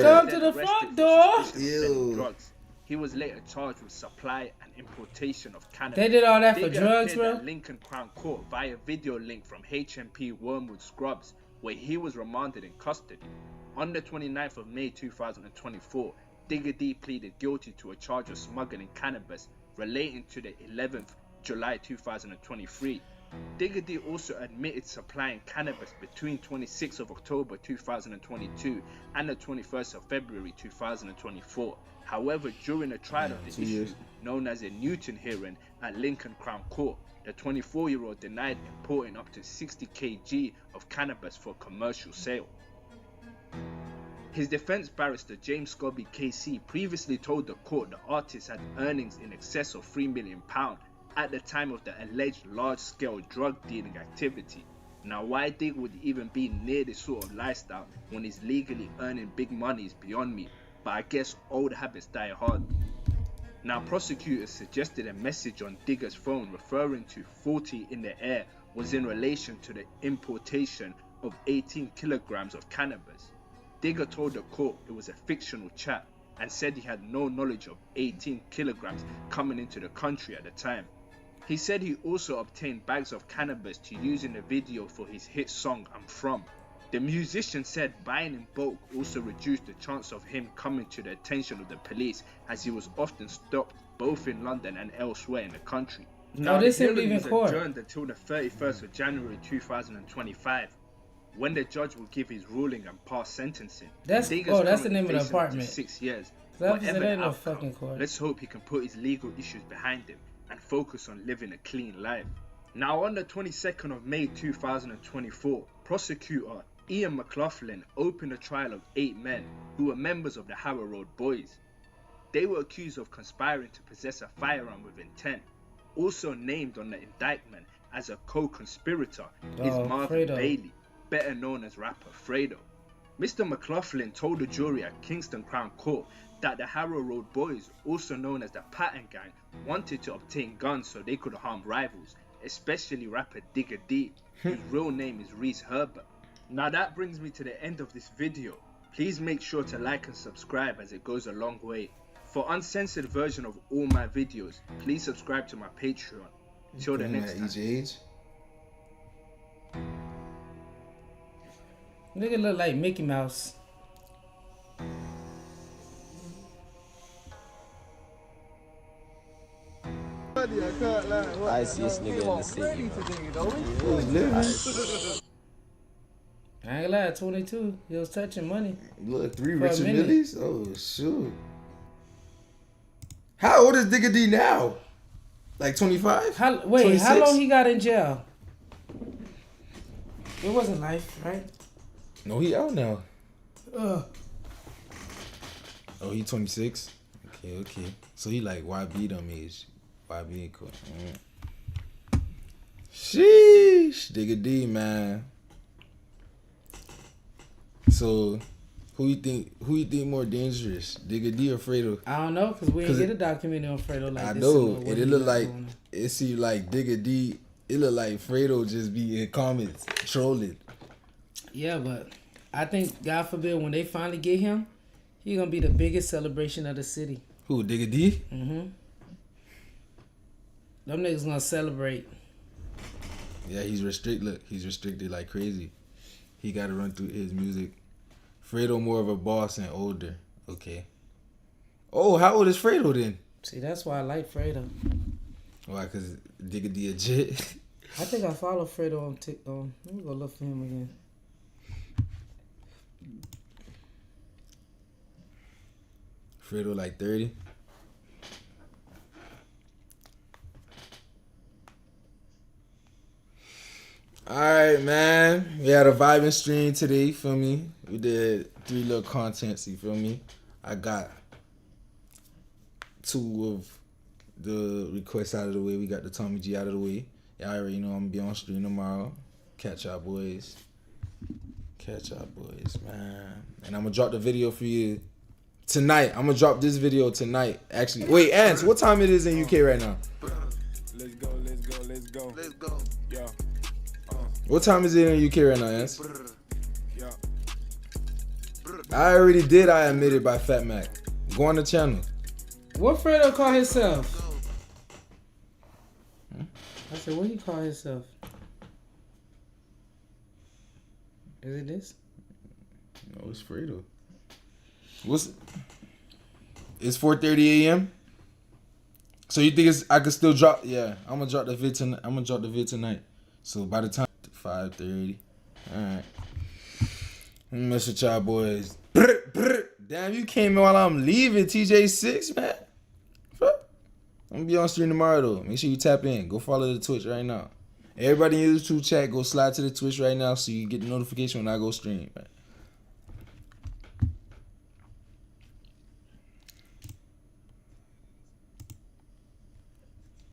Come to the front door. Drugs. He was later charged with supply and importation of cannabis. They did all that for Digga drugs, appeared bro? at Lincoln Crown Court via video link from HMP Wormwood Scrubs, where he was remanded in custody. On the 29th of May 2024, Digga D pleaded guilty to a charge of smuggling cannabis relating to the 11th July 2023. Digga D also admitted supplying cannabis between 26th of October 2022 and the 21st of February 2024. However, during a trial of the issue known as a Newton hearing at Lincoln Crown Court, the 24-year-old denied importing up to 60 kg of cannabis for commercial sale. His defense barrister James Scobie KC previously told the court the artist had earnings in excess of £3 million at the time of the alleged large-scale drug dealing activity. Now, why Digga would even be near this sort of lifestyle when he's legally earning big money is beyond me, but I guess old habits die hard. Now, prosecutors suggested a message on Digga's phone referring to 40 in the air was in relation to the importation of 18 kilograms of cannabis. Digga told the court it was a fictional chat and said he had no knowledge of 18 kilograms coming into the country at the time. He said he also obtained bags of cannabis to use in the video for his hit song I'm From. The musician said buying in bulk also reduced the chance of him coming to the attention of the police, as he was often stopped both in London and elsewhere in the country. Now, this hearing was adjourned until the 31st of January 2025, when the judge will give his ruling and pass sentencing. That's the name of the apartment. 6 years. That ain't no fucking court. Let's hope he can put his legal issues behind him and focus on living a clean life. Now, on the 22nd of May 2024, prosecutor Ian McLaughlin opened a trial of 8 men who were members of the Harrow Road Boys. They were accused of conspiring to possess a firearm with intent. Also named on the indictment as a co-conspirator is Marvin Bailey, better known as rapper Fredo. Mr. McLaughlin told the jury at Kingston Crown Court that the Harrow Road Boys, also known as the Patton Gang, wanted to obtain guns so they could harm rivals, especially rapper Digga D, whose real name is Reese Herbert. Now that brings me to the end of this video. Please make sure to like and subscribe, as it goes a long way. For uncensored version of all my videos, please subscribe to my Patreon. Till the next time. Nigga look like Mickey Mouse. I see this nigga in the city. I ain't gonna lie, 22. He was touching money. Look, 3 Richard Millies? Oh, shoot. How old is Digga D now? Like 25? How 26? How long he got in jail? It wasn't life, right? No, he out now. Oh, he 26? Okay. So he like YB dumb age. YB ain't cool. Sheesh. Digga D, man. So, who you think more dangerous, Digga D or Fredo? I don't know, cause we didn't get a documentary on Fredo like this. I know, it look like it seemed like Digga D. It look like Fredo just be in comments trolling. Yeah, but I think God forbid when they finally get him, he gonna be the biggest celebration of the city. Who, Digga D? Mm-hmm. Them niggas gonna celebrate. Yeah, he's restricted. Look, he's restricted like crazy. He got to run through his music. Fredo more of a boss and older. Okay. Oh, how old is Fredo then? See, that's why I like Fredo. Why? Cause Digga D a jit. I think I follow Fredo on TikTok. Let me go look for him again. Fredo like 30. Alright, man. We had a Vibin stream today, you feel me? We did 3 little contents, you feel me? I got 2 of the requests out of the way. We got the Tommy G out of the way. Y'all already know I'm gonna be on stream tomorrow. Catch y'all boys. Man. And I'm gonna drop the video for you tonight. I'm gonna drop this video tonight. Actually, wait, Ants, what time it is in UK right now? Let's go. Yeah. What time is it in UK right now, Ants? I already did. I admitted by Fat Mac. Go on the channel. What Fredo call himself? I said, what he call himself? Is it this? No, it's Fredo. It's 4:30 a.m. So you think I could still drop? Yeah, I'm gonna drop the vid tonight. So by the time 5:30, all right. Let me mess with y'all boys. Damn, you came in while I'm leaving, TJ6, man. I'm gonna be on stream tomorrow though. Make sure you tap in. Go follow the Twitch right now. Everybody in the YouTube chat, go slide to the Twitch right now so you get the notification when I go stream. Man.